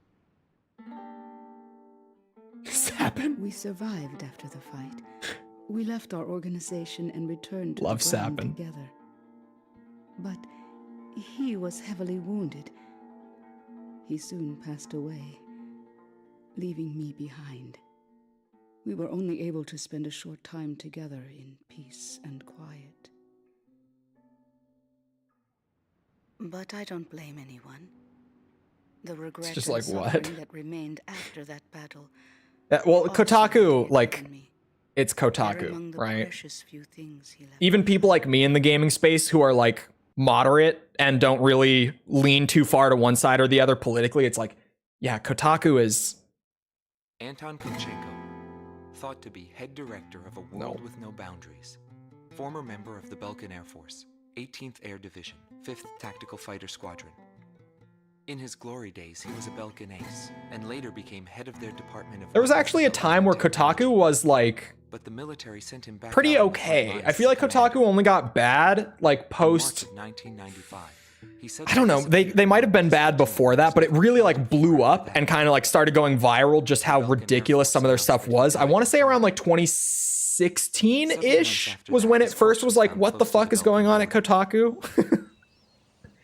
This happened? We survived after the fight. We left our organization and returned to Love the ground Sapin. together. But he was heavily wounded. He soon passed away, leaving me behind. We were only able to spend a short time together in peace and quiet. But I don't blame anyone. The regret just and like, what? suffering that remained after that battle. Yeah, well, also Kotaku, weighed like, on me. it's They're Kotaku, among the right? precious few things he left Even people like me in the gaming space who are like moderate and don't really lean too far to one side or the other politically, it's like, yeah, Kotaku is... Anton Kunchenko, thought to be head director of a world with no boundaries. Former member of the Belkan Air Force, 18th Air Division, 5th Tactical Fighter Squadron. In his glory days, he was a Belkan ace, and later became head of their department of... There was actually a time where Kotaku was like but the military sent him back pretty out on the front okay. lines I feel like as commander. Kotaku only got bad like In post... March of 1995, he said I don't know, they might have been bad before that, but it really like blew up and kind of like started going viral just how ridiculous some of their stuff was. I want to say around like 2016-ish was when it first was like, what the fuck is going on at Kotaku?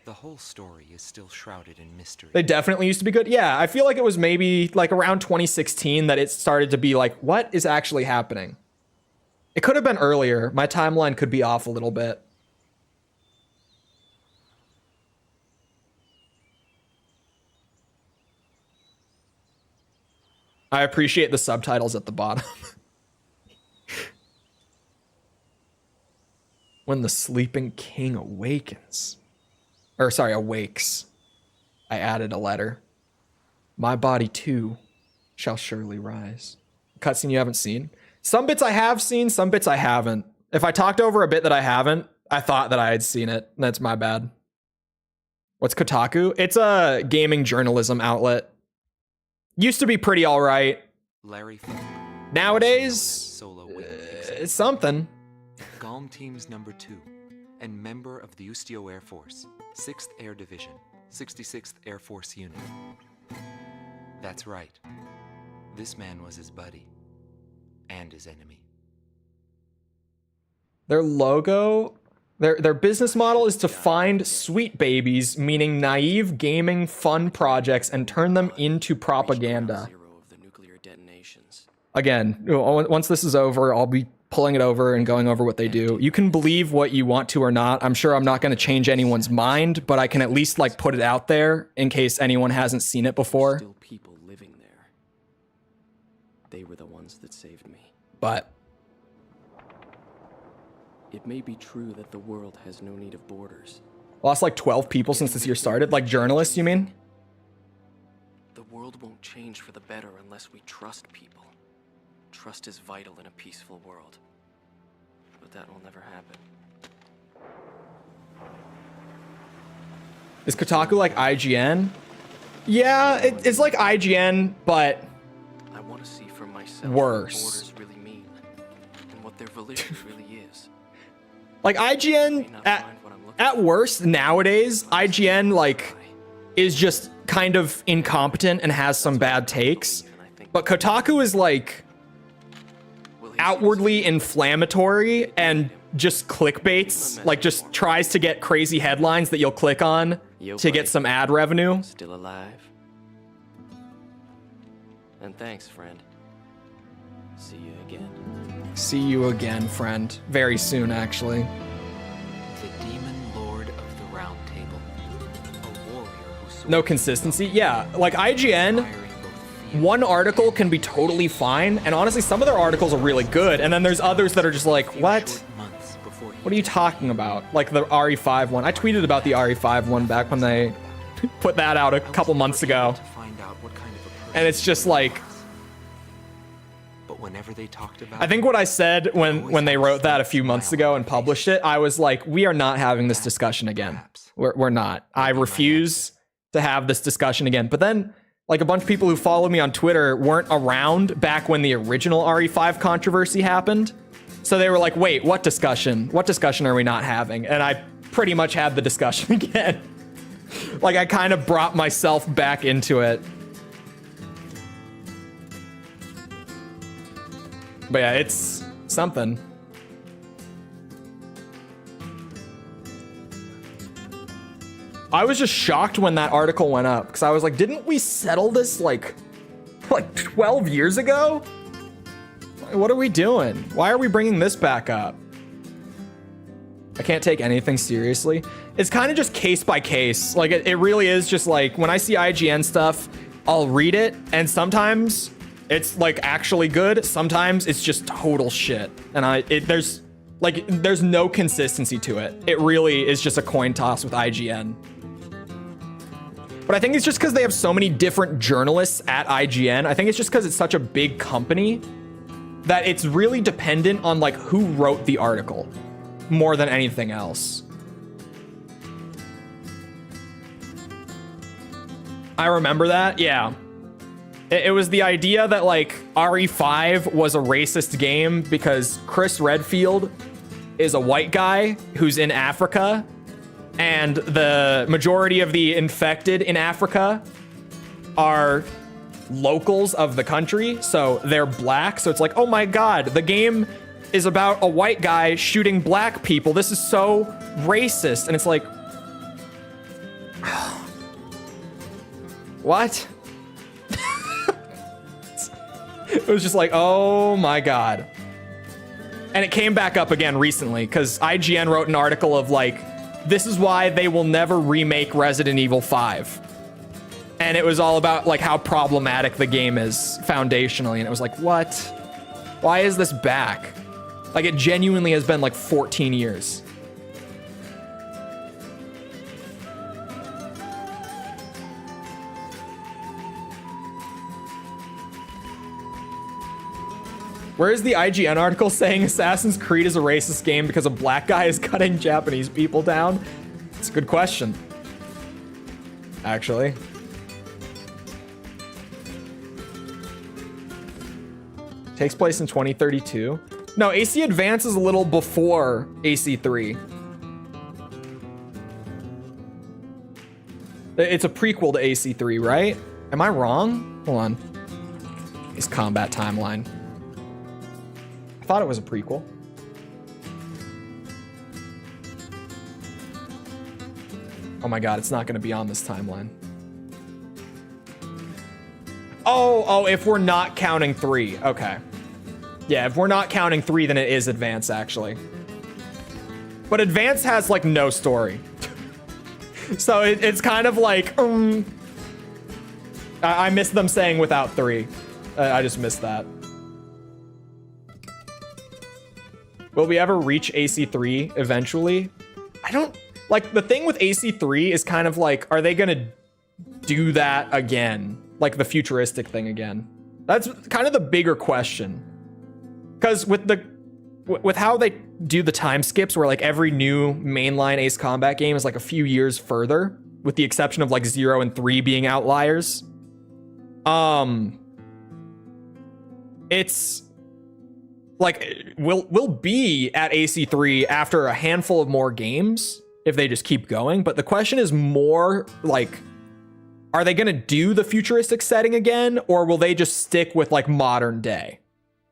The whole story is still shrouded in mystery. They definitely used to be good. Yeah, I feel like it was maybe like around 2016 that it started to be like, what is actually happening? It could have been earlier. My timeline could be off a little bit. I appreciate the subtitles at the bottom. When the sleeping king awakens. Or sorry, awakes. I added a letter. My body too shall surely rise. Cutscene you haven't seen. Some bits I have seen, some bits I haven't. If I talked over a bit that I haven't, I thought that I had seen it. That's my bad. What's Kotaku? It's a gaming journalism outlet. Used to be pretty all right. Larry Funk, Nowadays, solo it's something. Galm Team's #2, and member of the Ustio Air Force, 6th Air Division, 66th Air Force Unit. That's right. This man was his buddy. And his enemy. Their logo, their business model is to find sweet babies, meaning naive gaming fun projects, and turn them into propaganda. Again, once this is over, I'll be pulling it over and going over what they do. You can believe what you want to or not. I'm sure I'm not going to change anyone's mind, but I can at least like put it out there in case anyone hasn't seen it before. Still people living there. They were the ones that saved me. But it may be true that the world has no need of borders. Lost like 12 people since this year started. Like journalists, you mean? The world won't change for the better unless we trust people. Trust is vital in a peaceful world. But that will never happen. Is Kotaku like IGN? Yeah, it's like IGN, but I want to see for myself worse. what borders really mean and what their validity really is. Like IGN at worst nowadays, IGN like is just kind of incompetent and has some bad takes. But Kotaku is like outwardly inflammatory and just clickbaits, like just tries to get crazy headlines that you'll click on to get some ad revenue. Still alive? And thanks, friend. See you again. See you again, friend. Very soon, actually. The Demon Lord of the Round Table. A warrior who No consistency. Yeah, like IGN, one article can be totally fine, and honestly, some of their articles are really good, and then there's others that are just like, what? What are you talking about? Like the RE5 one. I tweeted about the RE5 one back when they put that out a couple months ago. And it's just like, But whenever they talked about I think what I said when they wrote that a few months ago and published it, I was like, we are not having this discussion again. We're not. I refuse to have this discussion again. But then Like a bunch of people who follow me on Twitter weren't around back when the original RE5 controversy happened. So they were like, wait, what discussion? What discussion are we not having? And I pretty much had the discussion again. Like I kind of brought myself back into it. But yeah, it's something. I was just shocked when that article went up because I was like, didn't we settle this like 12 years ago? What are we doing? Why are we bringing this back up? I can't take anything seriously. It's kind of just case by case. Like it really is just like when I see IGN stuff, I'll read it and sometimes it's like actually good. Sometimes it's just total shit. And there's no consistency to it. It really is just a coin toss with IGN. But I think it's just because they have so many different journalists at IGN. I think it's just because it's such a big company that it's really dependent on like who wrote the article more than anything else. I remember that, yeah. It was the idea that like RE5 was a racist game because Chris Redfield is a white guy who's in Africa, and the majority of the infected in Africa are locals of the country, so they're black. So it's like, oh my god, the game is about a white guy shooting black people. This is so racist. And it's like, what? It was just like, oh my god. And it came back up again recently because IGN wrote an article of like, this is why they will never remake Resident Evil 5. And it was all about like how problematic the game is foundationally. And it was like, what? Why is this back? Like it genuinely has been like 14 years. Where is the IGN article saying Assassin's Creed is a racist game because a black guy is cutting Japanese people down? It's a good question, actually. Takes place in 2032. No, AC Advance is a little before AC3. It's a prequel to AC3, right? Am I wrong? Hold on. It's combat timeline. I thought it was a prequel. Oh my god, it's not going to be on this timeline. Oh, if we're not counting 3. Okay. Yeah, if we're not counting 3, then it is Advance, actually. But Advance has, like, no story. So it's kind of like, I missed them saying without 3. I just missed that. Will we ever reach AC3 eventually? I don't... Like, the thing with AC3 is kind of like, are they gonna do that again? Like, the futuristic thing again? That's kind of the bigger question. Because with how they do the time skips, where, like, every new mainline Ace Combat game is, like, a few years further, with the exception of, like, 0 and 3 being outliers. It's... like, we'll be at AC3 after a handful of more games if they just keep going. But the question is more like, are they going to do the futuristic setting again? Or will they just stick with like modern day?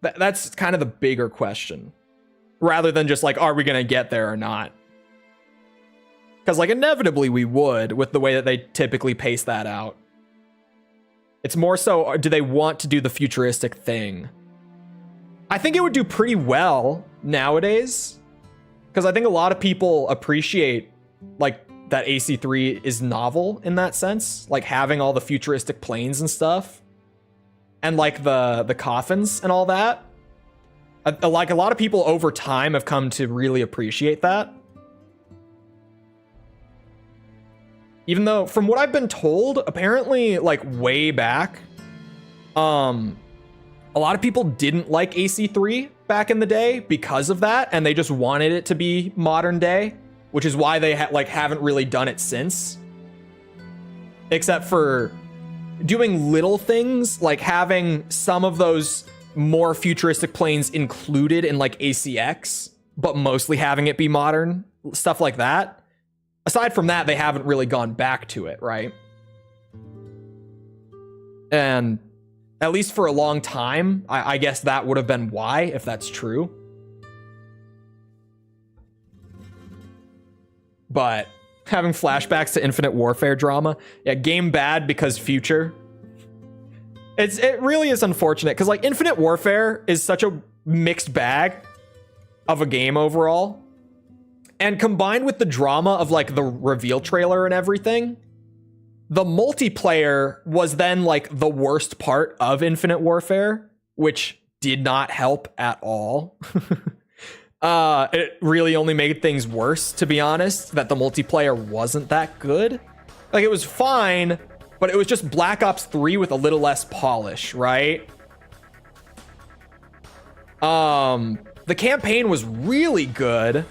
That's kind of the bigger question, rather than just like, are we going to get there or not? Because like inevitably we would, with the way that they typically pace that out. It's more so, do they want to do the futuristic thing? I think it would do pretty well nowadays, because I think a lot of people appreciate like that AC3 is novel in that sense, like having all the futuristic planes and stuff, and like the coffins and all that. Like a lot of people over time have come to really appreciate that. Even though, from what I've been told, apparently like way back, a lot of people didn't like AC3 back in the day because of that, and they just wanted it to be modern day, which is why they haven't really done it since. Except for doing little things like having some of those more futuristic planes included in like ACX, but mostly having it be modern, stuff like that. Aside from that, they haven't really gone back to it, right? And at least for a long time, I guess that would have been why, if that's true. But having flashbacks to Infinite Warfare drama, yeah, game bad because future. It really is unfortunate because like Infinite Warfare is such a mixed bag of a game overall, and combined with the drama of like the reveal trailer and everything, the multiplayer was then like the worst part of Infinite Warfare, which did not help at all. It really only made things worse, to be honest, that the multiplayer wasn't that good. Like, it was fine, but it was just Black Ops 3 with a little less polish, right? The campaign was really good.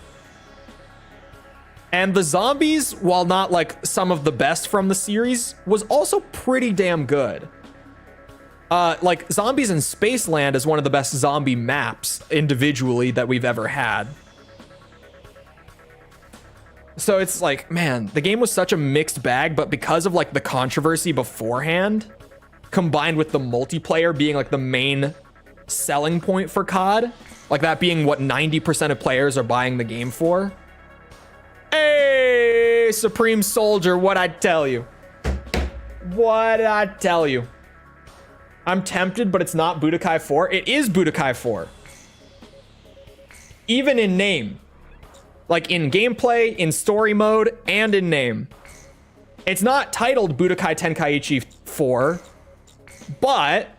And the zombies, while not like some of the best from the series, was also pretty damn good. Like Zombies in Spaceland is one of the best zombie maps individually that we've ever had. So it's like, man, the game was such a mixed bag, but because of like the controversy beforehand, combined with the multiplayer being like the main selling point for COD, like that being what 90% of players are buying the game for. Hey, Supreme Soldier, what'd I tell you? What'd I tell you? I'm tempted, but it's not Budokai 4. It is Budokai 4. Even in name. Like in gameplay, in story mode, and in name. It's not titled Budokai Tenkaichi 4, but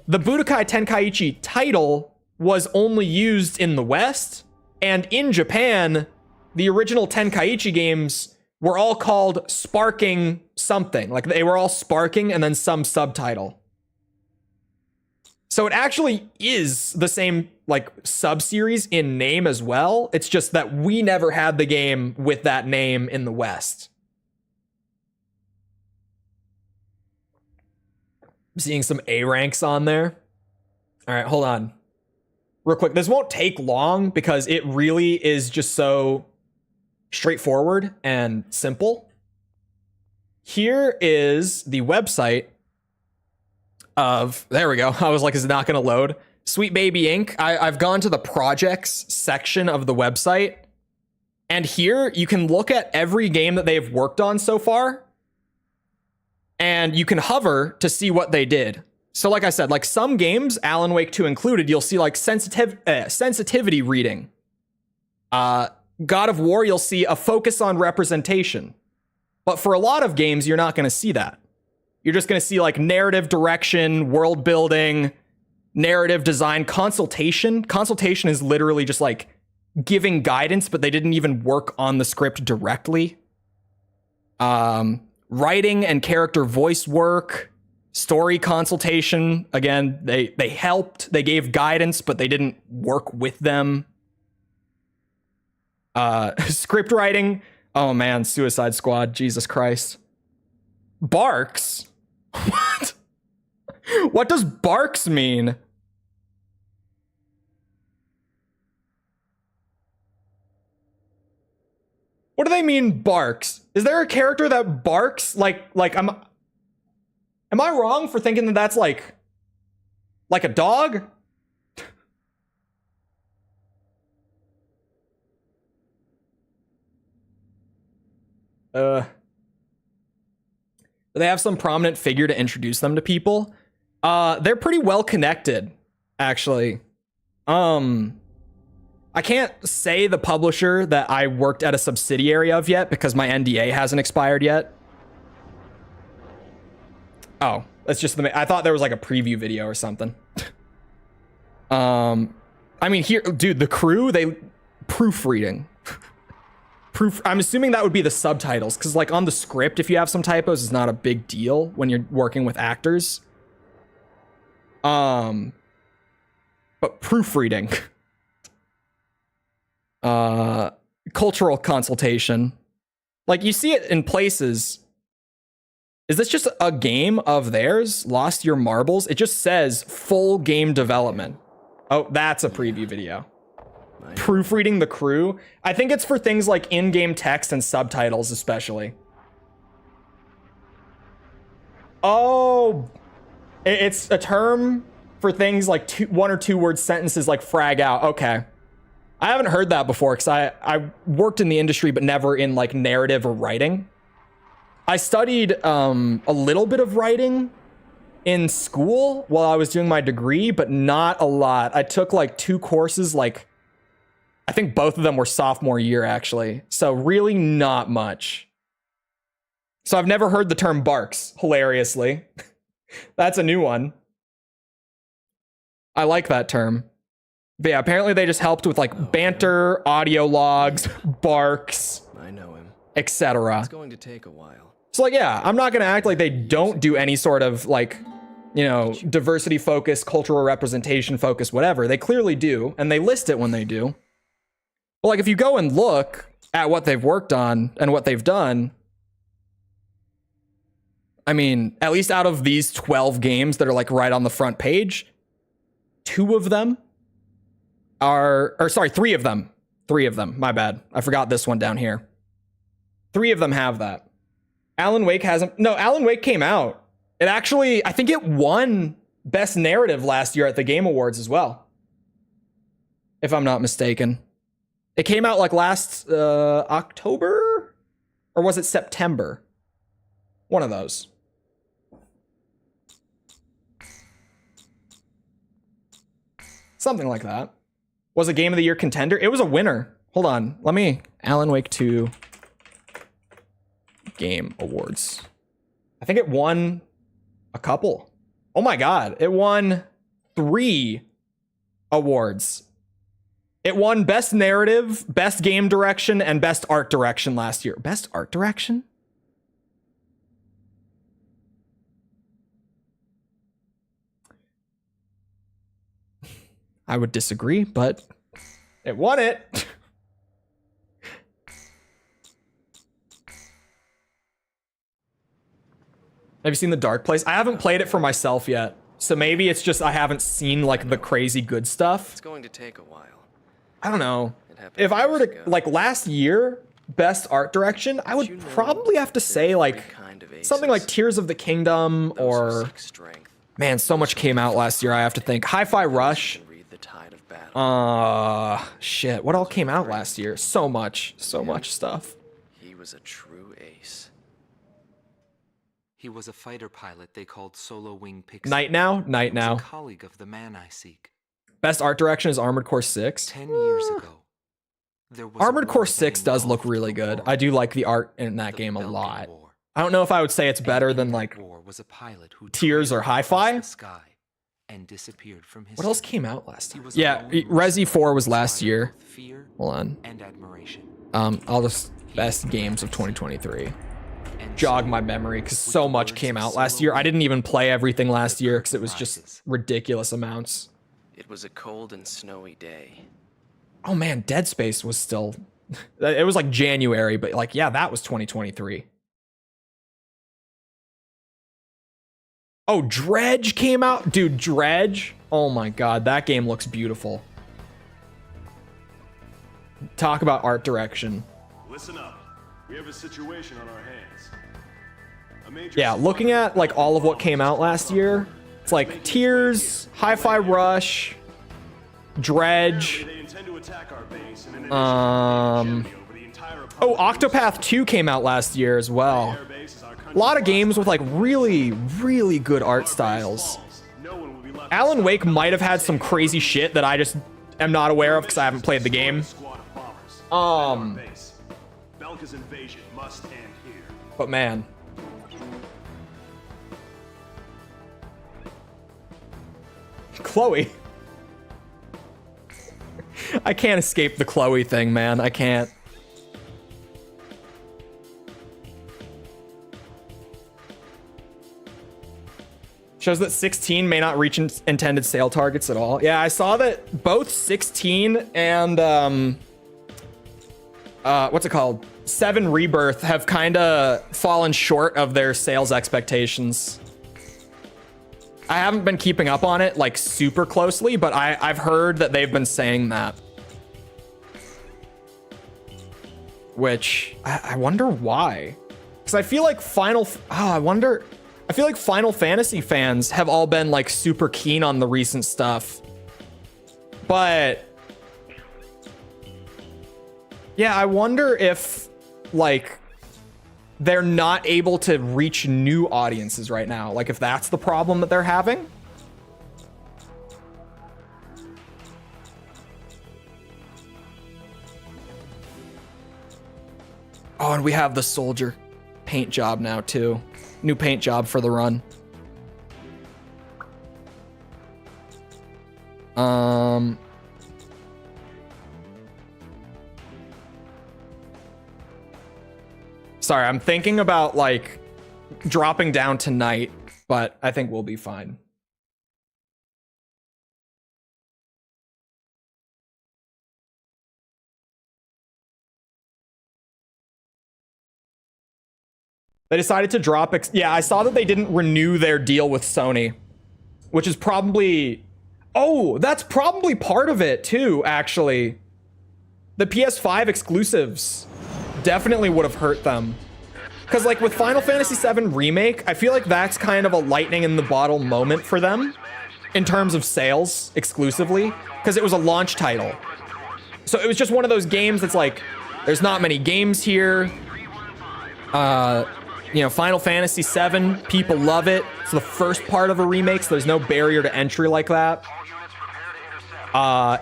the Budokai Tenkaichi title was only used in the West, and in Japan, the original Tenkaichi games were all called Sparking something. Like they were all Sparking and then some subtitle. So it actually is the same like sub-series in name as well. It's just that we never had the game with that name in the West. I'm seeing some A ranks on there. All right, hold on. Real quick, this won't take long because it really is just so straightforward and simple. Here is the website of, there we go. I was like, is it not going to load? Sweet Baby Inc. I've gone to the projects section of the website, and here you can look at every game that they've worked on so far, and you can hover to see what they did. So like I said, like some games, Alan Wake 2 included, you'll see like sensitivity reading. God of War, you'll see a focus on representation. But for a lot of games, you're not going to see that. You're just going to see like narrative direction, world building, narrative design, consultation. Consultation is literally just like giving guidance, but they didn't even work on the script directly. Writing and character voice work, story consultation. Again, they helped, they gave guidance, but they didn't work with them. Script writing. Oh man, Suicide Squad, Jesus Christ. Barks? What? What does barks mean? What do they mean barks? Is there a character that barks? Like am I wrong for thinking that that's like a dog? They have some prominent figure to introduce them to people. They're pretty well connected, actually. I can't say the publisher that I worked at a subsidiary of yet because my NDA hasn't expired yet. Oh, that's just I thought there was like a preview video or something. I mean, here, dude, the crew, they proofreading. I'm assuming that would be the subtitles, because like on the script, if you have some typos, it's not a big deal when you're working with actors. But proofreading. Cultural consultation. Like you see it in places. Is this just a game of theirs? Lost Your Marbles? It just says full game development. Oh, that's a preview video. Proofreading the crew. I think it's for things like in-game text and subtitles, especially. Oh, it's a term for things like 1 or 2 word sentences like frag out. Okay. I haven't heard that before because I worked in the industry, but never in like narrative or writing. I studied a little bit of writing in school while I was doing my degree, but not a lot. I took like 2 courses, like I think both of them were sophomore year actually. So really not much. So I've never heard the term barks, hilariously. That's a new one. I like that term. But yeah, apparently they just helped with like banter, audio logs, barks. I know him. Etc. It's going to take a while. So like, yeah, I'm not gonna act like they don't do any sort of like, you know, diversity focus, cultural representation focus, whatever. They clearly do, and they list it when they do. But like, if you go and look at what they've worked on and what they've done, I mean, at least out of these 12 games that are like right on the front page, 2 of them are, or sorry, 3 of them. 3 of them, my bad. I forgot this one down here. 3 of them have that. Alan Wake hasn't, no, Alan Wake came out. It actually, I think it won Best Narrative last year at the Game Awards as well, if I'm not mistaken. It came out like last October, or was it September? One of those. Something like that. Was a Game of the Year contender? It was a winner. Hold on. Let me... Alan Wake 2 Game Awards. I think it won a couple. Oh my god. It won 3 awards. It won Best Narrative, Best Game Direction, and Best Art Direction last year. Best Art Direction? I would disagree, but it won it. Have you seen The Dark Place? I haven't played it for myself yet. So maybe it's just I haven't seen like the crazy good stuff. It's going to take a while. I don't know. If I were to, like last year, Best Art Direction, I would probably have to say like something like Tears of the Kingdom or... Man, so much came out last year, I have to think. Hi-Fi Rush. Shit, what all came out last year? So much stuff. He was a true ace. He was a fighter pilot they called Solo Wing Pixie. Night Now? Night Now. A colleague of the man I seek. Best Art Direction is Armored Core 6. 10 years ago. There was Armored Core 6 does look really good. I do like the art in that game a lot. I don't know if I would say it's better than like Tears or Hi-Fi. And disappeared from his what else came out last year? Yeah, Resi 4 was last year. Hold on. And admiration. I'll just best games of 2023. Jog my memory because so much came out last year. I didn't even play everything last year because it was just ridiculous amounts. It was a cold and snowy day. Oh man, Dead Space was still... It was like January, but like, yeah, that was 2023. Oh, Dredge came out? Dude, Dredge? Oh my god, that game looks beautiful. Talk about art direction. Listen up. We have a situation on our hands. Yeah, looking at like all of what came out last year, it's like Tears, Hi-Fi Rush, Dredge. Oh, Octopath 2 came out last year as well. A lot of games with like really, really good art styles. Alan Wake might have had some crazy shit that I just am not aware of because I haven't played the game. But man. Chloe. I can't escape the Chloe thing, man. I can't. Shows that 16 may not reach intended sale targets at all. Yeah, I saw that both 16 and what's it called? 7 Rebirth have kind of fallen short of their sales expectations. I haven't been keeping up on it like super closely, but I've heard that they've been saying that. Which I wonder why. Because I feel like I feel like Final Fantasy fans have all been like super keen on the recent stuff. But yeah, I wonder if like they're not able to reach new audiences right now. Like if that's the problem that they're having. Oh, and we have the soldier paint job now too. New paint job for the run. Sorry, I'm thinking about like dropping down tonight, but I think we'll be fine. They decided to drop... Yeah, I saw that they didn't renew their deal with Sony, which is probably... Oh, that's probably part of it too, actually. The PS5 exclusives definitely would have hurt them. Because like with Final Fantasy VII Remake, I feel like that's kind of a lightning in the bottle moment for them in terms of sales exclusively, because it was a launch title. So it was just one of those games that's like, there's not many games here. You know, Final Fantasy VII, people love it. It's the first part of a remake, so there's no barrier to entry like that.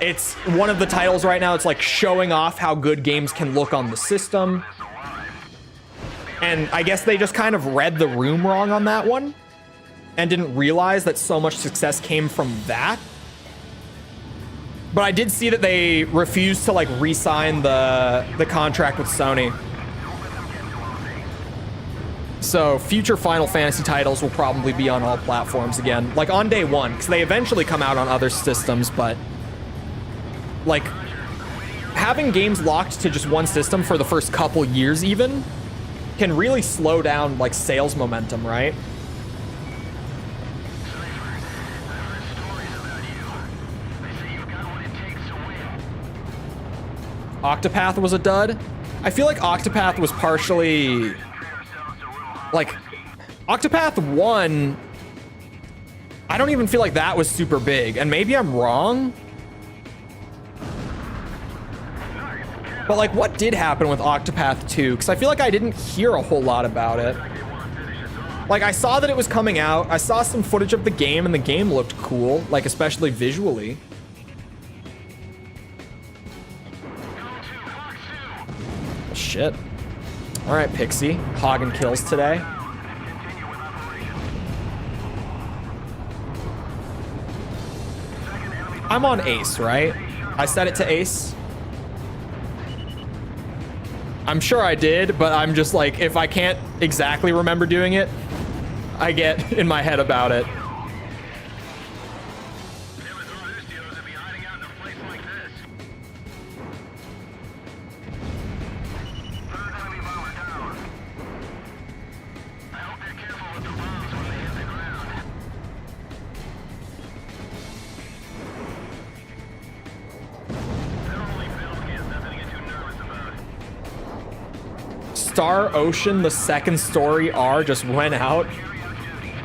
It's one of the titles right now. It's like showing off how good games can look on the system. And I guess they just kind of read the room wrong on that one and didn't realize that so much success came from that. But I did see that they refused to like re-sign the contract with Sony. So future Final Fantasy titles will probably be on all platforms again, like on day one, because they eventually come out on other systems, but like having games locked to just one system for the first couple years even can really slow down like sales momentum, right? Octopath was a dud. I feel like Octopath was partially... Like, Octopath 1, I don't even feel like that was super big. And maybe I'm wrong. But, like, what did happen with Octopath 2? Because I feel like I didn't hear a whole lot about it. Like, I saw that it was coming out. I saw some footage of the game, and the game looked cool. Like, especially visually. Shit. All right, Pixie. Hogging kills today. I'm on Ace, right? I set it to Ace. I'm sure I did, but I'm just like, if I can't exactly remember doing it, I get in my head about it. Star Ocean, the second story R just went out.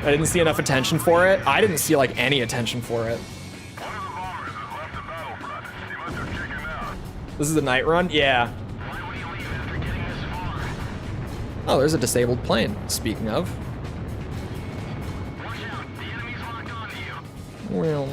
I didn't see enough attention for it. I didn't see like any attention for it. This is a night run? Yeah. Oh, there's a disabled plane, speaking of. Well...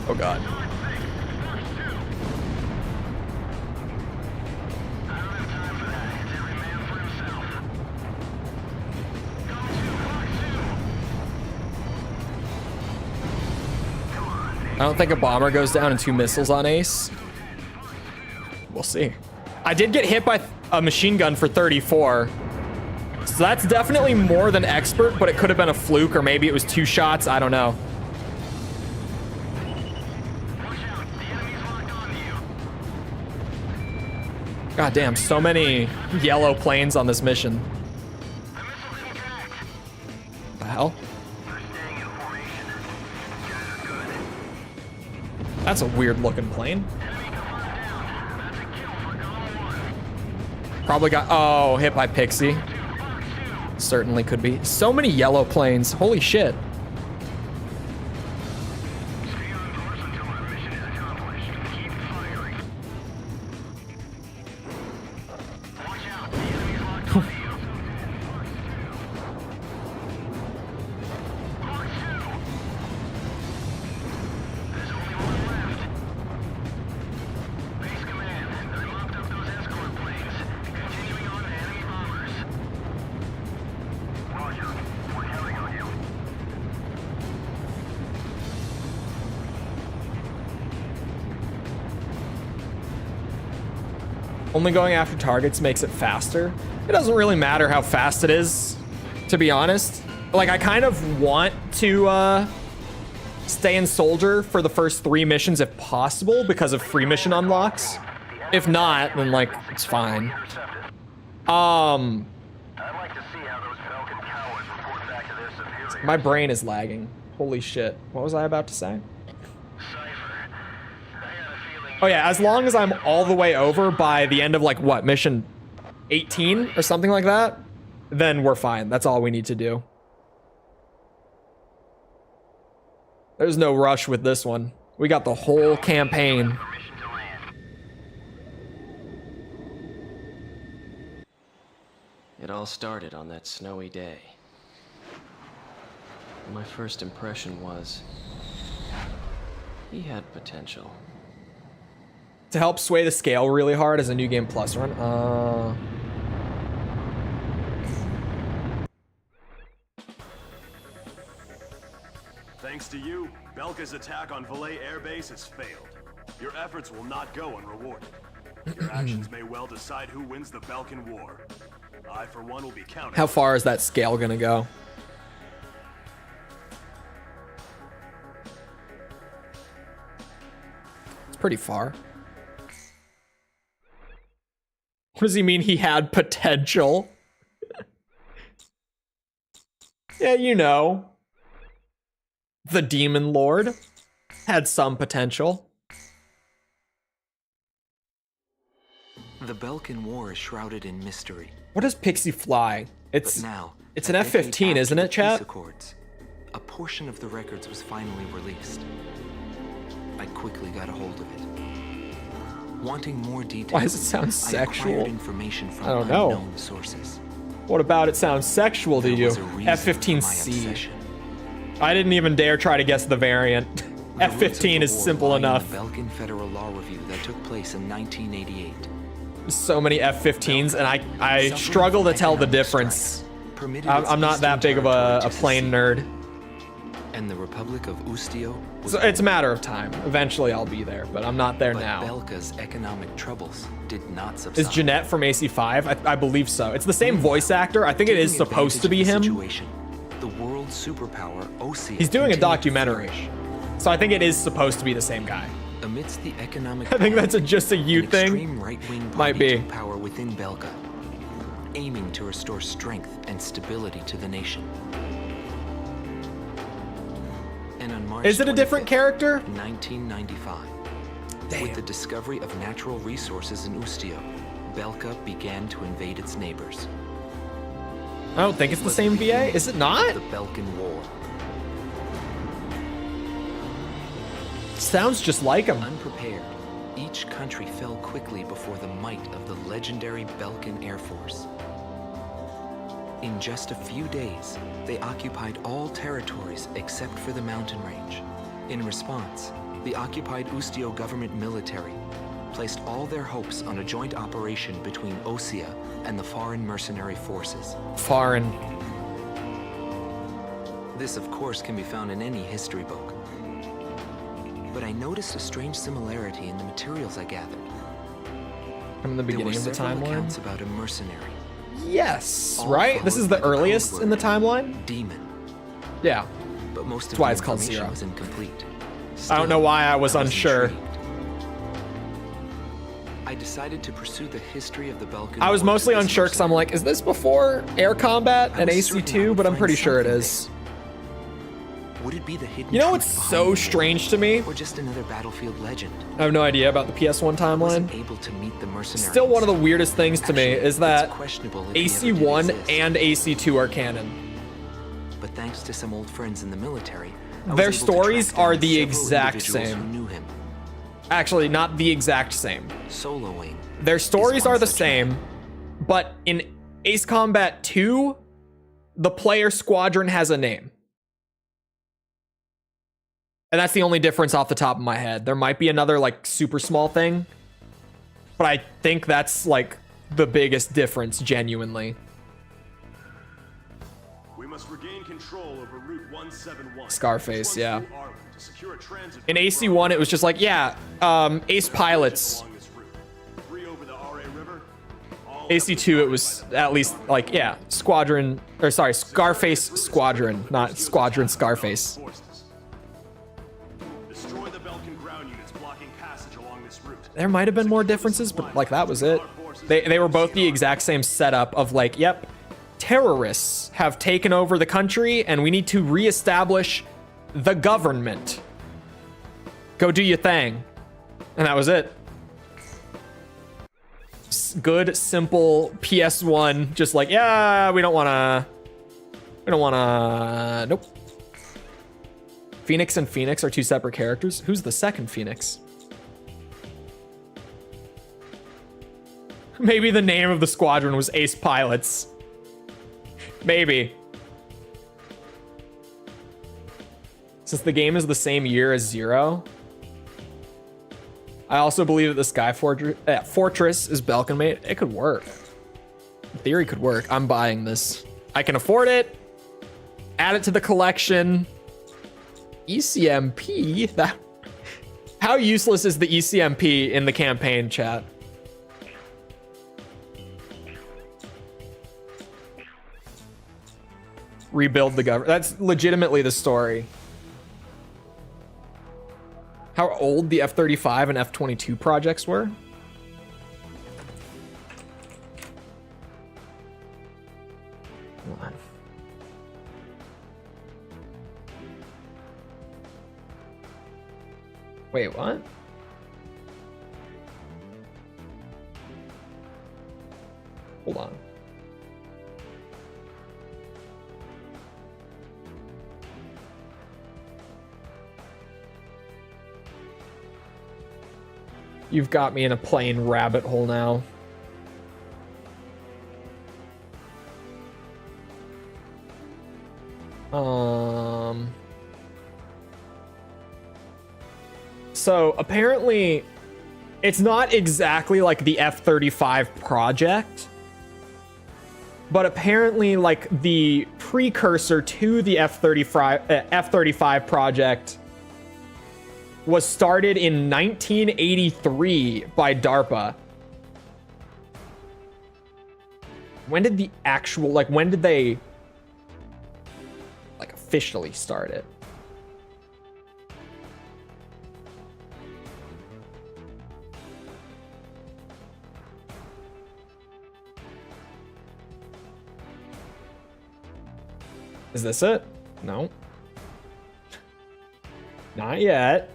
Oh god. I don't think a bomber goes down and 2 missiles on ace. We'll see. I did get hit by a machine gun for 34. So that's definitely more than expert, but it could have been a fluke, or maybe it was 2 shots. I don't know. God damn, so many yellow planes on this mission. The hell? That's a weird looking plane. Probably got, oh, hit by Pixie. Certainly could be. So many yellow planes. Holy shit. Only going after targets makes it faster. It doesn't really matter how fast it is, to be honest. Like, I kind of want to stay in Soldier for the first 3 missions if possible because of free mission unlocks. If not, then like, it's fine. My brain is lagging. Holy shit. What was I about to say? Oh yeah, as long as I'm all the way over by the end of like what, mission 18 or something like that, then we're fine. That's all we need to do. There's no rush with this one. We got the whole campaign. It all started on that snowy day. My first impression was he had potential. To help sway the scale really hard as a New Game Plus run. Thanks to you, Belka's attack on Valais Air Base has failed. Your efforts will not go unrewarded. Your actions may well decide who wins the Belkan War. I, for one, will be counting. How far is that scale gonna go? It's pretty far. What does he mean he had potential? Yeah, you know. The Demon Lord had some potential. The Belkan War is shrouded in mystery. What does Pixie fly? It's now, it's an F-15, isn't it, chat? Accords, a portion of the records was finally released. I quickly got a hold of it. Wanting more details, why does it sound sexual? Information from I don't know. unknown sources. What about it sounds sexual to you? F-15C. I didn't even dare try to guess the variant. F-15 is simple enough. The Belkan Federal Law Review that took place in 1988. So many F-15s, and I struggle to tell the difference. I'm not that big of a plane nerd. And the Republic of Ustio. So it's a matter of time. Eventually I'll be there, but I'm not there but now. Belka's economic troubles did not subside. Is Jeanette from AC5? I believe so. It's the same voice actor. I think it is supposed to be him. The world superpower Osea. He's doing a documentary. So I think it is supposed to be the same guy. Amidst the economic I think that's just a you thing. Might be. Power within Belka, aiming to restore strength and stability to the nation. And on March is it a different character? 1995. Damn. With the discovery of natural resources in Ustio, Belka began to invade its neighbors. I don't think it's the same VA. Is it not? The Belkan War. Sounds just like him. Unprepared, each country fell quickly before the might of the legendary Belkan Air Force. In just a few days, they occupied all territories except for the mountain range. In response, the occupied Ustio government military placed all their hopes on a joint operation between Osea and the foreign mercenary forces. Foreign. This, of course, can be found in any history book. but I noticed a strange similarity in the materials I gathered. From the beginning of the several timeline? accounts about a mercenary. Yes, All right? This is the followed by earliest code in the word timeline? Demon. Yeah. But most of That's why the it's called information Zero. was incomplete. I don't know why I was Still, unsure. intrigued. I decided to pursue the history of the Belkan I was War mostly through this unsure because I'm like, is this before air combat I and was certain I AC2? would But I'm find pretty sure it something is. Would it be the hidden You know truth what's behind so the war, strange to me? or just another battlefield legend? I have no idea about the PS1 I wasn't timeline. able to meet the mercenaries. Still one of the weirdest things to me Actually, is that it's questionable if he ever did AC1 exist. and AC2 are canon. But thanks to some old friends in the military, I was Their able to stories track down are the several exact individuals same. Who knew him. Actually, not the exact same. Soloing. Their stories one are the such same, man. but in Ace Combat 2, the player squadron has a name. And that's the only difference off the top of my head. There might be another like super small thing, but I think that's like the biggest difference genuinely. We must regain control over Route 171. Scarface, which runs yeah. through Arlen to secure a transit In route AC1, it was just like, yeah, Ace Pilots. along this route. 3 over the RA River. All AC2, it was at least like, yeah, Squadron, or sorry, Scarface Squadron, not Squadron Scarface. forces. Destroy the Belkan ground units blocking passage along this route. There might have been more differences, but like that was it. They were both the exact same setup of like, yep, terrorists have taken over the country and we need to reestablish the government. Go do your thing. And that was it. Good, simple PS1, just like, yeah, we don't wanna, nope. Phoenix and Phoenix are two separate characters. Who's the second Phoenix? Maybe the name of the squadron was Ace Pilots. Maybe. Since the game is the same year as Zero. I also believe that the Sky Fortress is Belkan made. It could work. In theory, could work. I'm buying this. I can afford it. Add it to the collection. ECMP? That. How useless is the ECMP in the campaign, chat? Rebuild the government. That's legitimately the story. How old the F-35 and F-22 projects were? Hold on. Wait, what? Hold on. You've got me in a plain rabbit hole now. So apparently it's not exactly like the F-35 project, but apparently like the precursor to the F-35 project was started in 1983 by DARPA. When did the actual, like, when did they, like, officially start it? Is this it? No. Not yet.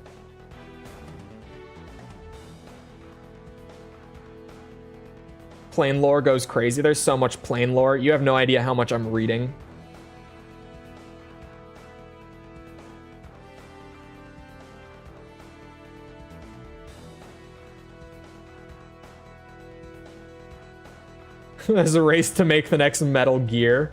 Plain lore goes crazy. There's so much plain lore. You have no idea how much I'm reading. There's a race to make the next Metal Gear.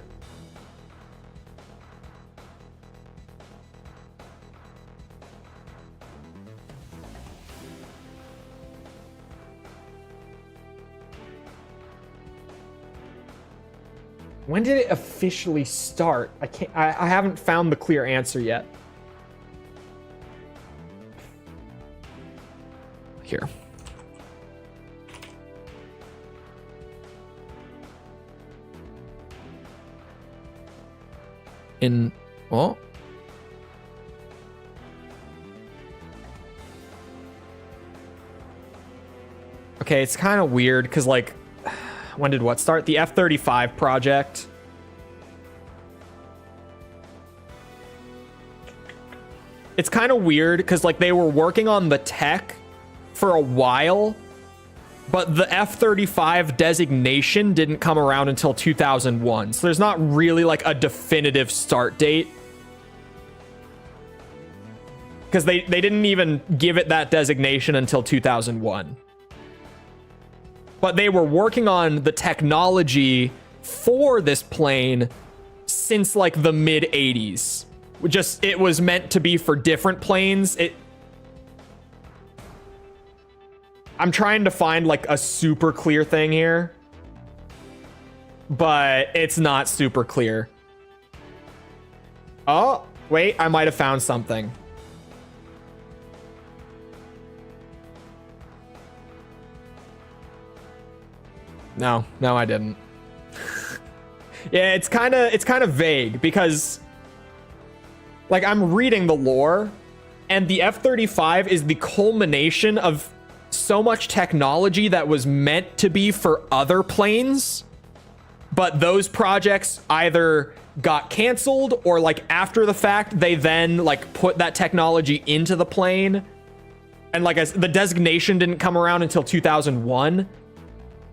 When did it officially start? I haven't found the clear answer yet. here. Oh. Okay, it's kind of weird because, like, when did what start? The F-35 project. It's kind of weird because, like, they were working on the tech for a while, but the F-35 designation didn't come around until 2001. So there's not really, like, a definitive start date. Because they didn't even give it that designation until 2001. But they were working on the technology for this plane since, like, the mid-80s. It was meant to be for different planes. I'm trying to find, like, a super clear thing here, but it's not super clear. Oh, wait, I might have found something. No, I didn't. Yeah, it's kind of vague because, like, I'm reading the lore and the F-35 is the culmination of so much technology that was meant to be for other planes, but those projects either got canceled or, like, after the fact, they then, like, put that technology into the plane. And, like, the designation didn't come around until 2001.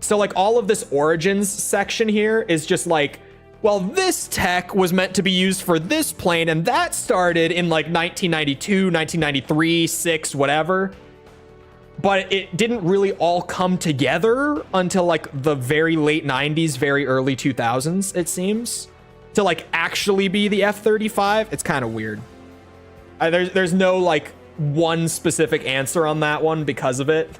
So, like, all of this origins section here is just like, well, this tech was meant to be used for this plane, and that started in, like, 1992, 1993, 6, whatever. But it didn't really all come together until, like, the very late 90s, very early 2000s, it seems, to, like, actually be the F-35. It's kind of weird. There's no, like, one specific answer on that one because of it.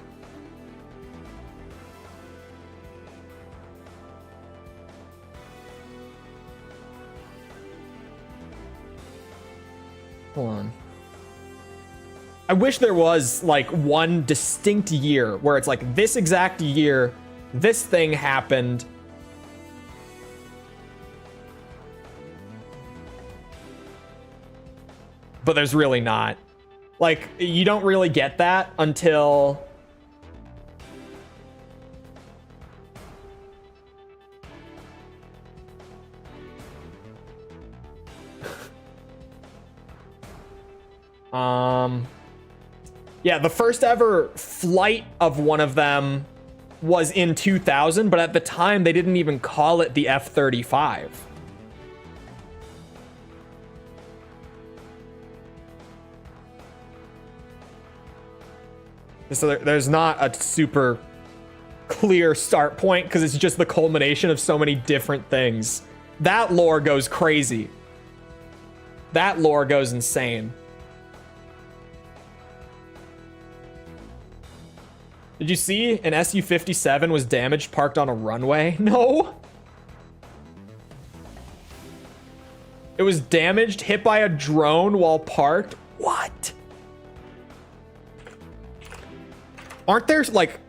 Hold on. I wish there was, like, one distinct year where it's like, this exact year, this thing happened. But there's really not. Like, you don't really get that until... Yeah, the first ever flight of one of them was in 2000, but at the time they didn't even call it the F-35. So there's not a super clear start point because it's just the culmination of so many different things. That lore goes crazy. That lore goes insane. Did you see an Su-57 was damaged parked on a runway? No. It was damaged, hit by a drone while parked? What? Aren't there, like,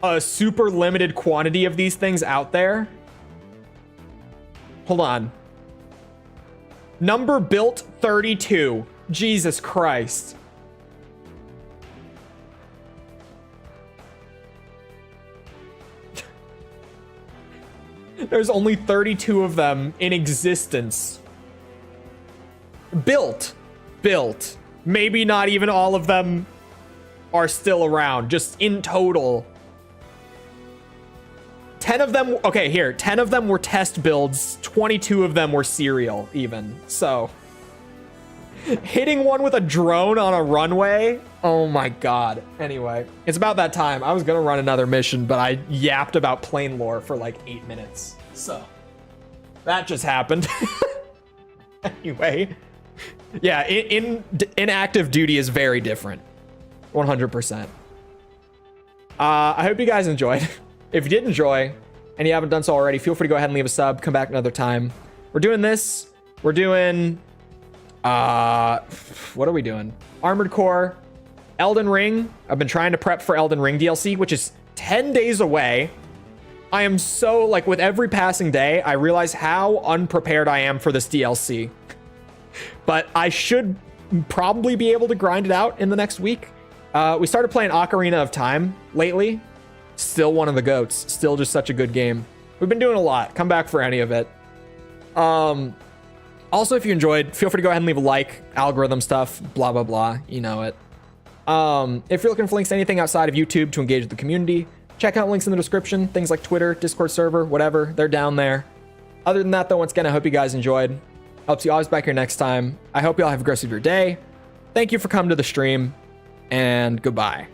a super limited quantity of these things out there? Hold on. Number built 32. Jesus Christ. There's only 32 of them in existence. Built. Maybe not even all of them are still around. Just in total. 10 of them... Okay, here. 10 of them were test builds. 22 of them were serial, even. So... hitting one with a drone on a runway? Oh my god. Anyway, it's about that time. I was gonna run another mission, but I yapped about plane lore for like 8 minutes. So, that just happened. Anyway. Yeah, in active duty is very different. 100%. I hope you guys enjoyed. If you did enjoy, and you haven't done so already, feel free to go ahead and leave a sub. Come back another time. We're doing this. We're doing... what are we doing? Armored Core. Elden Ring. I've been trying to prep for Elden Ring DLC, which is 10 days away. I am so, like, with every passing day, I realize how unprepared I am for this DLC. But I should probably be able to grind it out in the next week. We started playing Ocarina of Time lately. Still one of the GOATs. Still just such a good game. We've been doing a lot. Come back for any of it. Also, if you enjoyed, feel free to go ahead and leave a like. Algorithm stuff, blah, blah, blah. You know it. If you're looking for links to anything outside of YouTube to engage with the community, check out links in the description. Things like Twitter, Discord server, whatever. They're down there. Other than that, though, once again, I hope you guys enjoyed. Hope to see you always back here next time. I hope you all have a great rest of your day. Thank you for coming to the stream, and goodbye.